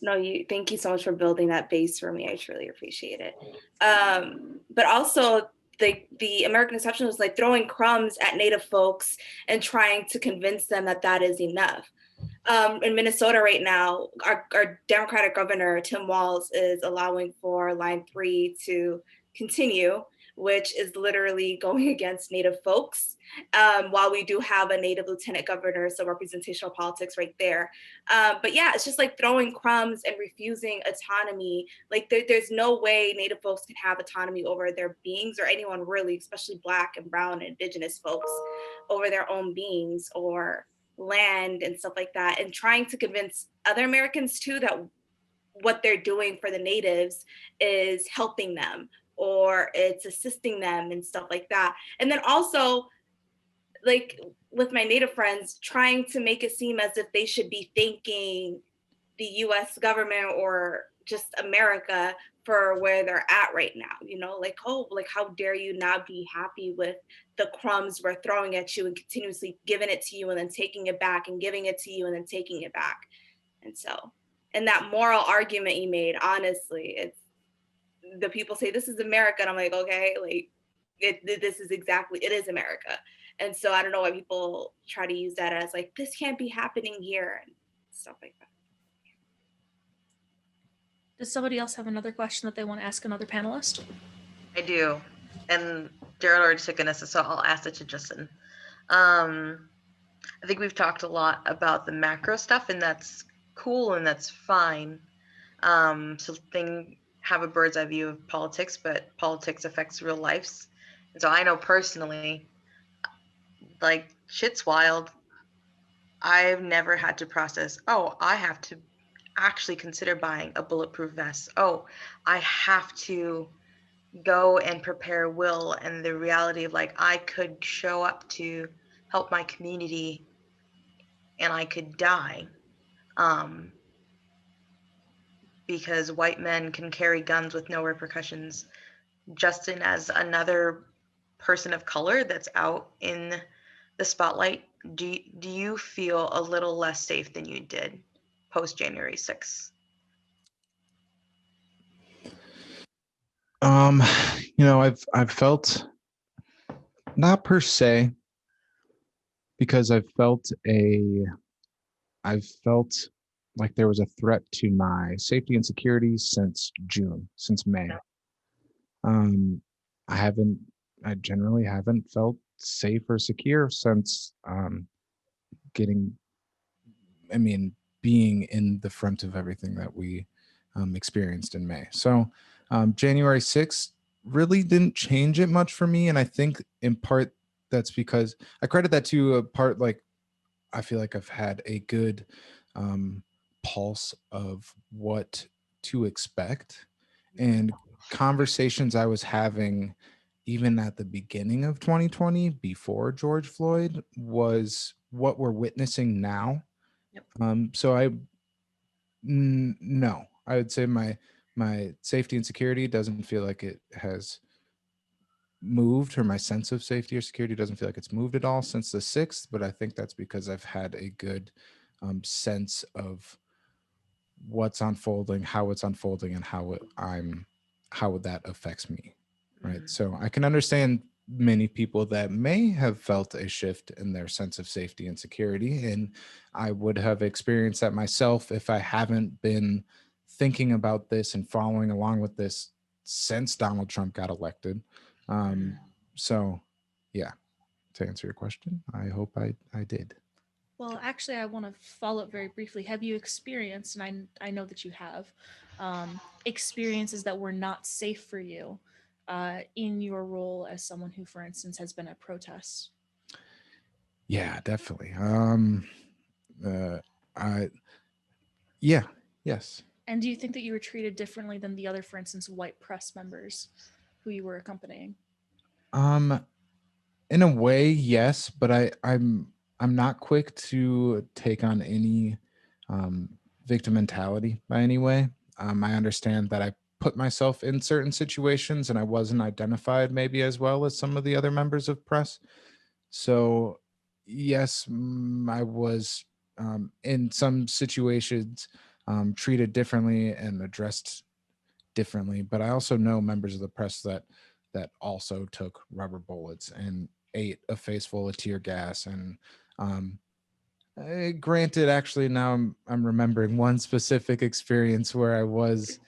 No, thank you so much for building that base for me. I truly appreciate it. But also, the American exception was like throwing crumbs at Native folks and trying to convince them that that is enough. In Minnesota right now, our Democratic governor, Tim Walz, is allowing for Line 3 to continue, which is literally going against Native folks, while we do have a Native lieutenant governor, so representational politics right there. But yeah, it's just like throwing crumbs and refusing autonomy. Like there's no way Native folks can have autonomy over their beings, or anyone really, especially Black and Brown and Indigenous folks, over their own beings or land and stuff like that. And trying to convince other Americans too that what they're doing for the Natives is helping them, or it's assisting them and stuff like that. And then also, like with my Native friends, trying to make it seem as if they should be thanking the US government or just America for where they're at right now, you know, like, oh, like, how dare you not be happy with the crumbs we're throwing at you and continuously giving it to you and then taking it back and giving it to you and then taking it back. And so, and that moral argument you made, honestly, it's, the people say this is America, and I'm like, okay, like this is exactly, it is America. And so I don't know why people try to use that as like, this can't be happening here and stuff like that. Does somebody else have another question that they want to ask another panelist? I do. And Gerald already took Anisa, so I'll ask it to Justin. I think we've talked a lot about the macro stuff, and that's cool and that's fine. So have a bird's eye view of politics, but politics affects real lives. And so I know personally, like, shit's wild. I've never had to process, oh, I have to actually consider buying a bulletproof vest. Oh, I have to go and prepare will, and the reality of, like, I could show up to help my community and I could die. Because white men can carry guns with no repercussions. Justin, as another person of color that's out in the spotlight, do you feel a little less safe than you did post January 6th? You know, I've felt, not per se, because I've felt like there was a threat to my safety and security since May. I generally haven't felt safe or secure since being in the front of everything that we experienced in May. So January 6th really didn't change it much for me. And I think in part that's because I credit that to a part, like, I feel like I've had a good pulse of what to expect, and conversations I was having even at the beginning of 2020 before George Floyd was what we're witnessing now. Yep. So no, I would say my safety and security doesn't feel like it has moved, or my sense of safety or security doesn't feel like it's moved at all since the 6th, but I think that's because I've had a good sense of what's unfolding, how it's unfolding, and how that affects me, right? So I can understand many people that may have felt a shift in their sense of safety and security, and I would have experienced that myself if I haven't been thinking about this and following along with this since Donald Trump got elected. So yeah, to answer your question, I hope I did. Well, actually, I want to follow up very briefly. Have you experienced, and I know that you have, experiences that were not safe for you in your role as someone who, for instance, has been at protests? Yeah, definitely. Yes. And do you think that you were treated differently than the other, for instance, white press members who you were accompanying? In a way, yes, but I'm not quick to take on any victim mentality by any way. I understand that I put myself in certain situations and I wasn't identified maybe as well as some of the other members of press. So yes, I was in some situations treated differently and addressed differently, but I also know members of the press that also took rubber bullets and ate a face full of tear gas. And granted, actually, now I'm remembering one specific experience where I was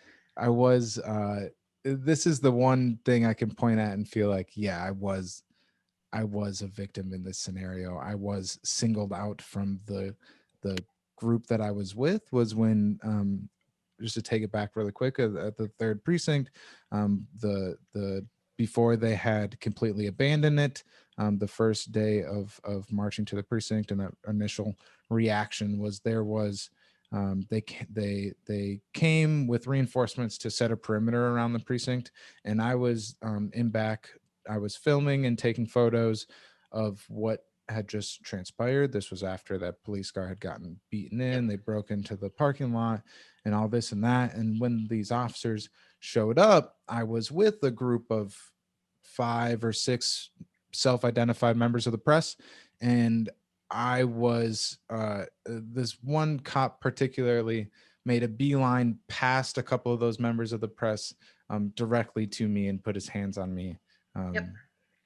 this is the one thing I can point at and feel like, yeah, I was a victim in this scenario. I was singled out from the group that I was with, was when just to take it back really quick, at the 3rd precinct, the before they had completely abandoned it, the first day of marching to the precinct, and the initial reaction was they came with reinforcements to set a perimeter around the precinct, and I was in back. I was filming and taking photos of what had just transpired. This was after that police car had gotten beaten in. They broke into the parking lot and all this and that. And when these officers showed up, I was with a group of 5 or 6 self-identified members of the press, and I was this one cop particularly made a beeline past a couple of those members of the press directly to me and put his hands on me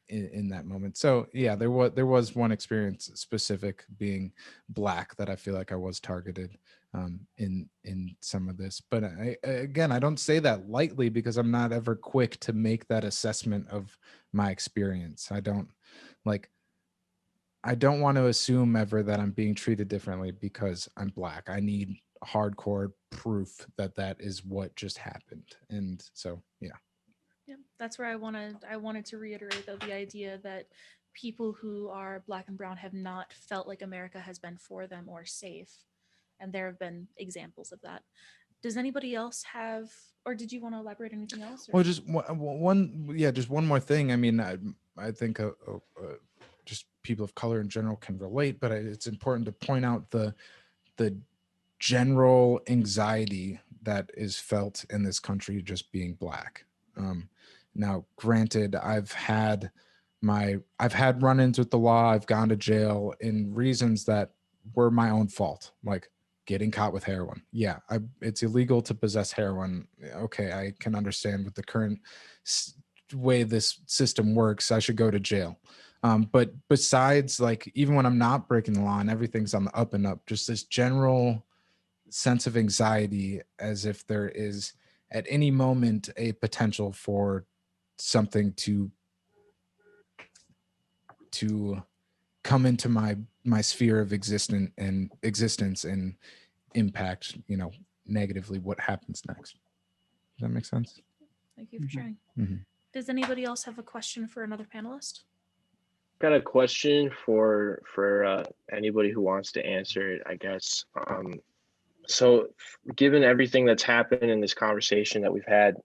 in that moment. So yeah, there was one experience specific being Black that I feel like I was targeted in some of this. But I don't say that lightly, because I'm not ever quick to make that assessment of my experience. I don't want to assume ever that I'm being treated differently because I'm Black. I need hardcore proof that that is what just happened. And so, yeah. Yeah, that's where I wanted to reiterate, though, the idea that people who are Black and brown have not felt like America has been for them or safe. And there have been examples of that. Does anybody else have, or did you want to elaborate anything else? Or? Well, just one more thing. I mean, I think just people of color in general can relate, but it's important to point out the general anxiety that is felt in this country just being Black. Now, granted, I've had run-ins with the law. I've gone to jail in reasons that were my own fault, like getting caught with heroin. Yeah, it's illegal to possess heroin. Okay, I can understand with the current way this system works, I should go to jail. But besides, like, even when I'm not breaking the law and everything's on the up and up, just this general sense of anxiety as if there is at any moment a potential for something to come into my sphere of existence and impact, negatively what happens next. Does that make sense? Thank you for sharing. Mm-hmm. Does anybody else have a question for another panelist? Got a question for anybody who wants to answer it, I guess. So given everything that's happened in this conversation that we've had,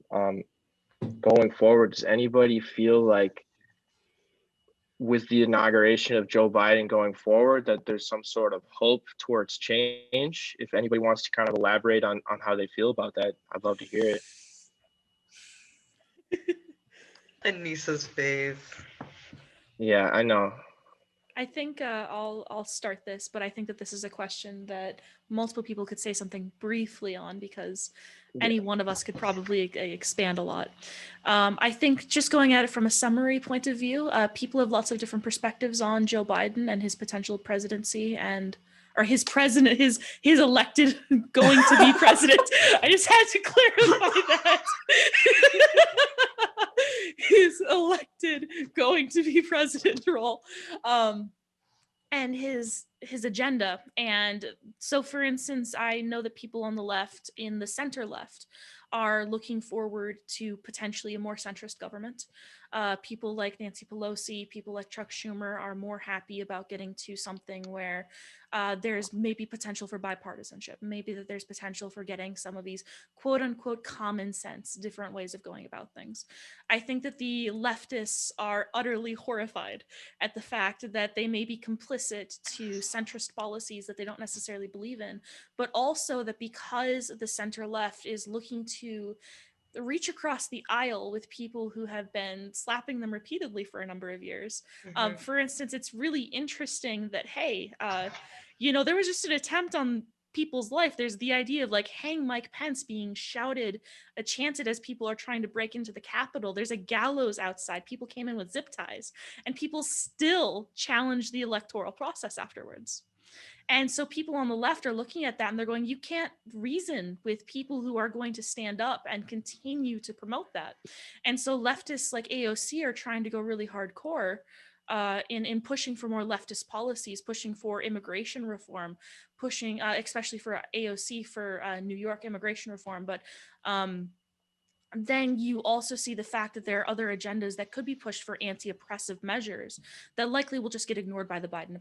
going forward, does anybody feel like with the inauguration of Joe Biden going forward that there's some sort of hope towards change? If anybody wants to kind of elaborate on how they feel about that, I'd love to hear it. Anisa's face. Yeah, I know. I think I'll start this, but I think that this is a question that multiple people could say something briefly on, because any one of us could probably expand a lot. I think just going at it from a summary point of view, people have lots of different perspectives on Joe Biden and his potential presidency or his president, his elected going to be president. I just had to clarify that. His elected going to be president role. And his agenda. And so, for instance, I know that people on the left, in the center left, are looking forward to potentially a more centrist government. People like Nancy Pelosi, people like Chuck Schumer are more happy about getting to something where there's maybe potential for bipartisanship, maybe that there's potential for getting some of these quote unquote common sense, different ways of going about things. I think that the leftists are utterly horrified at the fact that they may be complicit to centrist policies that they don't necessarily believe in, but also that because the center left is looking to reach across the aisle with people who have been slapping them repeatedly for a number of years. For instance, it's really interesting that, hey, there was just an attempt on people's life. There's the idea of like hang Mike Pence being chanted as people are trying to break into the Capitol. There's a gallows outside. People came in with zip ties, and people still challenge the electoral process afterwards. And so people on the left are looking at that and they're going, you can't reason with people who are going to stand up and continue to promote that. And so leftists like AOC are trying to go really hardcore in pushing for more leftist policies, pushing for immigration reform, pushing, especially for AOC, for New York immigration reform. But then you also see the fact that there are other agendas that could be pushed for anti-oppressive measures that likely will just get ignored by the Biden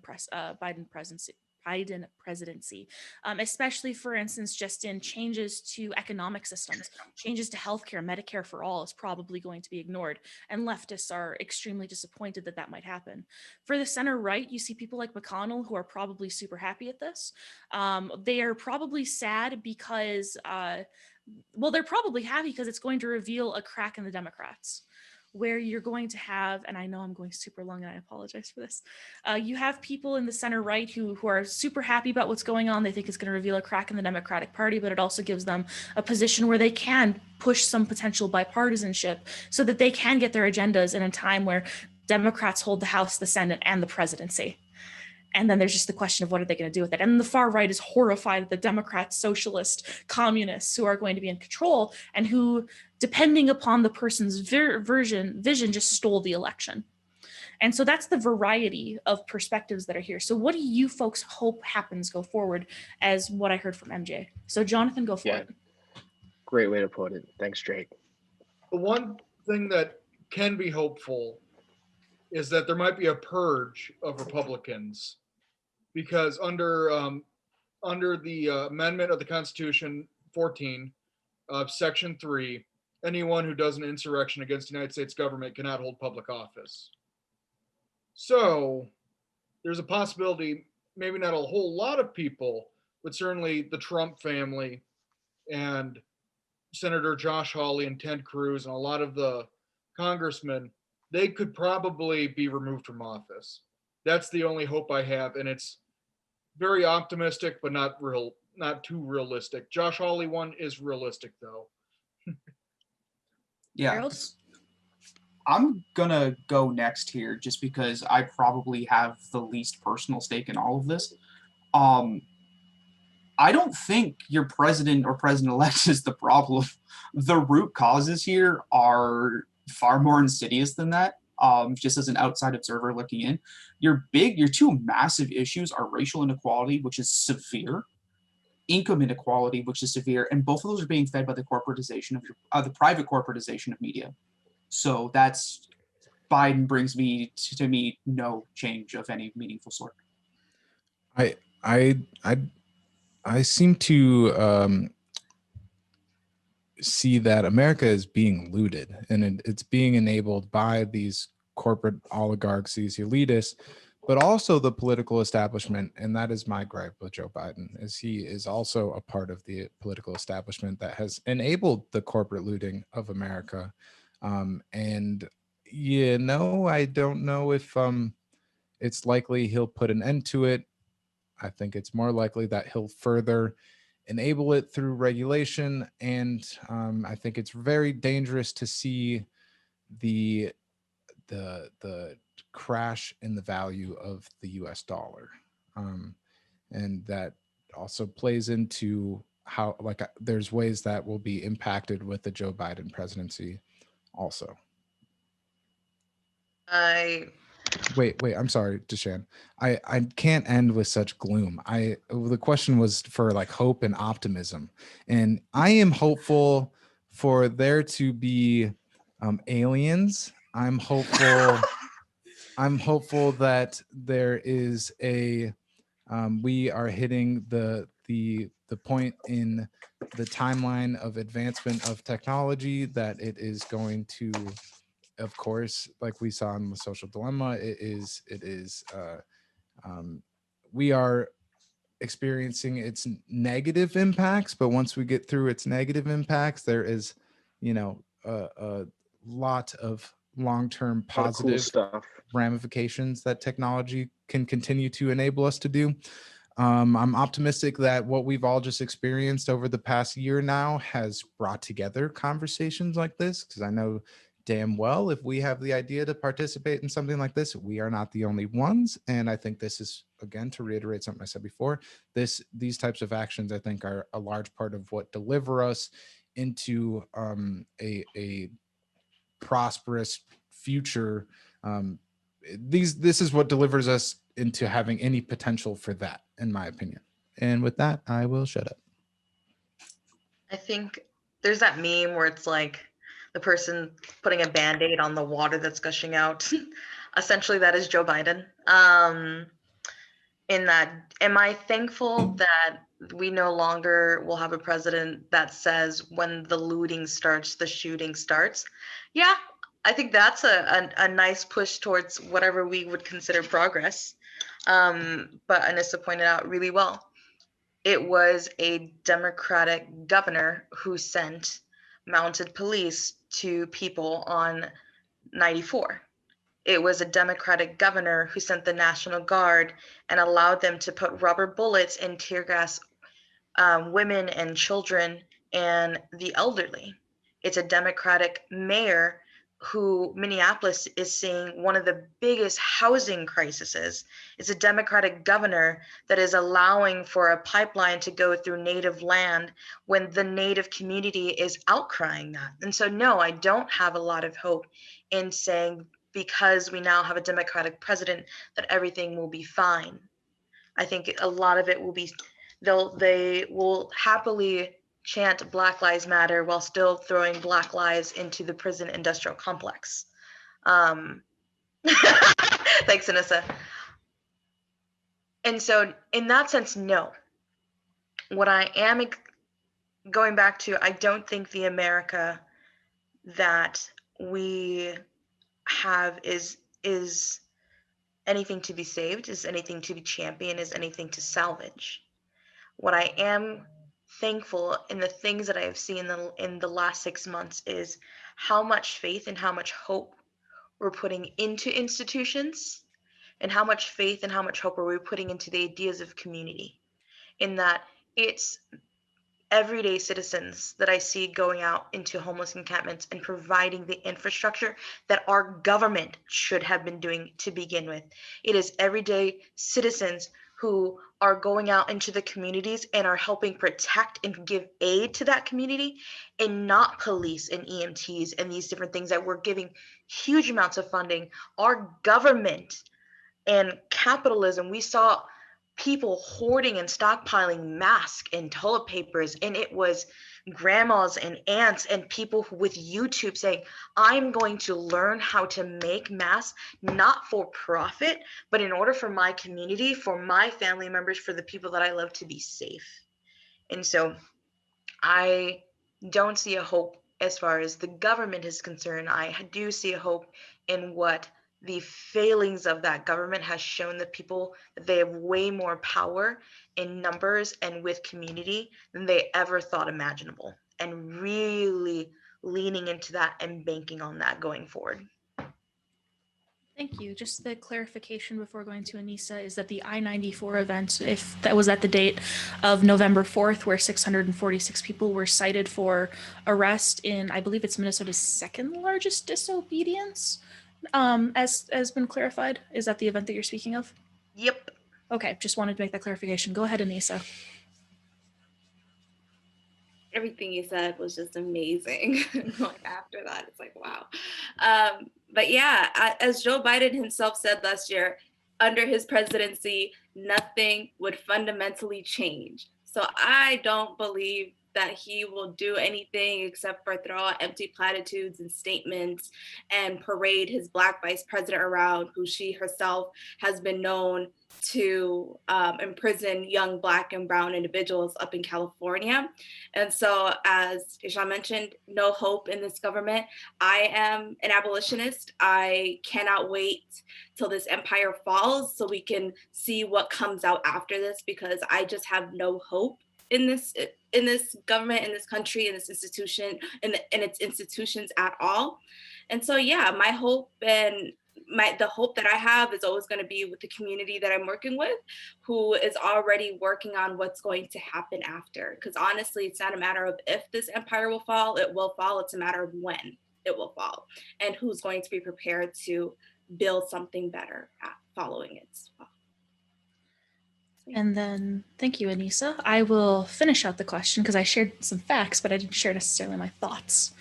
Biden presidency, especially, for instance, just in changes to economic systems, changes to healthcare. Medicare for all is probably going to be ignored, and leftists are extremely disappointed that that might happen. For the center right, you see people like McConnell who are probably super happy at this. They are probably sad because, well, they're probably happy because it's going to reveal a crack in the Democrats, where you're going to have, and I know I'm going super long and I apologize for this, you have people in the center right who are super happy about what's going on. They think it's going to reveal a crack in the Democratic Party, but it also gives them a position where they can push some potential bipartisanship so that they can get their agendas in a time where Democrats hold the House, the Senate, and the presidency. And then there's just the question of what are they going to do with it? And the far right is horrified at the Democrats, socialist, communists who are going to be in control and who, depending upon the person's vision, just stole the election. And so that's the variety of perspectives that are here. So what do you folks hope happens go forward, as what I heard from MJ? So Jonathan, go for it. Great way to put it. Thanks, Drake. The one thing that can be hopeful is that there might be a purge of Republicans, because under the amendment of the Constitution 14 of Section 3, anyone who does an insurrection against the United States government cannot hold public office. So there's a possibility, maybe not a whole lot of people, but certainly the Trump family and Senator Josh Hawley and Ted Cruz and a lot of the congressmen, they could probably be removed from office. That's the only hope I have, and it's very optimistic, but not too realistic. Josh Hawley one is realistic, though. Yeah. Gerald? I'm gonna go next here just because I probably have the least personal stake in all of this. I don't think your president or president-elect is the problem. The root causes here are far more insidious than that. Just as an outside observer looking in, your two massive issues are racial inequality, which is severe, income inequality, which is severe, and both of those are being fed by the corporatization of the private corporatization of media. So that's Biden brings to me no change of any meaningful sort. I seem to see that America is being looted, and it's being enabled by these corporate oligarchs, these elitists, but also the political establishment. And that is my gripe with Joe Biden, is he is also a part of the political establishment that has enabled the corporate looting of America. And I don't know if it's likely he'll put an end to it. I think it's more likely that he'll further enable it through regulation. And I think it's very dangerous to see the crash in the value of the US dollar. And that also plays into how, there's ways that will be impacted with the Joe Biden presidency also. Wait, I'm sorry, Deshann. I can't end with such gloom. The question was for hope and optimism. And I am hopeful for there to be aliens. I'm hopeful that there is we are hitting the point in the timeline of advancement of technology that it is going to, of course, like we saw in the Social Dilemma, we are experiencing its negative impacts, but once we get through its negative impacts, there is, a lot of long-term positive stuff, ramifications that technology can continue to enable us to do. I'm optimistic that what we've all just experienced over the past year now has brought together conversations like this, because I know damn well if we have the idea to participate in something like this, we are not the only ones. And I think this is, again, to reiterate something I said before, these types of actions I think are a large part of what deliver us into a prosperous future. This is what delivers us into having any potential for that, in my opinion. And with that, I will shut up. I think there's that meme where it's like the person putting a Band-Aid on the water that's gushing out. Essentially, that is Joe Biden. in that, am I thankful that we no longer will have a president that says when the looting starts, the shooting starts? Yeah, I think that's a nice push towards whatever we would consider progress. But Anisa pointed out really well, it was a Democratic governor who sent mounted police to people on 94. It was a Democratic governor who sent the National Guard and allowed them to put rubber bullets and tear gas women and children and the elderly. It's a Democratic mayor who Minneapolis is seeing one of the biggest housing crises. It's a Democratic governor that is allowing for a pipeline to go through native land when the native community is outcrying that. And so, no, I don't have a lot of hope in saying because we now have a Democratic president that everything will be fine. I think a lot of it will be, they will happily chant Black Lives Matter while still throwing Black lives into the prison industrial complex. Thanks, Anissa. And so in that sense, no. What I am going back to, I don't think the America that we have is anything to be saved, is anything to be championed, is anything to salvage. What I am thankful in the things that I have seen in the last 6 months is how much faith and how much hope we're putting into institutions, and how much faith and how much hope are we putting into the ideas of community, in that it's everyday citizens that I see going out into homeless encampments and providing the infrastructure that our government should have been doing to begin with. It is everyday citizens who are going out into the communities and are helping protect and give aid to that community, and not police and EMTs and these different things that we're giving huge amounts of funding. Our government and capitalism, we saw people hoarding and stockpiling masks and toilet papers, and it was grandmas and aunts and people with YouTube saying, I'm going to learn how to make masks, not for profit, but in order for my community, for my family members, for the people that I love to be safe. And so I don't see a hope as far as the government is concerned. I do see a hope in what the failings of that government has shown the people, that they have way more power in numbers and with community than they ever thought imaginable, and really leaning into that and banking on that going forward. Thank you. Just the clarification before going to Anisa is that the I-94 event, if that was at the date of November 4th, where 646 people were cited for arrest in, I believe it's Minnesota's second largest disobedience, as been clarified. Is that the event that you're speaking of? Yep. Okay, just wanted to make that clarification. Go ahead, Anisa. Everything you said was just amazing. Like after that, it's like, wow. But yeah, as Joe Biden himself said last year, under his presidency, nothing would fundamentally change. So I don't believe that he will do anything except for throw out empty platitudes and statements and parade his Black vice president around, who she herself has been known to imprison young Black and brown individuals up in California. And so, as Deshann mentioned, no hope in this government. I am an abolitionist. I cannot wait till this empire falls so we can see what comes out after this, because I just have no hope in this government, in this country, in this institution, in its institutions at all. And so, yeah, my hope and the hope that I have is always going to be with the community that I'm working with, who is already working on what's going to happen after. Because honestly, it's not a matter of if this empire will fall, it will fall. It's a matter of when it will fall and who's going to be prepared to build something better following its fall. And then, thank you, Anisa. I will finish out the question because I shared some facts, but I didn't share necessarily my thoughts.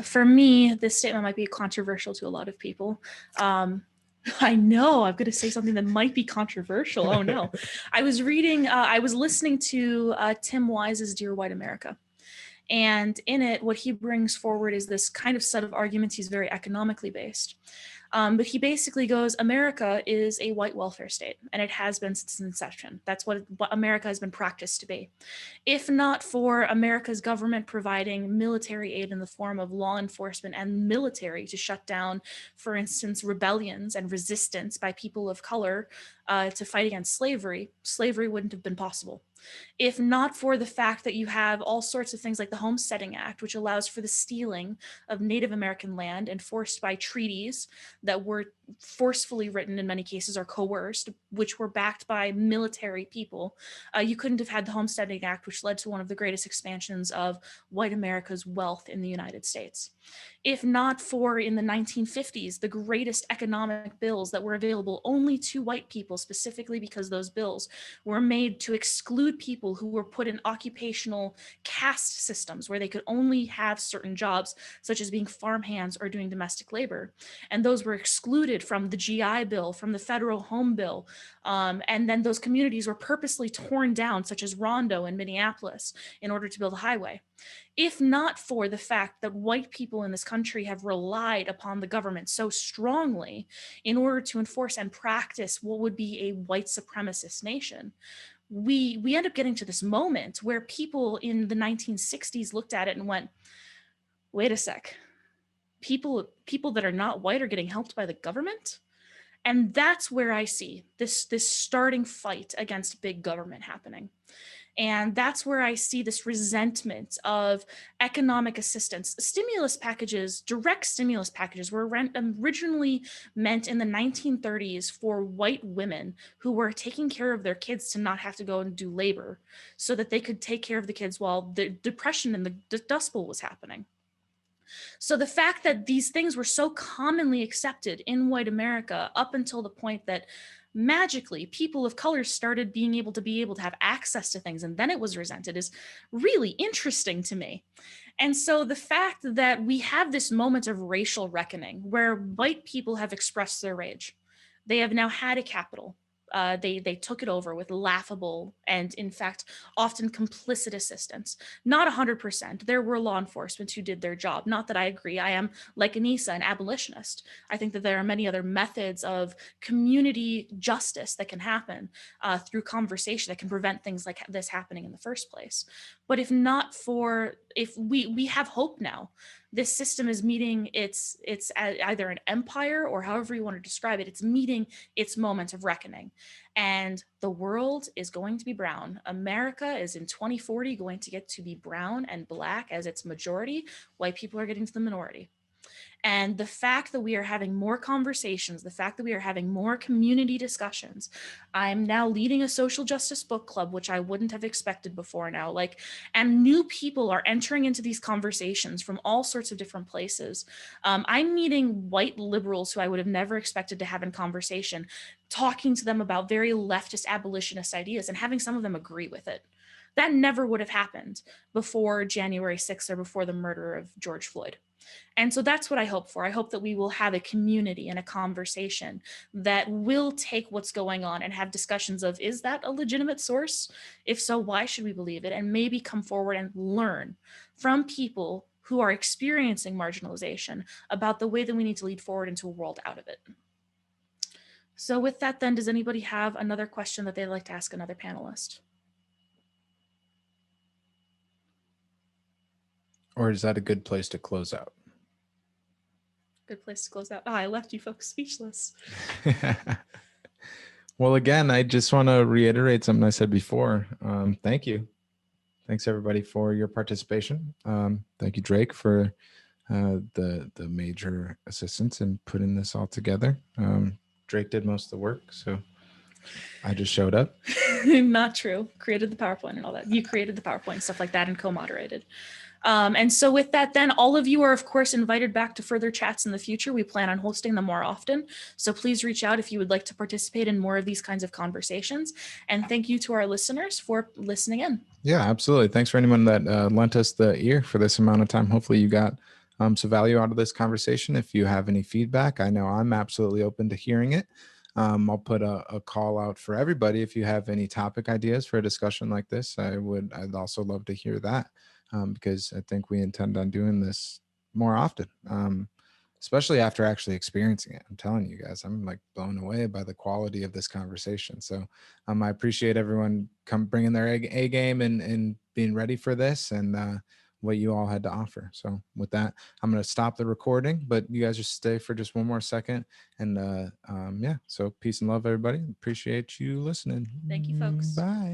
For me, this statement might be controversial to a lot of people. I know I'm going to say something that might be controversial. Oh no. I was listening to Tim Wise's Dear White America. And in it, what he brings forward is this kind of set of arguments. He's very economically based. But he basically goes, America is a white welfare state, and it has been since inception. That's what America has been practiced to be. If not for America's government providing military aid in the form of law enforcement and military to shut down, for instance, rebellions and resistance by people of color to fight against slavery, slavery wouldn't have been possible. If not for the fact that you have all sorts of things like the Homesteading Act, which allows for the stealing of Native American land enforced by treaties that were forcefully written in many cases or coerced, which were backed by military people, you couldn't have had the Homesteading Act, which led to one of the greatest expansions of white America's wealth in the United States. If not for, in the 1950s, the greatest economic bills that were available only to white people, specifically because those bills were made to exclude people who were put in occupational caste systems where they could only have certain jobs, such as being farmhands or doing domestic labor. And those were excluded from the GI Bill, from the federal home bill. And then those communities were purposely torn down, such as Rondo in Minneapolis, in order to build a highway. If not for the fact that white people in this country have relied upon the government so strongly in order to enforce and practice what would be a white supremacist nation, we end up getting to this moment where people in the 1960s looked at it and went, wait a sec, people that are not white are getting helped by the government? And that's where I see this starting fight against big government happening. And that's where I see this resentment of economic assistance. Stimulus packages, direct stimulus packages, were originally meant in the 1930s for white women who were taking care of their kids to not have to go and do labor so that they could take care of the kids while the Depression and the Dust Bowl was happening. So the fact that these things were so commonly accepted in white America up until the point that magically people of color started being able to have access to things, and then it was resented, is really interesting to me. And so the fact that we have this moment of racial reckoning where white people have expressed their rage, they have now had a capital. They took it over with laughable and, in fact, often complicit assistance. Not 100%. There were law enforcement who did their job. Not that I agree. I am, like Anisa, an abolitionist. I think that there are many other methods of community justice that can happen through conversation that can prevent things like this happening in the first place. But if we have hope now. This system is meeting it's either an empire, or however you want to describe it, it's meeting its moment of reckoning. And the world is going to be brown. America is in 2040 going to get to be brown and black as its majority. White people are getting to the minority. And the fact that we are having more conversations, the fact that we are having more community discussions, I'm now leading a social justice book club, which I wouldn't have expected before now, and new people are entering into these conversations from all sorts of different places. I'm meeting white liberals who I would have never expected to have in conversation, talking to them about very leftist abolitionist ideas and having some of them agree with it. That never would have happened before January 6th or before the murder of George Floyd. And so that's what I hope for. I hope that we will have a community and a conversation that will take what's going on and have discussions of, is that a legitimate source? If so, why should we believe it? And maybe come forward and learn from people who are experiencing marginalization about the way that we need to lead forward into a world out of it. So with that then, does anybody have another question that they'd like to ask another panelist? Or is that a good place to close out? Good place to close out. Oh, I left you folks speechless. Well, again, I just want to reiterate something I said before. Thank you. Thanks, everybody, for your participation. Thank you, Drake, for the major assistance in putting this all together. Drake did most of the work, so I just showed up. Not true. Created the PowerPoint and all that. You created the PowerPoint, stuff like that, and co-moderated. And so with that, then all of you are, of course, invited back to further chats in the future. We plan on hosting them more often. So please reach out if you would like to participate in more of these kinds of conversations. And thank you to our listeners for listening in. Yeah, absolutely. Thanks for anyone that lent us the ear for this amount of time. Hopefully you got some value out of this conversation. If you have any feedback, I know I'm absolutely open to hearing it. I'll put a call out for everybody. If you have any topic ideas for a discussion like this, I'd also love to hear that. because I think we intend on doing this more often, especially after actually experiencing it. I'm telling you guys, I'm like blown away by the quality of this conversation. So I appreciate everyone bringing their A game and being ready for this and what you all had to offer. So with that, I'm going to stop the recording, but you guys just stay for just one more second. And yeah, so peace and love, everybody. Appreciate you listening. Thank you, folks. Bye.